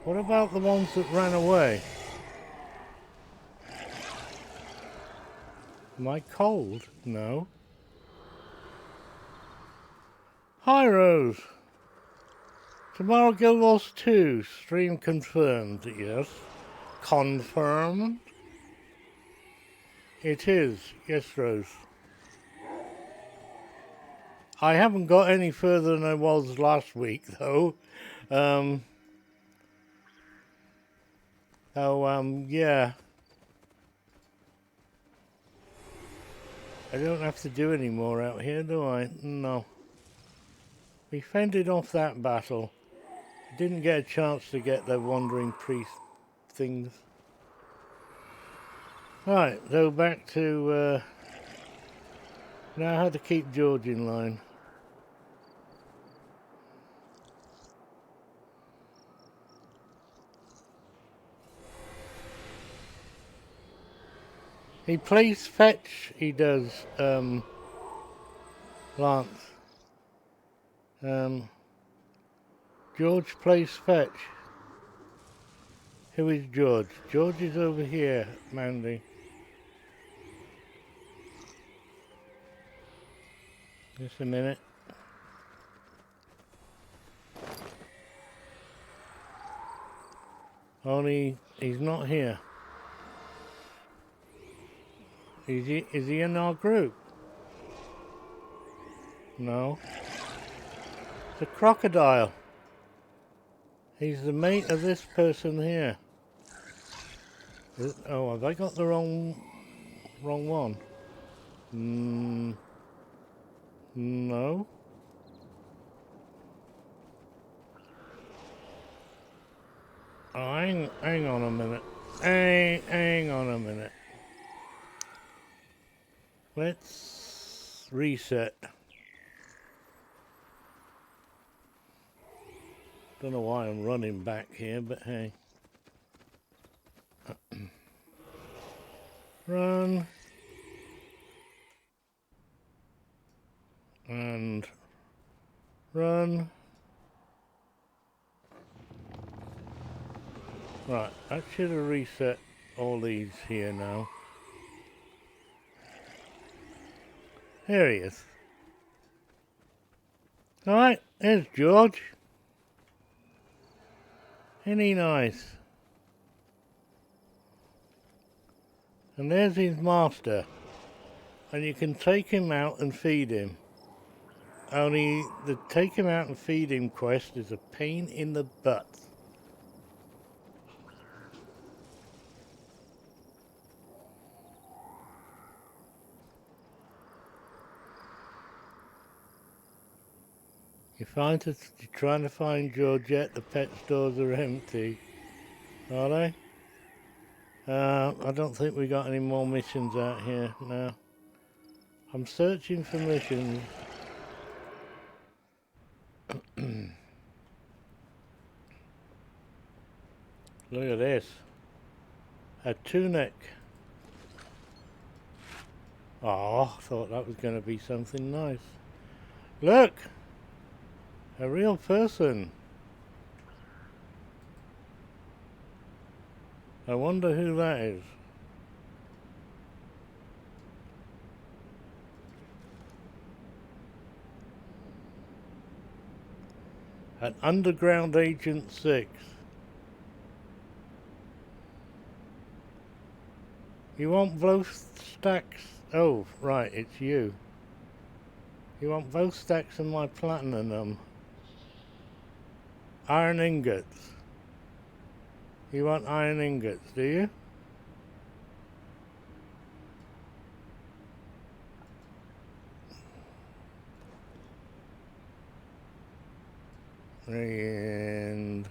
What about the ones that ran away? Am I cold? No. Hi, Rose. Tomorrow Guild Wars 2. Stream confirmed. Yes. Confirmed? It is. Yes, Rose. I haven't got any further than I was last week, though. Yeah. I don't have to do any more out here, do I? No. We fended off that battle. Didn't get a chance to get the wandering priest things. Right, so back to now how to keep George in line. He plays fetch, he does, Lance. George plays fetch. Who is George? George is over here, Mandy. Just a minute. Only he's not here. Is he in our group? No. The crocodile. He's the mate of this person here. Oh, have I got the wrong one? No. Oh, hang on a minute. Hang on a minute. Let's reset. Don't know why I'm running back here, but hey. Run. And run. Right, that should have reset all these here now. There he is. Alright, there's George. Isn't he nice? And there's his master. And you can take him out and feed him. Only the take him out and feed him quest is a pain in the butt. You're trying to find Georgette, the pet stores are empty. Are they? I don't think we got any more missions out here now. I'm searching for missions. Look at this. A tunic. Oh, I thought that was going to be something nice. Look! A real person. I wonder who that is. An Underground Agent 6. You want both stacks? Oh, right, it's you. You want both stacks of my platinum. Iron ingots. You want iron ingots, do you? And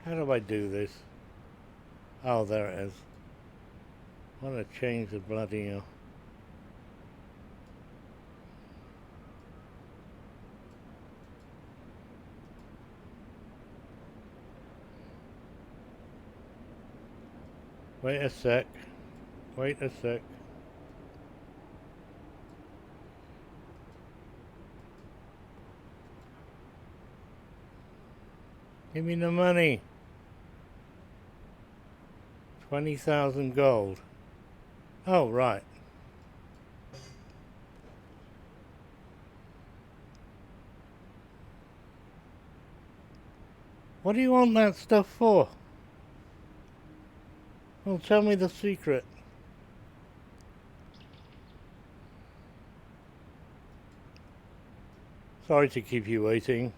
how do I do this? Oh, there it is. I want to change the bloody Wait a sec. Wait a sec. Give me the money. 20,000 gold. Oh, right. What do you want that stuff for? Well, tell me the secret. Sorry to keep you waiting.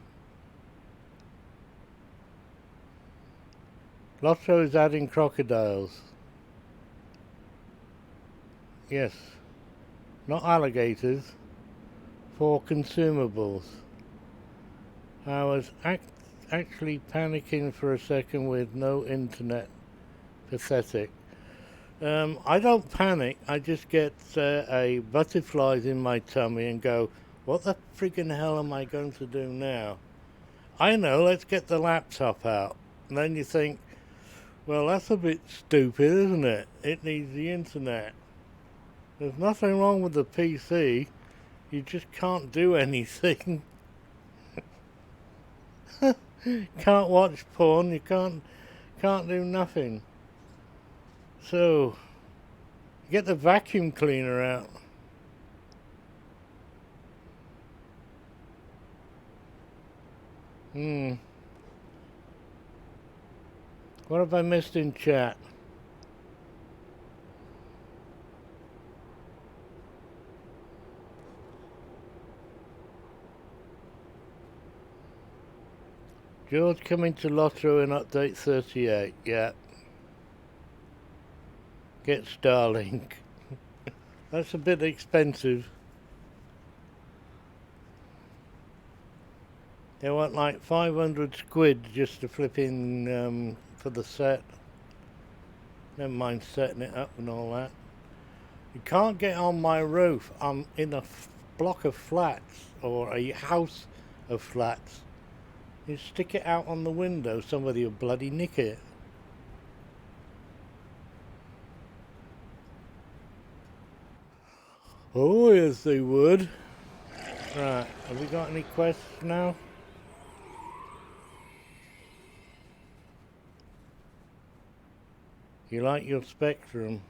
Lotto is adding crocodiles. Yes. Not alligators. For consumables. I was actually panicking for a second with no internet. Pathetic. I don't panic. I just get a butterflies in my tummy and go, what the friggin' hell am I going to do now? I know, let's get the laptop out. And then you think, well, that's a bit stupid, isn't it? It needs the internet. There's nothing wrong with the PC. You just can't do anything. Can't watch porn. You can't do nothing. So, get the vacuum cleaner out. What have I missed in chat? George coming to Lotto in update 38. Yeah. Get Starlink. That's a bit expensive. They want like 500 squid just to flip in for the set. Never mind setting it up and all that. You can't get on my roof. I'm in a block of flats or a house of flats. You stick it out on the window, somebody will bloody nick it. Oh, yes, they would. Right, have we got any quests now? You like your Spectrum?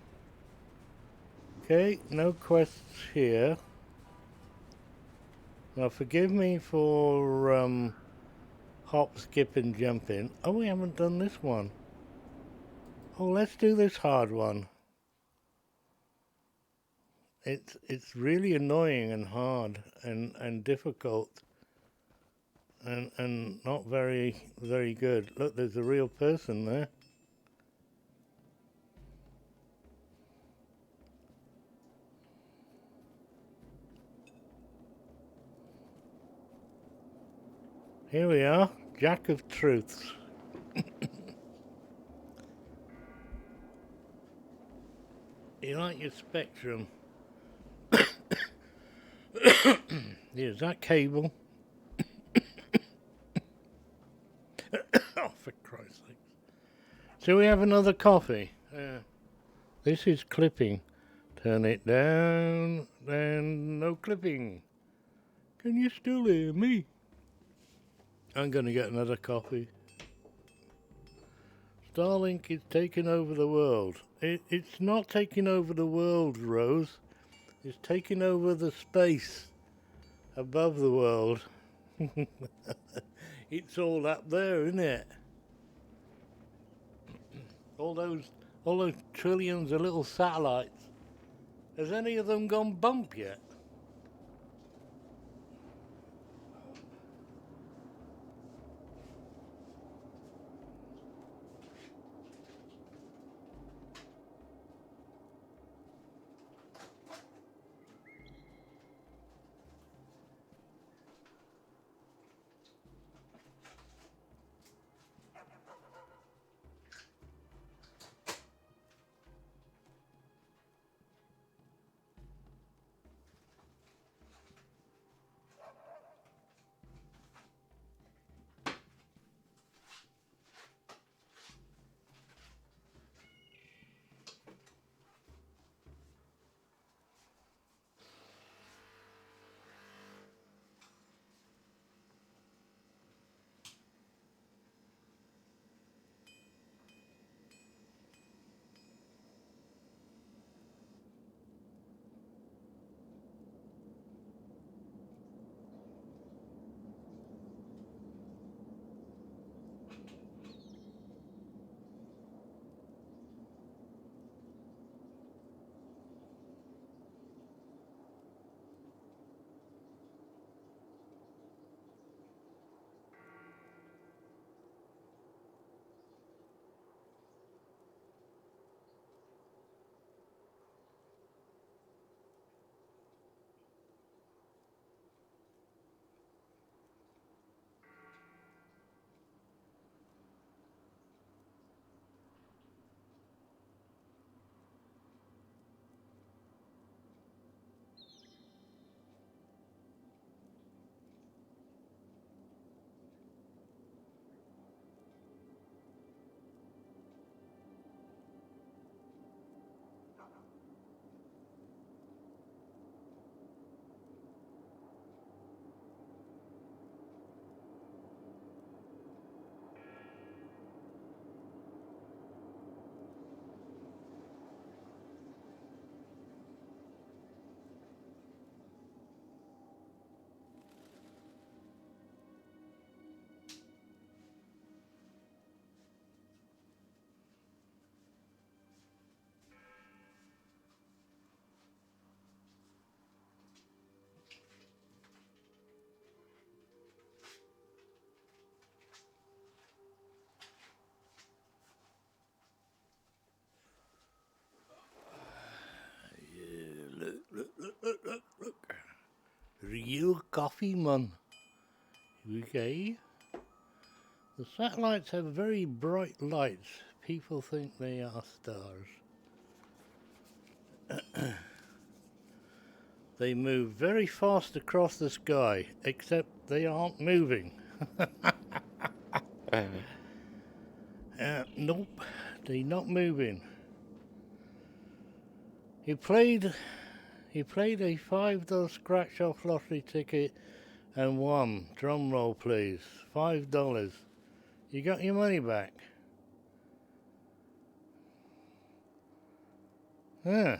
Okay, no quests here. Now, forgive me for hop, skip and jumping. Oh, we haven't done this one. Oh, let's do this hard one. It's really annoying and hard and difficult and not very good. Look, there's a real person there. Here we are, Jack of Truths. You like your Spectrum? Here's that cable. Oh, for Christ's sake. So we have another coffee. This is clipping. Turn it down, and no clipping. Can you still hear me? I'm going to get another coffee. Starlink is taking over the world. It's not taking over the world, Rose. It's taking over the space above the world. It's all up there, isn't it? All those trillions of little satellites. Has any of them gone bump yet? Look. Real coffee, man. Okay. The satellites have very bright lights. People think they are stars. They move very fast across the sky, except they aren't moving. Nope, they're not moving. He played a $5 scratch-off lottery ticket and won. Drum roll, please. $5. You got your money back. Yeah.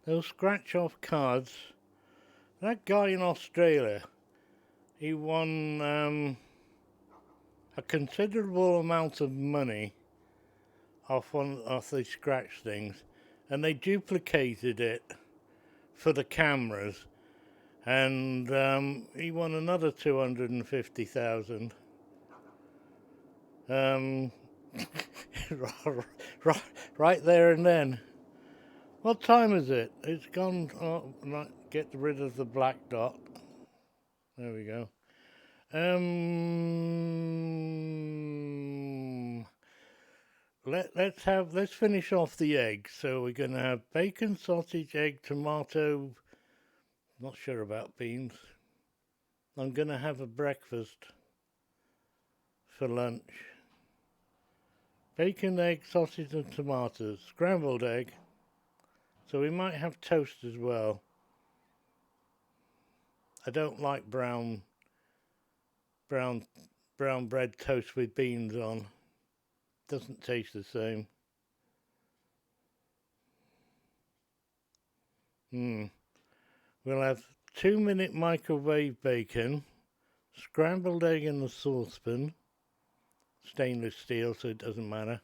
Those scratch-off cards, That guy in Australia, he won a considerable amount of money off these scratch things, and they duplicated it for the cameras, and he won another 250,000. Right there and then. What time is it? It's gone. Oh, get rid of the black dot. There we go. Let's finish off the eggs. So we're gonna have bacon, sausage, egg, tomato. Not sure about beans. I'm gonna have a breakfast for lunch. Bacon, egg, sausage and tomatoes. Scrambled egg. So we might have toast as well. I don't like brown bread toast with beans on. Doesn't taste the same. We'll have 2-minute microwave bacon, scrambled egg in the saucepan, stainless steel so it doesn't matter,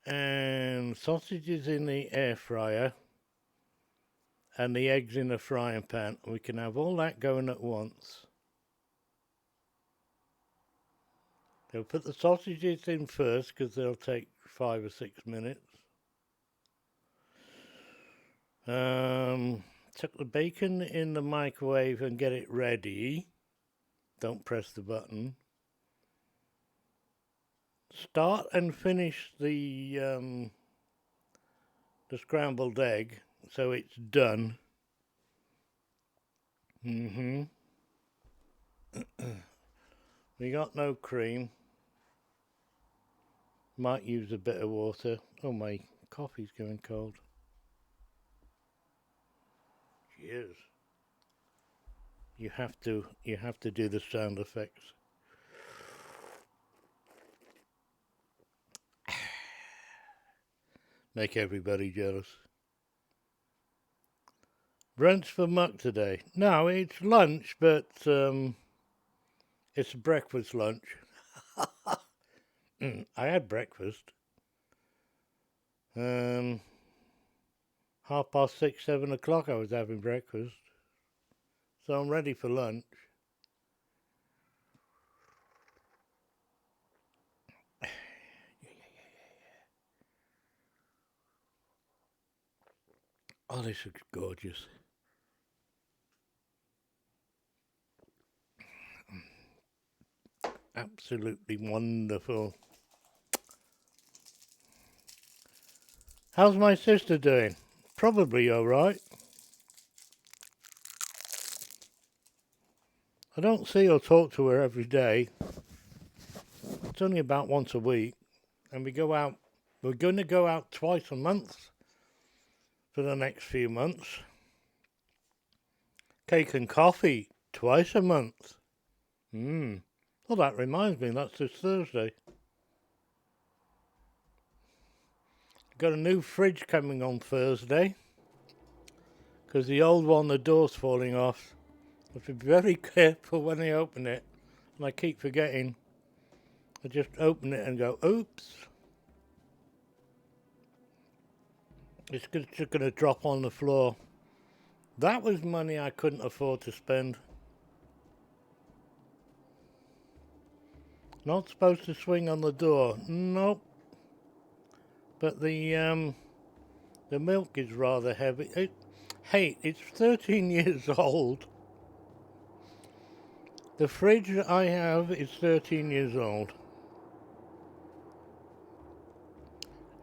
and sausages in the air fryer, and the eggs in a frying pan. We can have all that going at once. They'll put the sausages in first because they'll take 5 or 6 minutes. Tuck the bacon in the microwave and get it ready. Don't press the button. Start and finish the scrambled egg so it's done. We got no cream. Might use a bit of water. Oh, my coffee's going cold. Cheers. You have to do the sound effects. Make everybody jealous. Brunch for Muck today. No, it's lunch, but it's a breakfast lunch. I had breakfast. 6:30, 7 o'clock I was having breakfast. So I'm ready for lunch. Oh, this looks gorgeous. Absolutely wonderful. How's my sister doing? Probably all right. I don't see or talk to her every day. It's only about once a week. And we go out. We're going to go out twice a month for the next few months. Cake and coffee twice a month. Well, that reminds me, that's this Thursday. Got a new fridge coming on Thursday. Because the old one, the door's falling off. I have to be very careful when I open it. And I keep forgetting. I just open it and go, oops. It's just going to drop on the floor. That was money I couldn't afford to spend. Not supposed to swing on the door. Nope. But the milk is rather heavy. Hey, it's 13 years old. The fridge I have is 13 years old.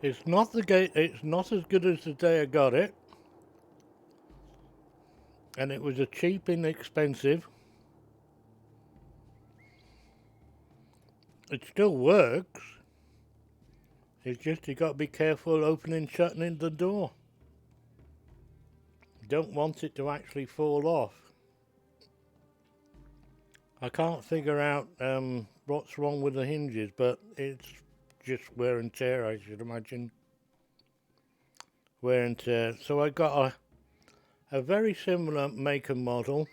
It's not as good as the day I got it. And it was a cheap, inexpensive. It still works. It's just you got to be careful opening and shutting the door. You don't want it to actually fall off. I can't figure out what's wrong with the hinges, but it's just wear and tear, I should imagine. Wear and tear. So I got a very similar make and model,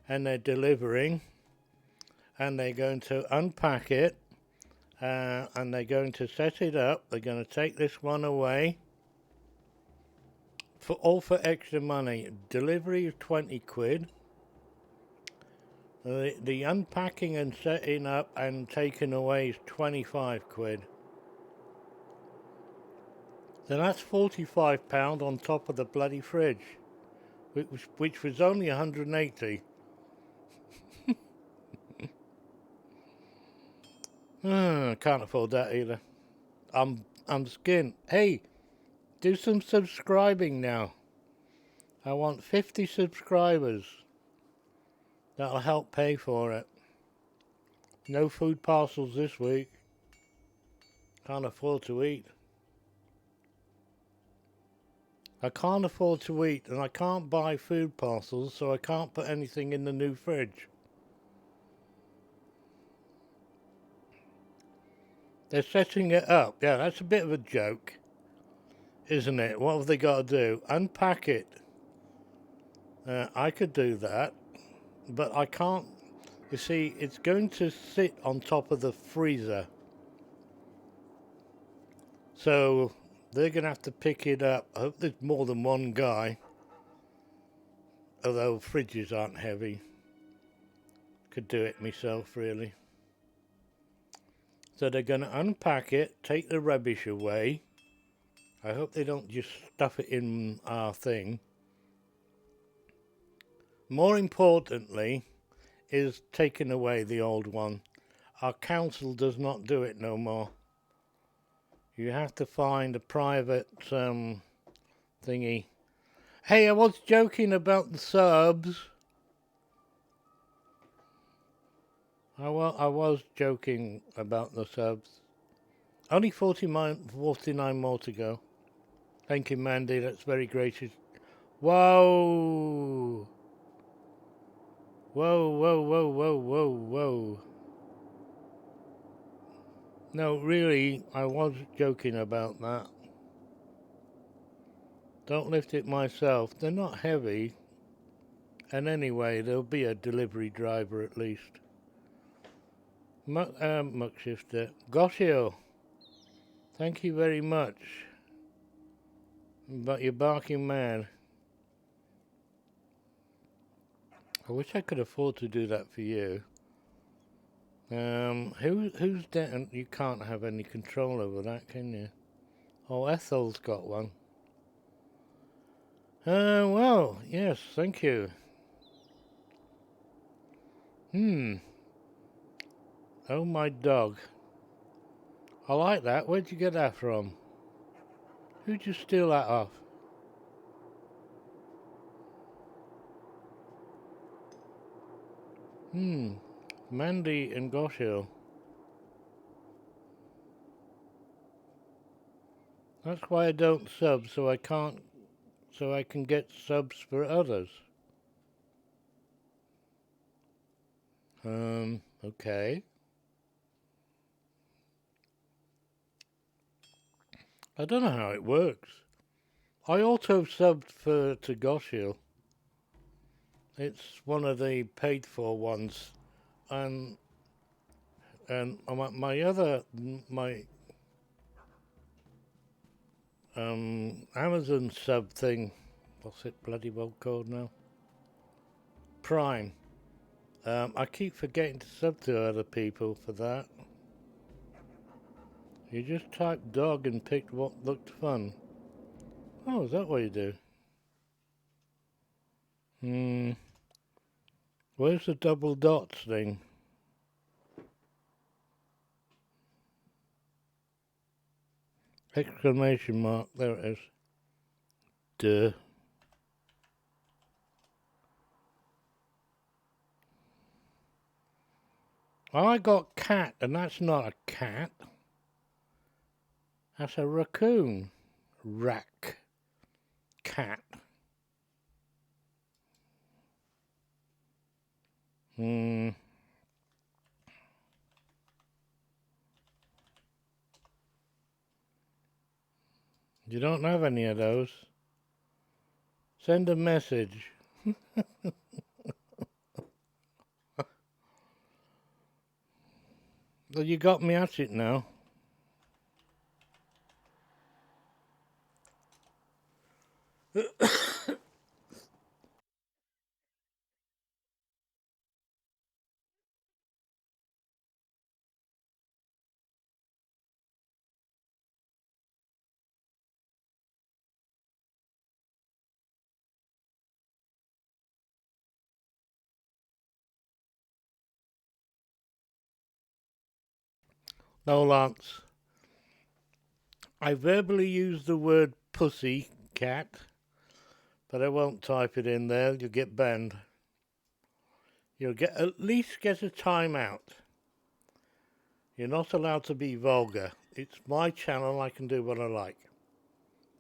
and they're delivering, and they're going to unpack it, and they're going to set it up. They're going to take this one away for extra money. Delivery is 20 quid. The unpacking and setting up and taking away is 25 quid. So that's £45 on top of the bloody fridge, which was only 180. Can't afford that either. I'm skint. Hey, do some subscribing now. I want 50 subscribers. That'll help pay for it. No food parcels this week. Can't afford to eat. I can't afford to eat, and I can't buy food parcels, so I can't put anything in the new fridge. They're setting it up. Yeah, that's a bit of a joke, isn't it? What have they got to do? Unpack it. I could do that, but I can't. You see, it's going to sit on top of the freezer. So they're going to have to pick it up. I hope there's more than one guy. Although fridges aren't heavy. Could do it myself, really. So they're going to unpack it, take the rubbish away. I hope they don't just stuff it in our thing. More importantly is taking away the old one. Our council does not do it no more. You have to find a private thingy. Hey, I was joking about the subs. I was joking about the subs. Only 49 more to go. Thank you, Mandy. That's very gracious. Whoa! Whoa, whoa, whoa, whoa, whoa, whoa. No, really, I was joking about that. Don't lift it myself. They're not heavy. And anyway, there'll be a delivery driver at least. Muckshifter. Goshio, thank you very much. But you're barking mad. I wish I could afford to do that for you. Who's down? You can't have any control over that, can you? Oh, Ethel's got one. Well, yes, thank you. Oh, my dog. I like that. Where'd you get that from? Who'd you steal that off? Mandy and Goshil. That's why I don't sub, so I can get subs for others. Okay. I don't know how it works. I auto subbed to Goshil. It's one of the paid for ones, and my Amazon sub thing. What's it bloody well called now? Prime. I keep forgetting to sub to other people for that. You just typed dog and picked what looked fun. Oh, is that what you do? Where's the double dots thing? Exclamation mark, there it is. Duh. I got cat, and that's not a cat. That's a raccoon. Rack. Cat. You don't have any of those. Send a message. Well, you got me at it now. No, Lance. I verbally use the word pussy cat, but I won't type it in there. You'll get banned. You'll at least get a timeout. You're not allowed to be vulgar. It's my channel. I can do what I like.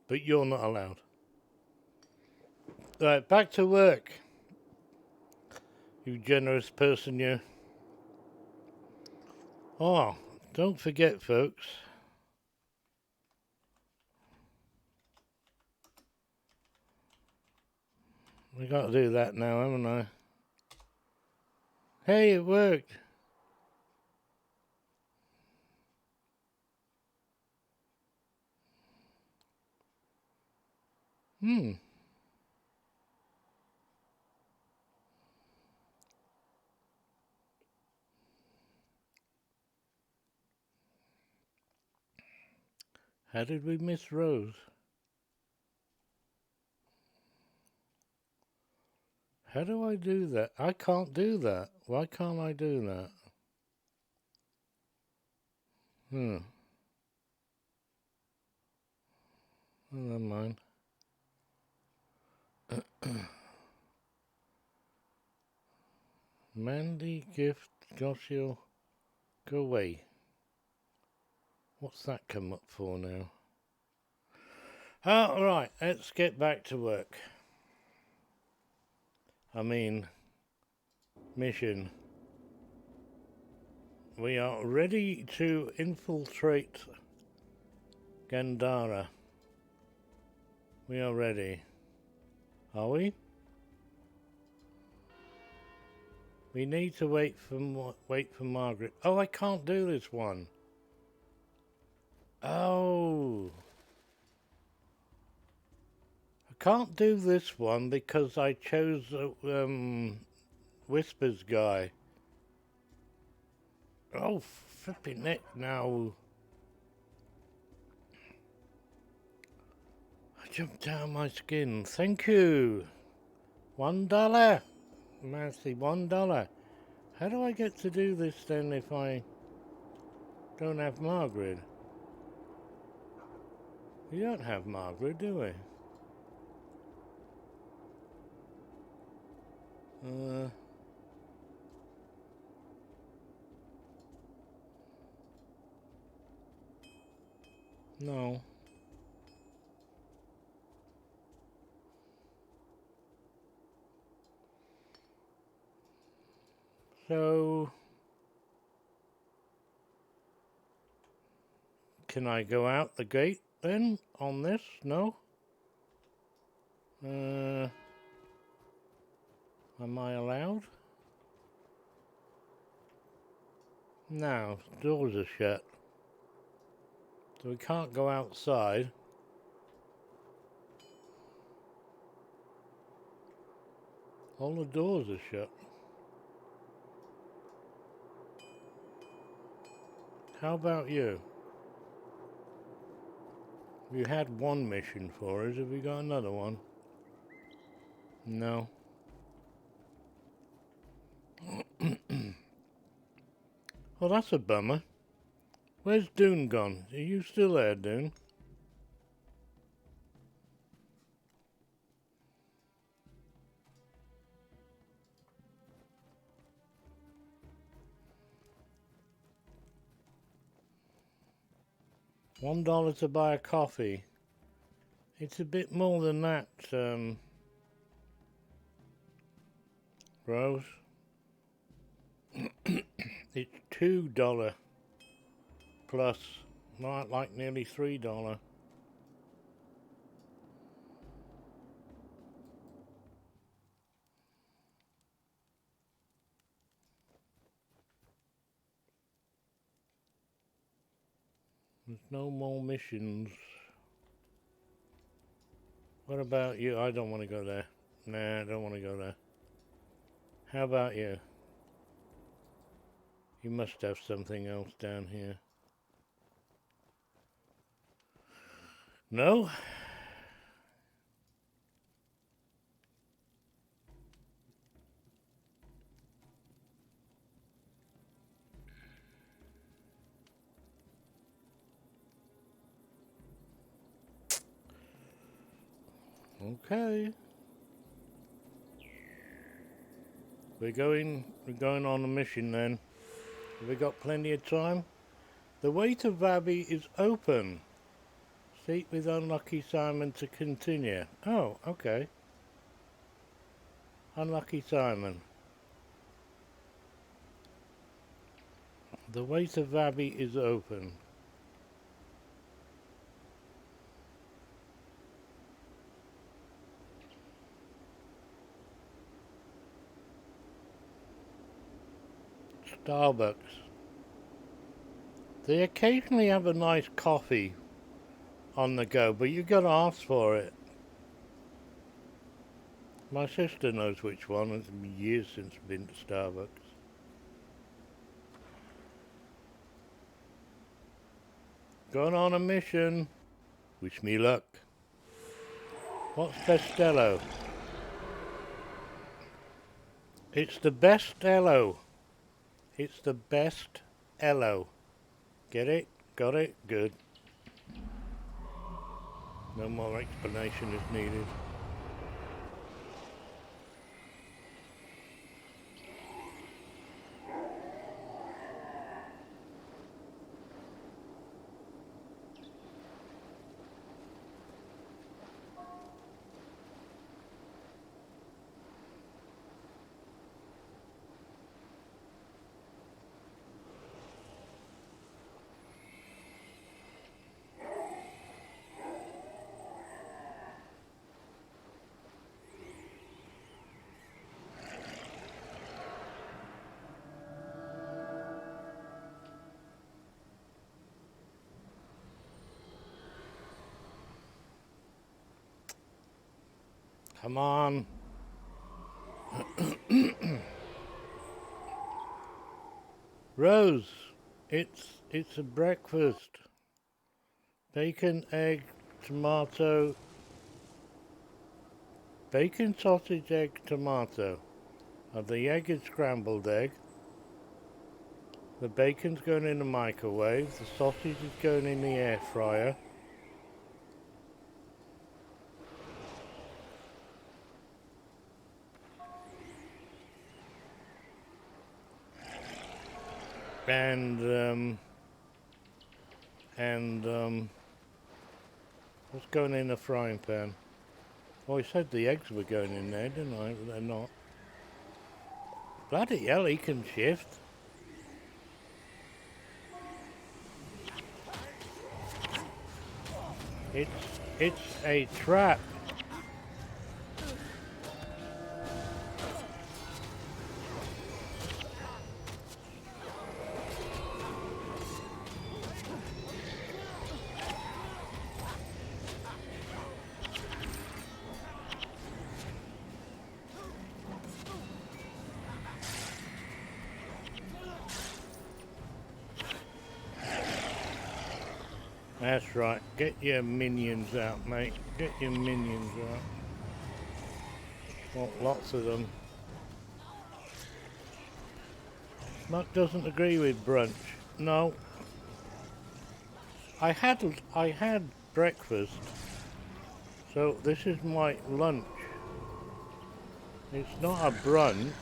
But you're not allowed. Right, back to work. You generous person, you. Oh, don't forget, folks. We got to do that now, haven't I? Hey, it worked. How did we miss Rose? How do I do that? I can't do that. Why can't I do that? Oh, never mind. Mandy, gift, Joshua, go away. What's that come up for now? Oh, right, let's get back to work. I mean, mission. We are ready to infiltrate Gandhara. We are ready. Are we? We need to wait for Margaret. Oh, I can't do this one. Oh. I can't do this one because I chose Whispers guy. Oh, flipping it now. I jumped down my skin. Thank you. $1. Mercy, $1. How do I get to do this then if I don't have Margaret? We don't have Margaret, do we? No. So, can I go out the gate then on this? No? Am I allowed? No, doors are shut. So we can't go outside. All the doors are shut. How about you? You had one mission for us. Have we got another one? No. Well, that's a bummer. Where's Dune gone? Are you still there, Dune? $1 to buy a coffee. It's a bit more than that, Rose. It's $2 plus, like nearly $3. There's no more missions. What about you? I don't want to go there. Nah, I don't want to go there. How about you? You must have something else down here. No? Okay. We're going on a mission then. Have we got plenty of time? The way to Vabi is open. Seek with Unlucky Simon to continue. Oh, okay. Unlucky Simon. The way to Vabi is open. Starbucks. They occasionally have a nice coffee on the go, but you gotta ask for it. My sister knows which one. It's been years since I've been to Starbucks. Going on a mission. Wish me luck. What's Bestello? It's the best Ello. It's the best Ello. Get it? Got it? Good. No more explanation is needed. Come on. Rose, it's a breakfast. Bacon, egg, tomato. Bacon, sausage, egg, tomato. The egg is scrambled egg. The bacon's going in the microwave. The sausage is going in the air fryer. And what's going in the frying pan? Oh, I said the eggs were going in there, didn't I? But they're not. Bloody hell, he can shift. It's a trap. That's right. Get your minions out, mate. Get your minions out. Want lots of them. Muck doesn't agree with brunch. No. I had breakfast. So this is my lunch. It's not a brunch.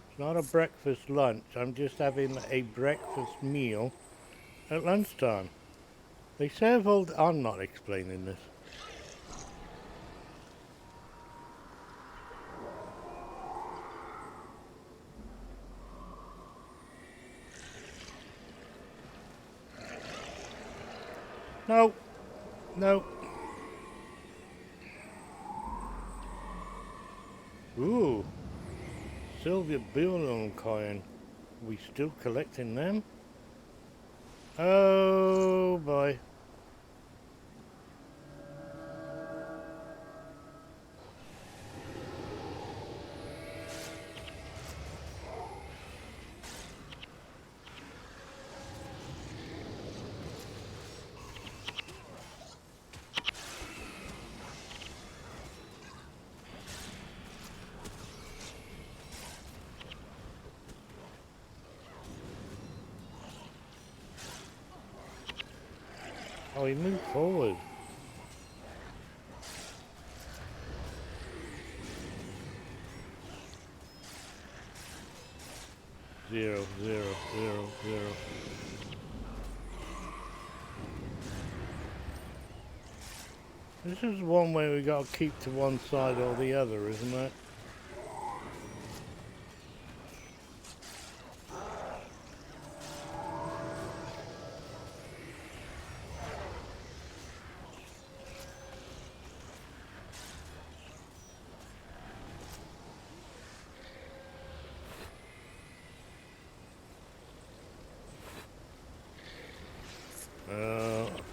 It's not a breakfast lunch. I'm just having a breakfast meal at lunchtime. They serve all... I'm not explaining this. No. No. Ooh. Sylvia Bullion coin. Are we still collecting them? Oh boy. Oh, he moved forward. Zero, zero, zero, zero. This is one where we got to keep to one side or the other, isn't it?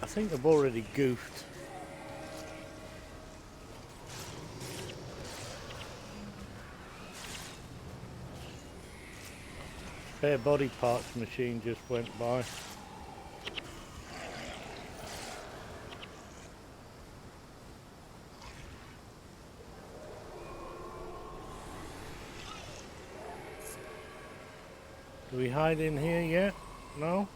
I think I've already goofed. Spare body parts machine just went by. Do we hide in here yet? No?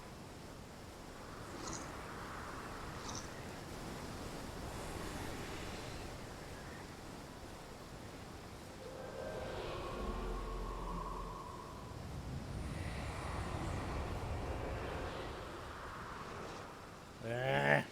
Ah.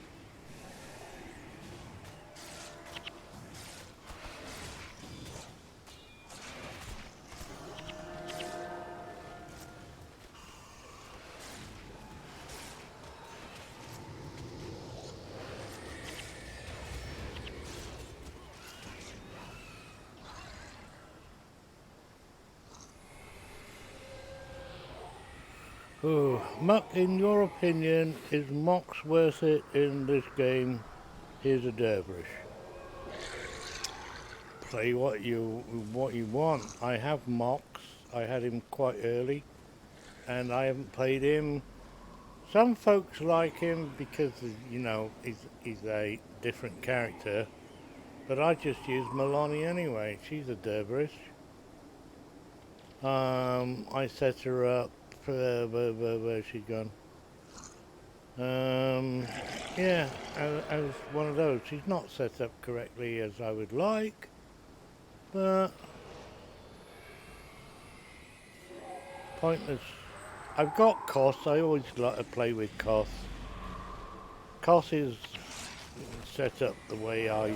Ooh, Muck, in your opinion, is Mox worth it in this game? Here's a dervish. Play what you want. I have Mox. I had him quite early, and I haven't played him. Some folks like him because you know he's a different character, but I just use Milani anyway. She's a dervish. I set her up. Where's she gone? Yeah, as one of those. She's not set up correctly as I would like, but pointless. I've got Kos. I always like to play with Kos. Kos is set up the way I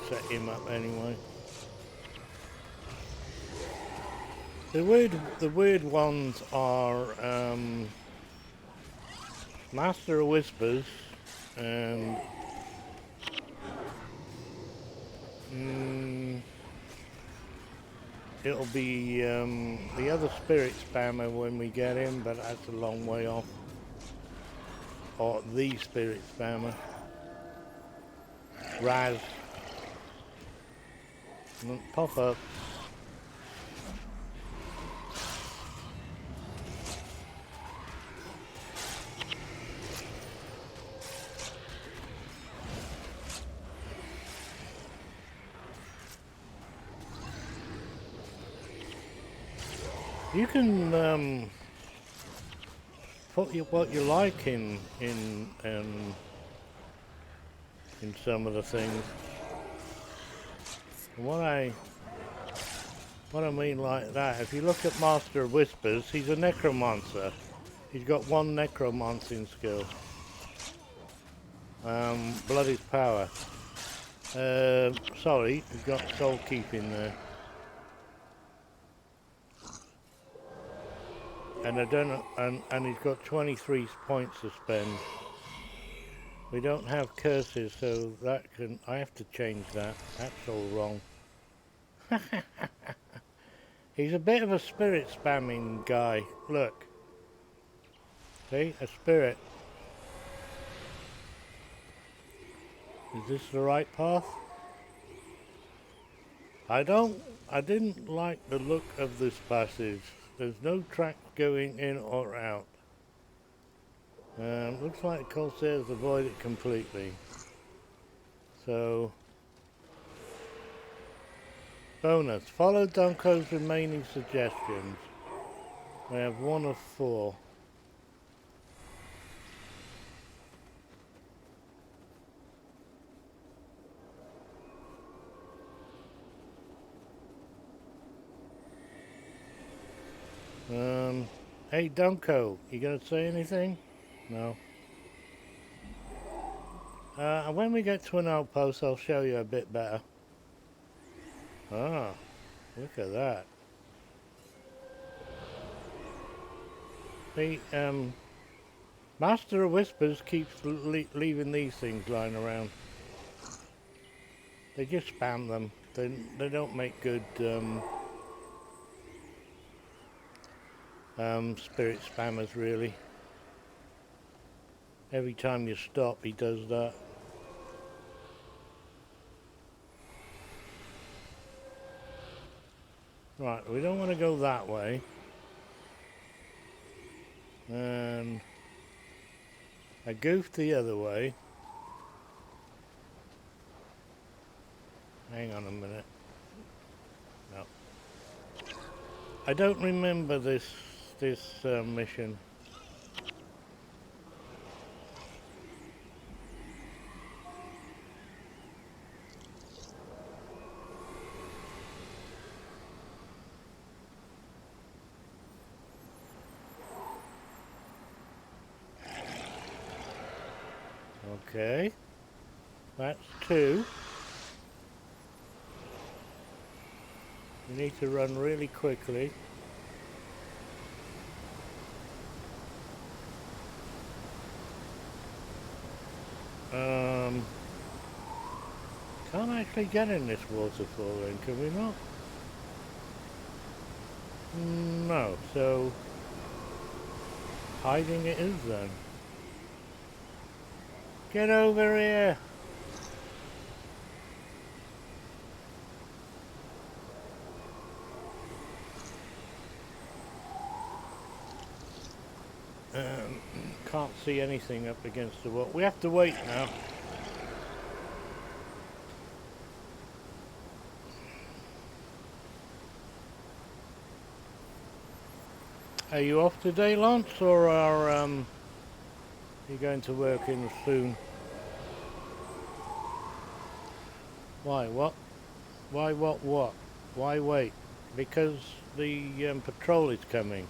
set him up anyway. The weird ones are Master of Whispers and it'll be the other spirit spammer when we get him, but that's a long way off. Or the spirit spammer. Raz. Pop up. You can put what you like in some of the things. What I mean like that, if you look at Master of Whispers, he's a necromancer. He's got one necromancing skill. Blood is power. Sorry, he's got soul keeping there. And I don't know, and he's got 23 points to spend. We don't have curses, so I have to change that. That's all wrong. He's a bit of a spirit spamming guy. Look. See, a spirit. Is this the right path? I didn't like the look of this passage. There's no track going in or out. Looks like Corsairs avoid it completely. So, bonus. Follow Dunko's remaining suggestions. We have 1 of 4. Hey Dunko, you gonna say anything? No. When we get to an outpost, I'll show you a bit better. Ah, look at that. The Master of Whispers keeps leaving these things lying around. They just spam them. They don't make good spirit spammers, really. Every time you stop, he does that. Right, we don't want to go that way. And I goofed the other way. Hang on a minute. No. I don't remember this mission. Okay. That's 2. We need to run really quickly. Can't actually get in this waterfall then, can we not? No, so hiding it is then. Get over here! Can't see anything up against the wall. We have to wait now. Are you off today, Lance, or are you going to work in soon? Why? What? Why? What? Why wait? Because the patrol is coming.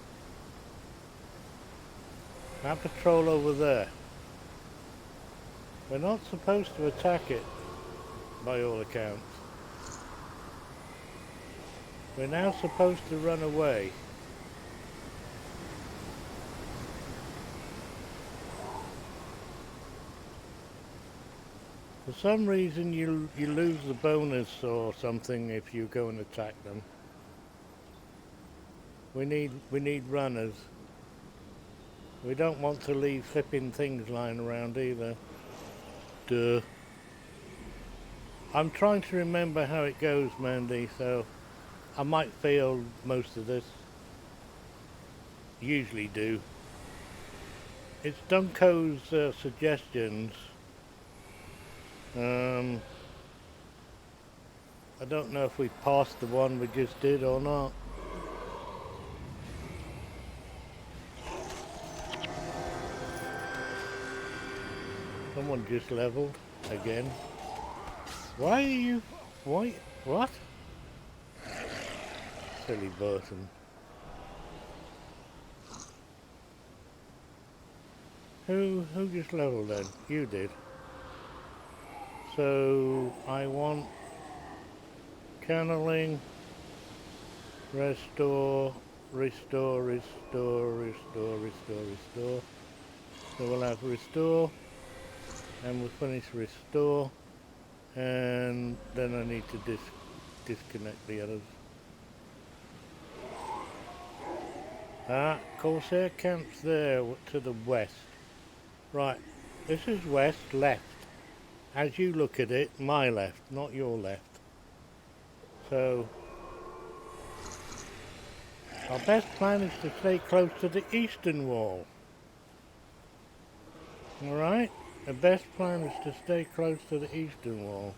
That patrol over there. We're not supposed to attack it, by all accounts. We're now supposed to run away. For some reason you lose the bonus or something if you go and attack them. We need runners. We don't want to leave flipping things lying around either. Duh. I'm trying to remember how it goes, Mandy, so I might fail most of this. Usually do. It's Dunko's suggestions. I don't know if we passed the one we just did or not. Someone just leveled again. Why are you... Why... What? Silly button. Who just leveled then? You did. So I want channeling, restore. So we'll have restore, and we'll finish restore, and then I need to disconnect the others. Corsair camp's there to the west. Right, this is west, left. As you look at it, my left, not your left. So, our best plan is to stay close to the eastern wall. Alright? The best plan is to stay close to the eastern wall.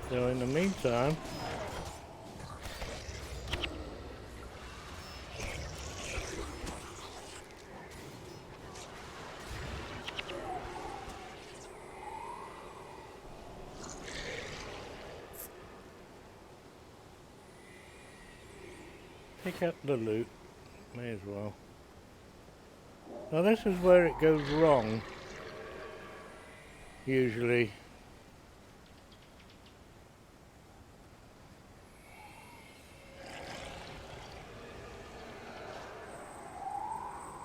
So in the meantime, pick up the loot, may as well. Now this is where it goes wrong, usually.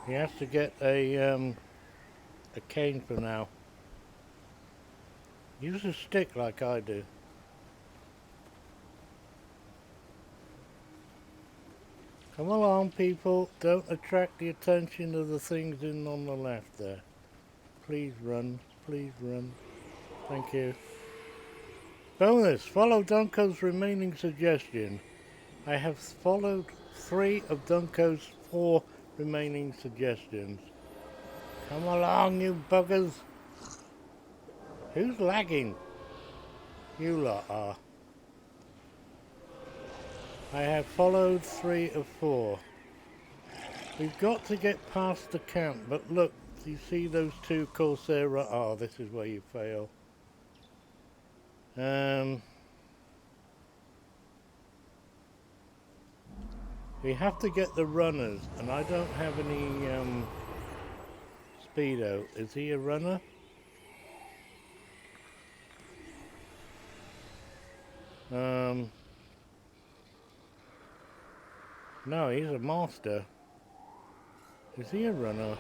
He has to get a cane for now. Use a stick like I do. Come along, people. Don't attract the attention of the things in on the left there. Please run. Please run. Thank you. Bonus. Follow Dunko's remaining suggestion. I have followed 3 of Dunko's 4 remaining suggestions. Come along, you buggers. Who's lagging? You lot are. I have followed 3 of 4. We've got to get past the camp, but look, you see those 2 Corsair? Oh, this is where you fail. We have to get the runners, and I don't have any speedo. Is he a runner? No, he's a master. Is he a runner?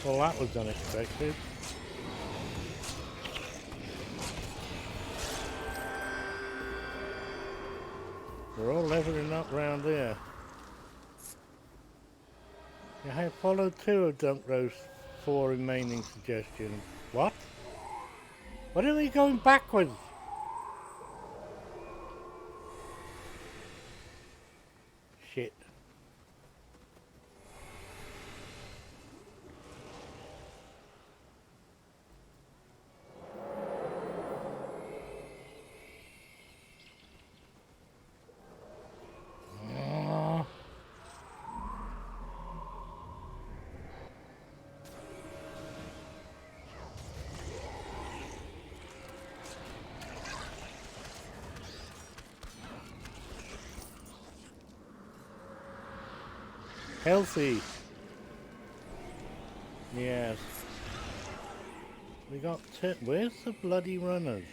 Well, that was unexpected. We're all leveling up round here. I have followed 2 of Dunko's 4 remaining suggestions. What? What are we going backwards? Shit. Healthy. Yes. We got where's the bloody runners?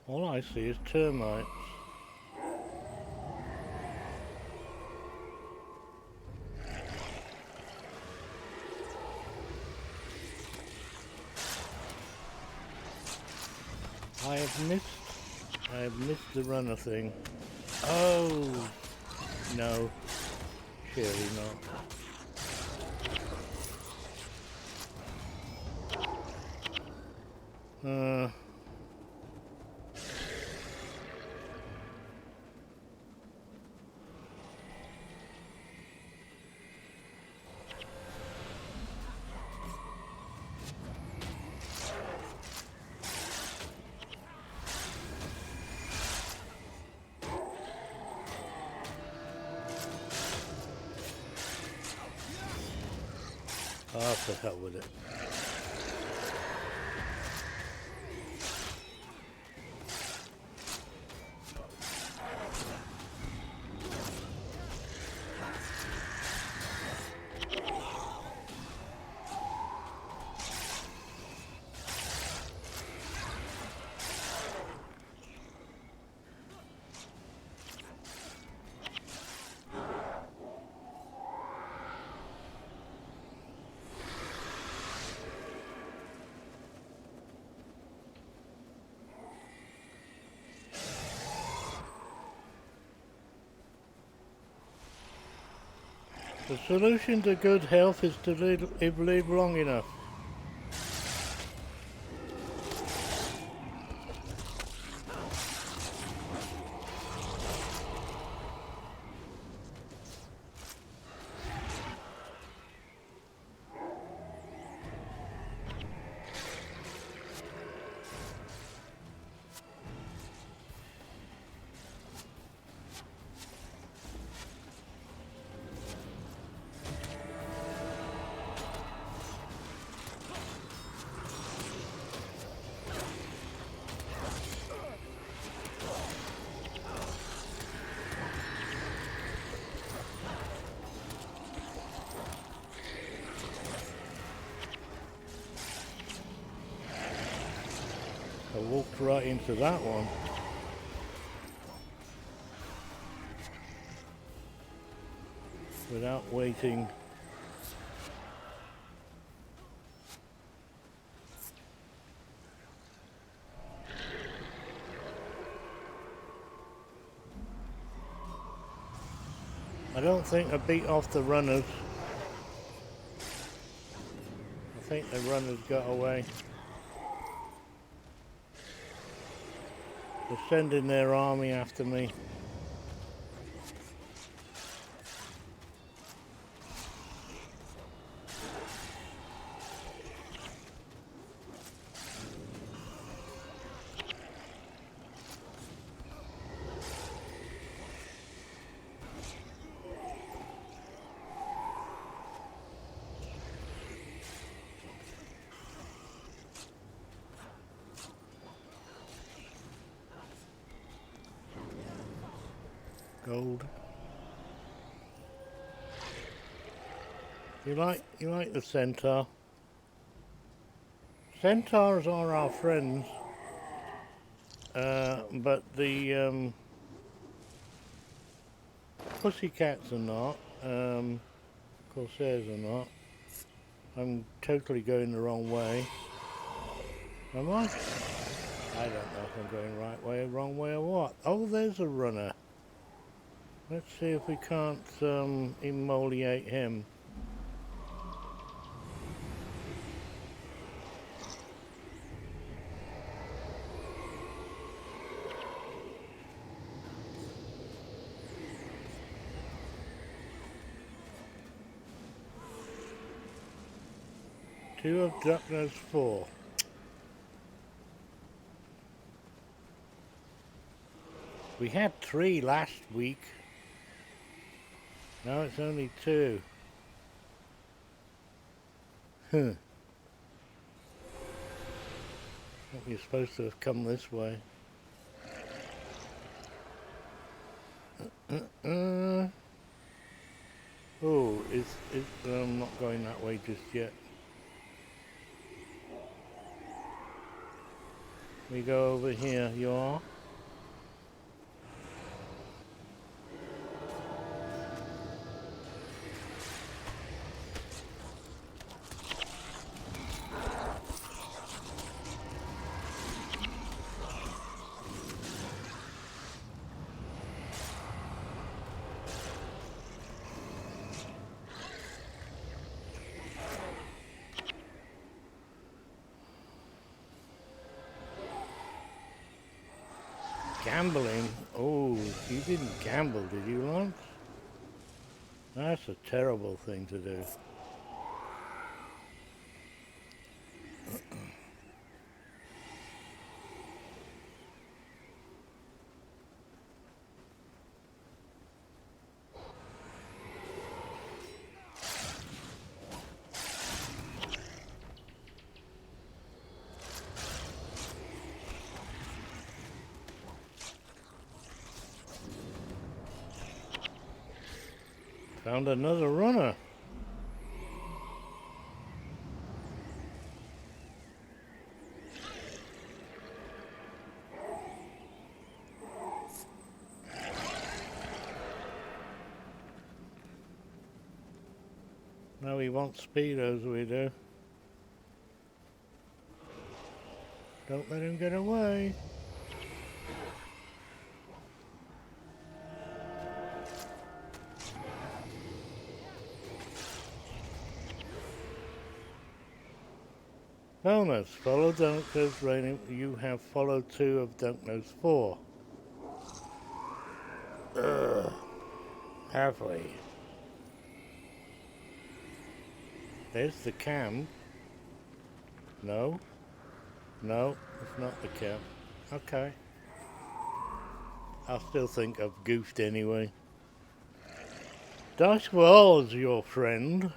All I see is termites. I have missed the runner thing. Oh no, surely not. Ah, to hell with it. The solution to good health is to live long enough. I walked right into that one. Without waiting. I don't think I beat off the runners. I think the runners got away. They're sending their army after me. Gold. You like the centaur? Centaurs are our friends, but the pussycats are not. Corsairs are not. I'm totally going the wrong way. Am I? I don't know if I'm going right way, wrong way, or what. Oh, there's a runner. Let's see if we can't immolate him. Two of darkness, 4. We had 3 last week. Now it's only 2. Huh. I think you're supposed to have come this way. Oh, I'm not going that way just yet. We go over here, you are? Gambling? Oh, you didn't gamble, did you, Lance? That's a terrible thing to do. Found another runner. Now we want speedos, we do. Don't let him get away. Bonus, follow Dunkno's raining. You have followed 2 of Dunkno's 4. Ugh. Have we? There's the camp. No. No, it's not the camp. Okay. I still think I've goofed anyway. Dice was your friend.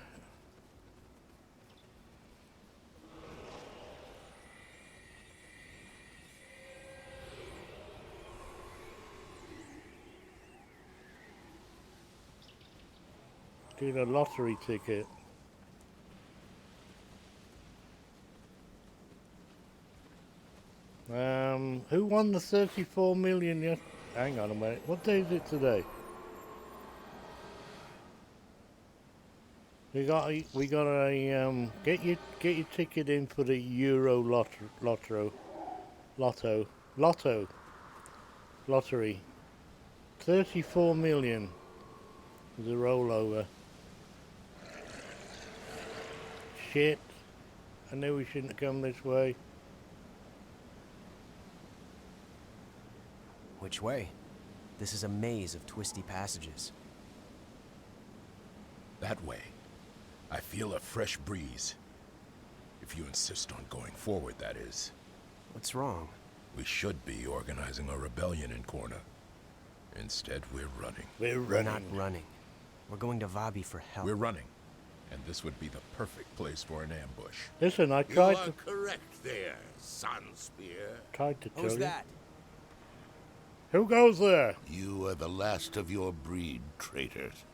Get a lottery ticket. Who won the 34 million yet? Hang on a minute. What day is it today? We got a get your ticket in for the Euro lottery. 34 million is a rollover. Shit. I knew we shouldn't have come this way. Which way? This is a maze of twisty passages. That way. I feel a fresh breeze. If you insist on going forward, that is. What's wrong? We should be organizing a rebellion in Korna. Instead, we're running. We're not running. We're going to Vabi for help. We're running. And this would be the perfect place for an ambush. Listen, I You tried are to correct there, Sunspear. tell Who's you. that? Who goes there? You are the last of your breed, traitors.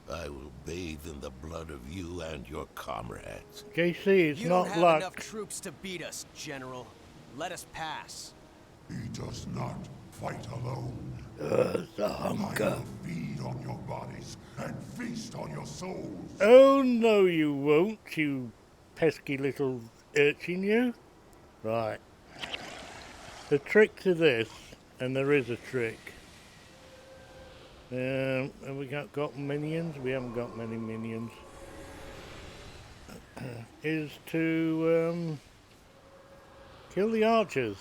I will bathe in the blood of you and your comrades. JC, it's You not don't have luck. enough troops to beat us, General. Let us pass. He does not fight alone. The I hunger. will feed on your bodies and feast on your souls. Oh no, you won't, you pesky little urchin, you. Right. The trick to this, and there is a trick. Have we got minions? We haven't got many minions. Is to kill the archers.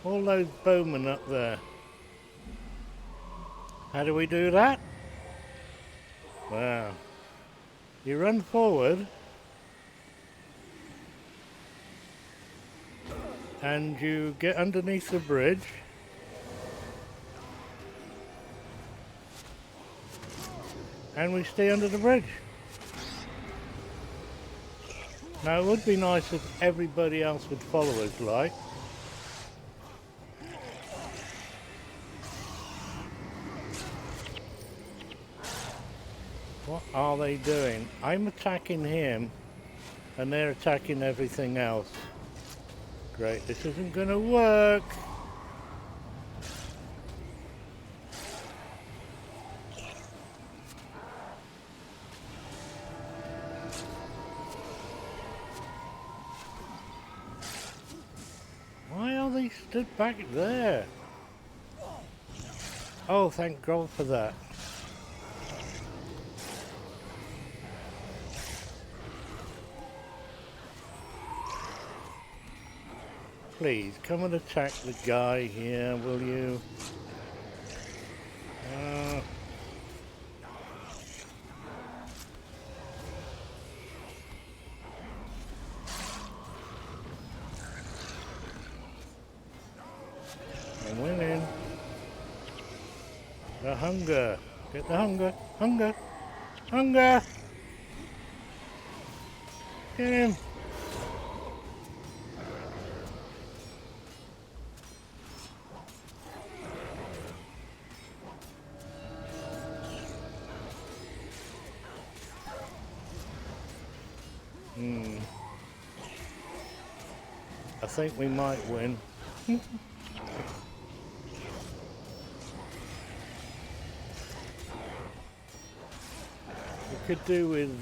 All those bowmen up there. How do we do that? Wow. You run forward and you get underneath the bridge. And we stay under the bridge. Now it would be nice if everybody else would follow us, like. What are they doing? I'm attacking him and they're attacking everything else. Great, this isn't gonna work. Why are they stood back there? Oh, thank God for that. Please, come and attack the guy here, will you? I'm winning. The hunger. Get the hunger. Hunger. Hunger. Get him. think we might win. We could do with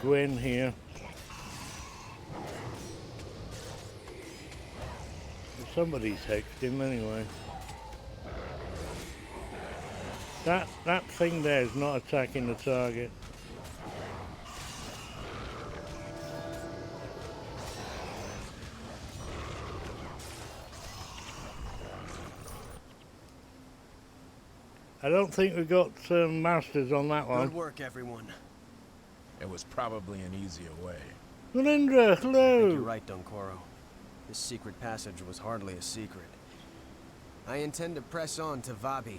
Gwen here. Somebody's hexed him anyway. That thing there is not attacking the target. I don't think we got masters on that one. Good work, everyone. It was probably an easier way. Melindra, I think hello! you're right, Dunkoro. This secret passage was hardly a secret. I intend to press on to Vabi.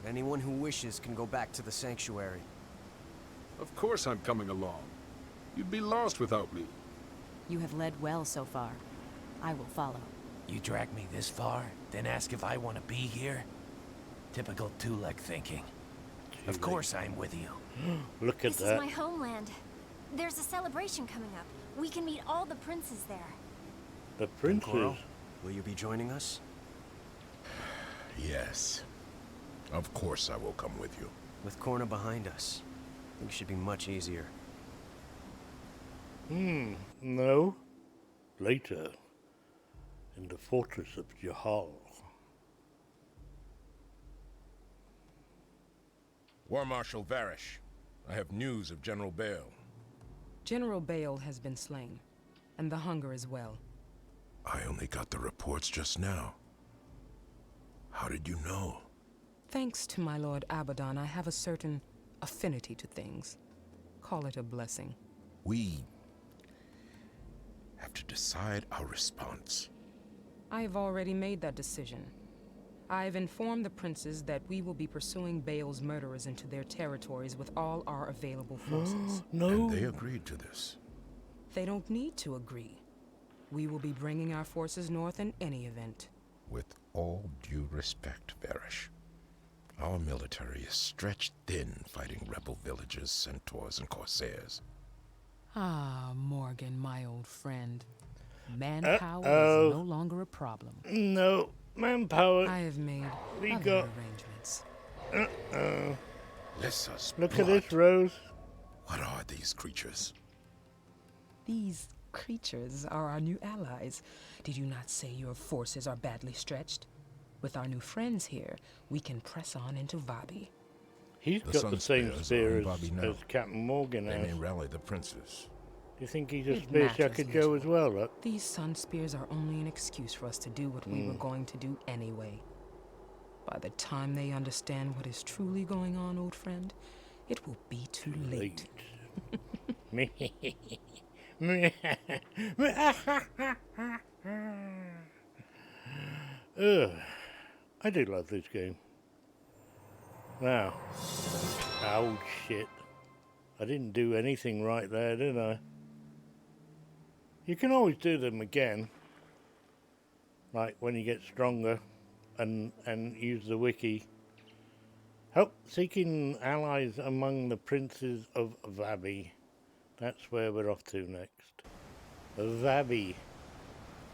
Anyone who wishes can go back to the sanctuary. Of course I'm coming along. You'd be lost without me. You have led well so far. I will follow. You drag me this far, then ask if I want to be here? Typical Tule thinking. Of course I'm with you. Look at This that. is my homeland. There's a celebration coming up. We can meet all the princes there. The princes. Dunkoro, will you be joining us? Yes. Of course I will come with you. With Korna behind us, things should be much easier. No. Later, in the fortress of Jahal. War Marshal Varish, I have news of General Bale. General Bale has been slain, and the hunger as well. I only got the reports just now. How did you know? Thanks to my Lord Abaddon, I have a certain affinity to things. Call it a blessing. We have to decide our response. I have already made that decision. I have informed the princes that we will be pursuing Bale's murderers into their territories with all our available forces. No. And they agreed to this. They don't need to agree. We will be bringing our forces north in any event. With all due respect, Varish, our military is stretched thin fighting rebel villages, centaurs, and corsairs. Ah, Morgan, my old friend. Manpower is no longer a problem. No. Manpower. I have made We other got- arrangements. Lissa's Look blood. at this, Rose. What are these creatures? These creatures are our new allies. Did you not say your forces are badly stretched? With our new friends here, we can press on into Vabi. He's The got Sun the same Spears are spear on Bobby now. as Captain Morgan They has. may rally the princes. Do you think he's a It spear matches chucker his Joe as well, look? These sun spears are only an excuse for us to do what we were going to do anyway. By the time they understand what is truly going on, old friend, it will be too late. Ugh. I do love this game. Now. Oh, shit. I didn't do anything right there, did I? You can always do them again. Like when you get stronger and use the wiki. Help seeking allies among the princes of Vabi. That's where we're off to next. Vabi.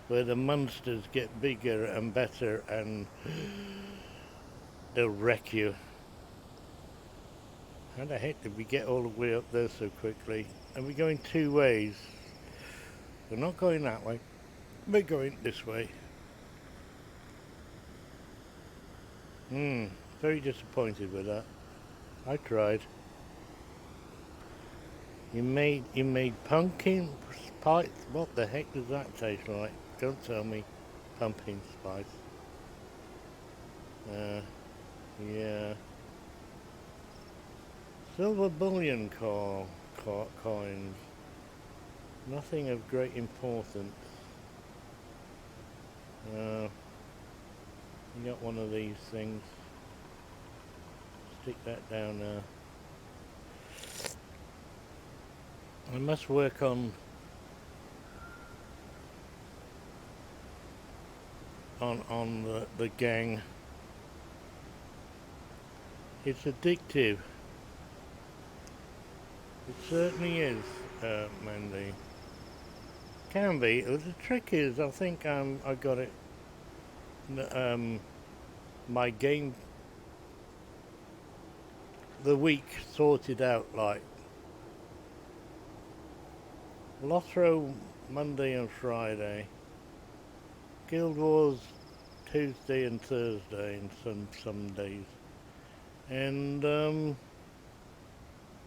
Where the monsters get bigger and better and they'll wreck you. How the heck did we get all the way up there so quickly? And we're going two ways. We're not going that way. We're going this way. Very disappointed with that. I tried. You made pumpkin spice. What the heck does that taste like? Don't tell me. Pumpkin spice. Yeah. Silver bullion coins. Nothing of great importance. You got one of these things. Stick that down there. I must work on the gang. It's addictive. It certainly is, Mandy. Can be. The trick is, I think I got it. My game, the week sorted out like Lothro Monday and Friday, Guild Wars Tuesday and Thursday, and some days, and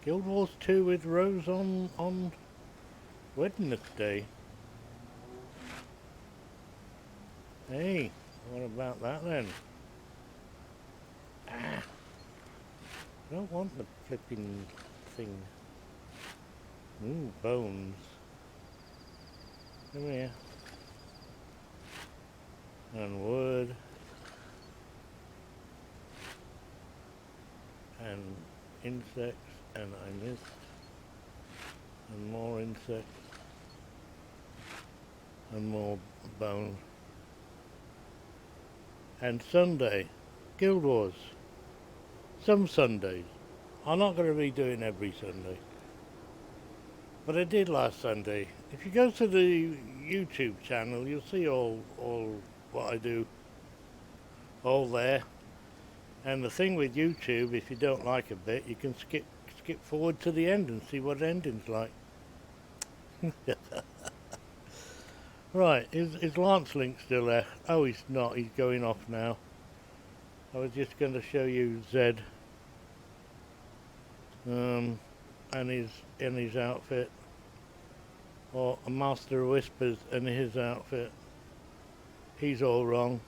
Guild Wars 2 with Rose on Wednesday. Hey, what about that then? I don't want the flipping thing. Ooh, bones. Come here. And wood. And insects, and I missed. And more insects. And more bone. And Sunday, Guild Wars. Some Sundays. I'm not going to be doing every Sunday. But I did last Sunday. If you go to the YouTube channel, you'll see all what I do. All there. And the thing with YouTube, if you don't like a bit, you can skip forward to the end and see what the ending's like. Right, is Lance Link still there? Oh, he's not. He's going off now. I was just going to show you Zed. And his outfit. Or a Master of Whispers and his outfit. He's all wrong.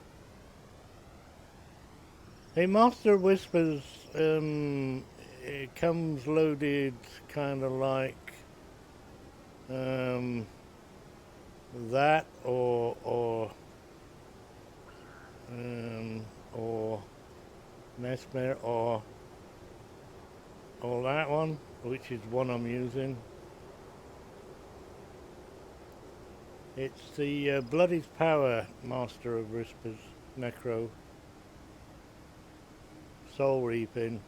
A Master of Whispers, it comes loaded kind of like that or Mesmer or that one, which is one I'm using. It's the Blood is Power Master of Whispers Necro Soul Reaping.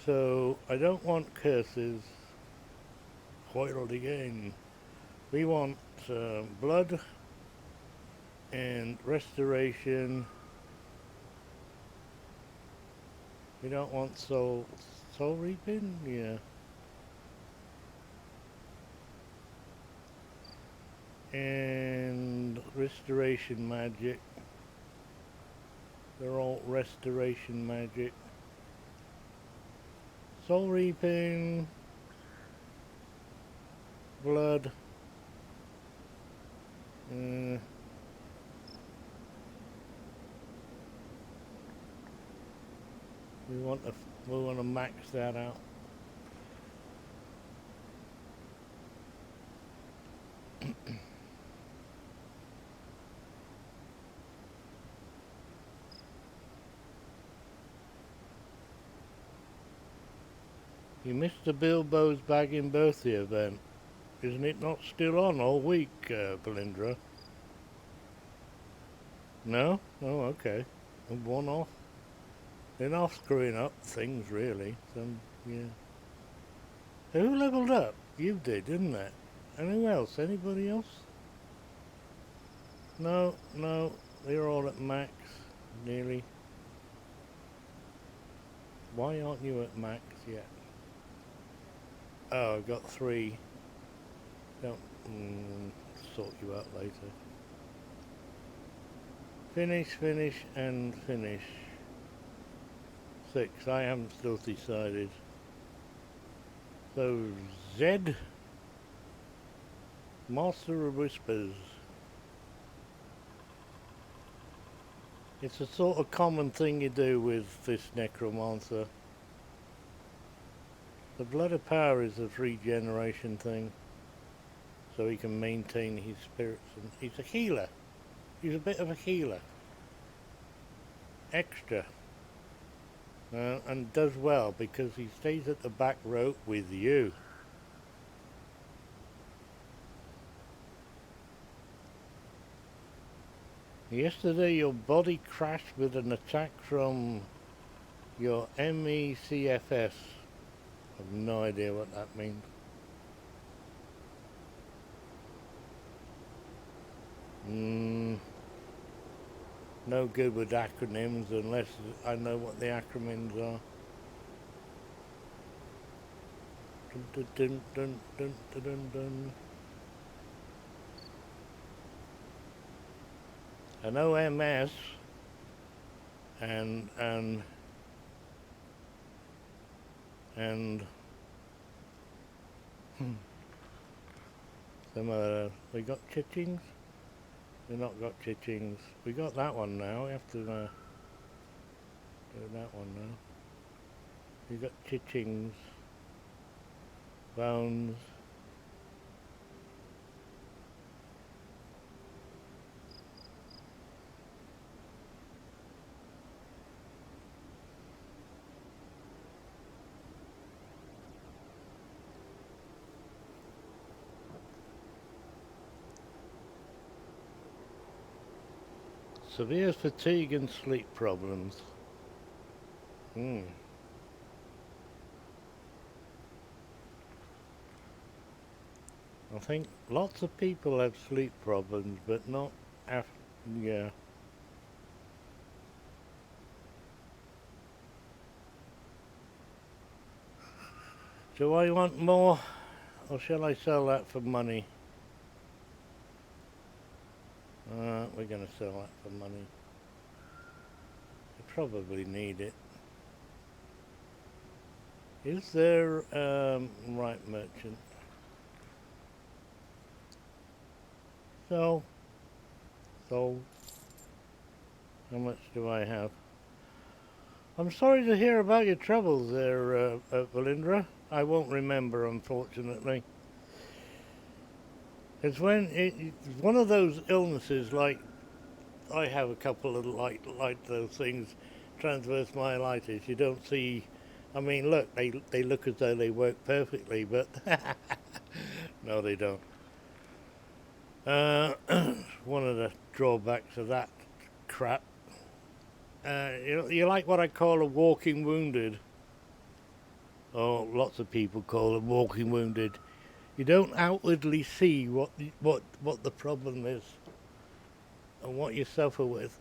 So I don't want curses. Foiled again. We want blood and restoration. We don't want soul reaping? Yeah. And restoration magic. They're all restoration magic. Soul reaping. Blood. We want to max that out. You missed the Bilbo's bagging birthday event. Isn't it not still on all week, Belindra? No? Oh, okay. One off. They're not screwing up things, really. Yeah. Who leveled up? You did, didn't it? And who else? Anybody else? No, they're all at max, nearly. Why aren't you at max yet? Oh, I've got 3. Don't sort you out later. Finish, and finish. 6. I haven't still decided. So Zed, Master of Whispers. It's a sort of common thing you do with this necromancer. The Blood of Power is a regeneration thing, so he can maintain his spirits. And he's a healer. He's a bit of a healer. Extra. And does well because he stays at the back rope with you. Yesterday your body crashed with an attack from your MECFS. I've no idea what that means. No good with acronyms unless I know what the acronyms are. Dun, dun, dun, dun, dun, dun, dun. I know MS and some other. We got Chitchings? We not got Chitchings. We got that one now. We have to do that one now. We got Chitchings. Bones. Severe fatigue and sleep problems. I think lots of people have sleep problems, but not after, yeah. Do I want more, or shall I sell that for money? We're going to sell that for money. I probably need it. Is there, right merchant? So, how much do I have? I'm sorry to hear about your troubles there, Valindra. I won't remember, unfortunately. It's it's one of those illnesses, like I have a couple of like those things, transverse myelitis. You don't see. I mean, look, they look as though they work perfectly, but no, they don't. One of the drawbacks of that crap. You're like what I call a walking wounded, or lots of people call a walking wounded. You don't outwardly see what the problem is and what you suffer with.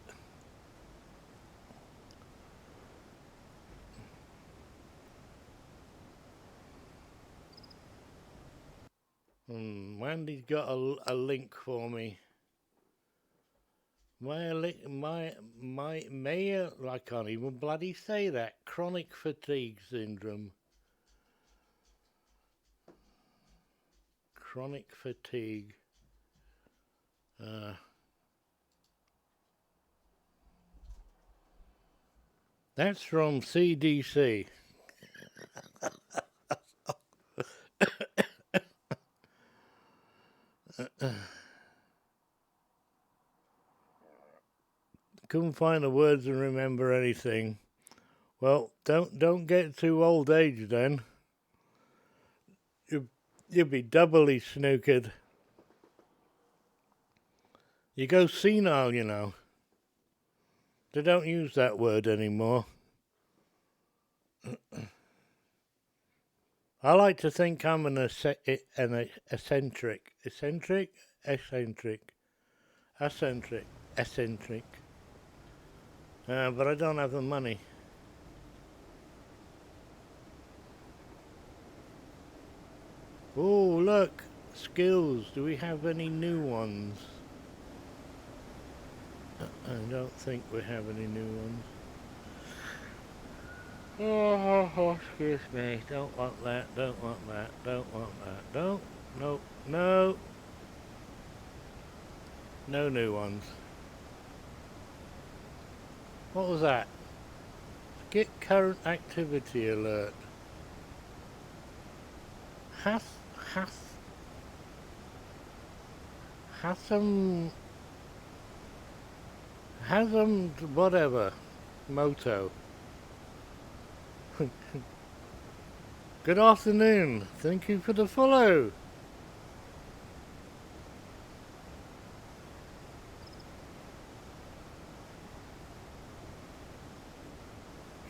Wendy's got a link for me. I can't even bloody say that. Chronic fatigue syndrome. Chronic fatigue. That's from CDC. Couldn't find the words and remember anything. Well, don't get too old age then. You'll be doubly snookered. You go senile, you know. They don't use that word anymore. I like to think I'm an eccentric. But I don't have the money. Oh, look. Skills. Do we have any new ones? I don't think we have any new ones. Oh, excuse me. Don't want that. Don't want that. Don't want that. Don't. No. No. No new ones. What was that? Get current activity alert. Hasm whatever. Moto. Good afternoon. Thank you for the follow.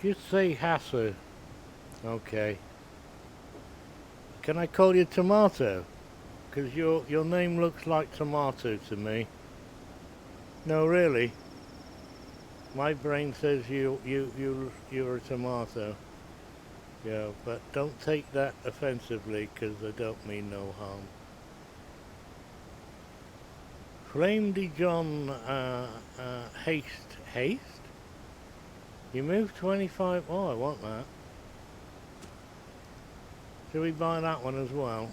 Just say Hasser. Okay. Can I call you Tomato? Because your name looks like tomato to me. No, really. My brain says you're a tomato. Yeah, but don't take that offensively, because I don't mean no harm. Flame Dijon Haste. Haste? You moved 25. Oh, I want that. Should we buy that one as well?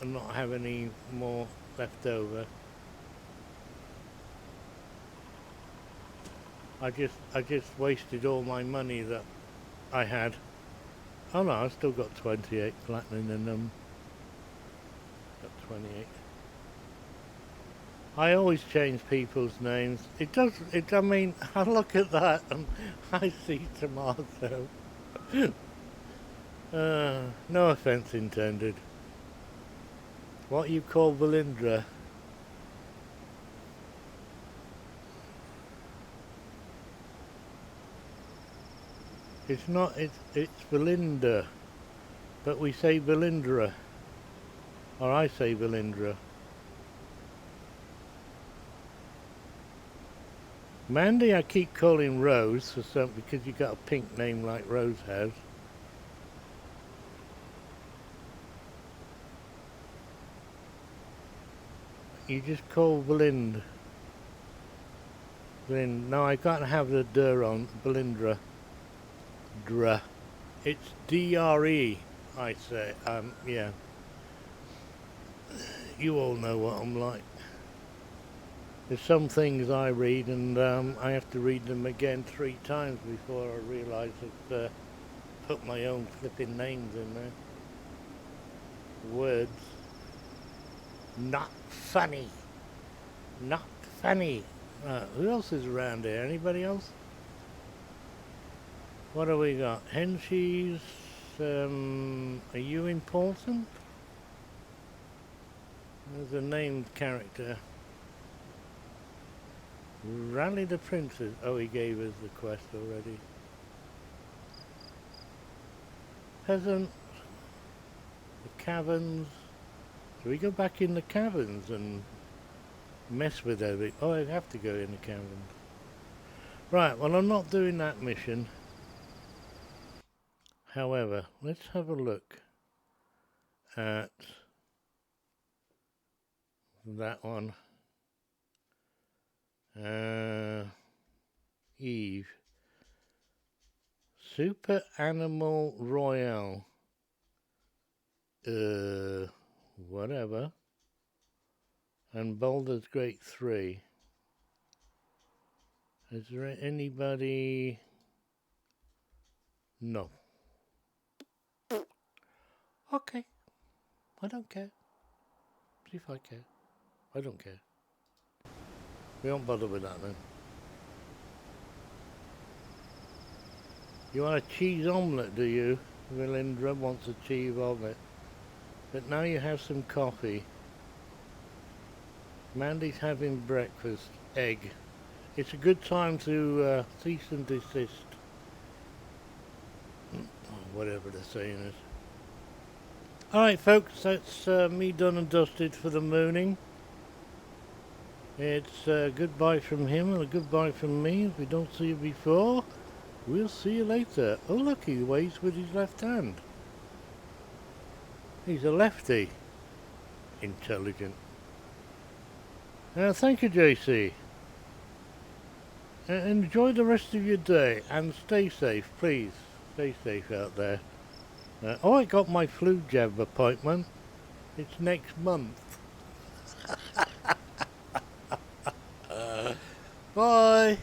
And not have any more left over? I just wasted all my money that I had. Oh no, I still got 28 platinum in them. Got 28. I always change people's names. I mean, I look at that and I see tomato. No offense intended. What you call Valindra? It's not, it's Valinda. But we say Valindra. Or I say Valindra. Mandy I keep calling Rose for some, because you got a pink name like Rose has. You just call Valind. No, I can't have the der on. Valindra. Dra. It's D-R-E, I say. Yeah. You all know what I'm like. There's some things I read and I have to read them again 3 times before I realise I've put my own flipping names in there. Words. Not funny. Not funny. Who else is around here? Anybody else? What do we got? Henshies. Are you important? There's a named character. Rally the princes. Oh, he gave us the quest already. Peasant. The caverns. Do we go back in the caverns and mess with everything? Oh, I have to go in the caverns. Right, well, I'm not doing that mission. However, let's have a look at that one. Eve. Super Animal Royale. Whatever. And Baldur's Gate 3. Is there anybody? No. Okay. I don't care. See if I care. I don't care. We won't bother with that then. You want a cheese omelette, do you? Valindra wants a cheese omelette. But now you have some coffee. Mandy's having breakfast. Egg. It's a good time to cease and desist. Whatever the saying is. Alright folks, that's me done and dusted for the mooning. It's a goodbye from him and a goodbye from me. If we don't see you before, we'll see you later. Oh look, he waves with his left hand. He's a lefty. Intelligent. Thank you, JC. Enjoy the rest of your day and stay safe, please. Stay safe out there. Oh, I got my flu jab appointment. It's next month. Bye.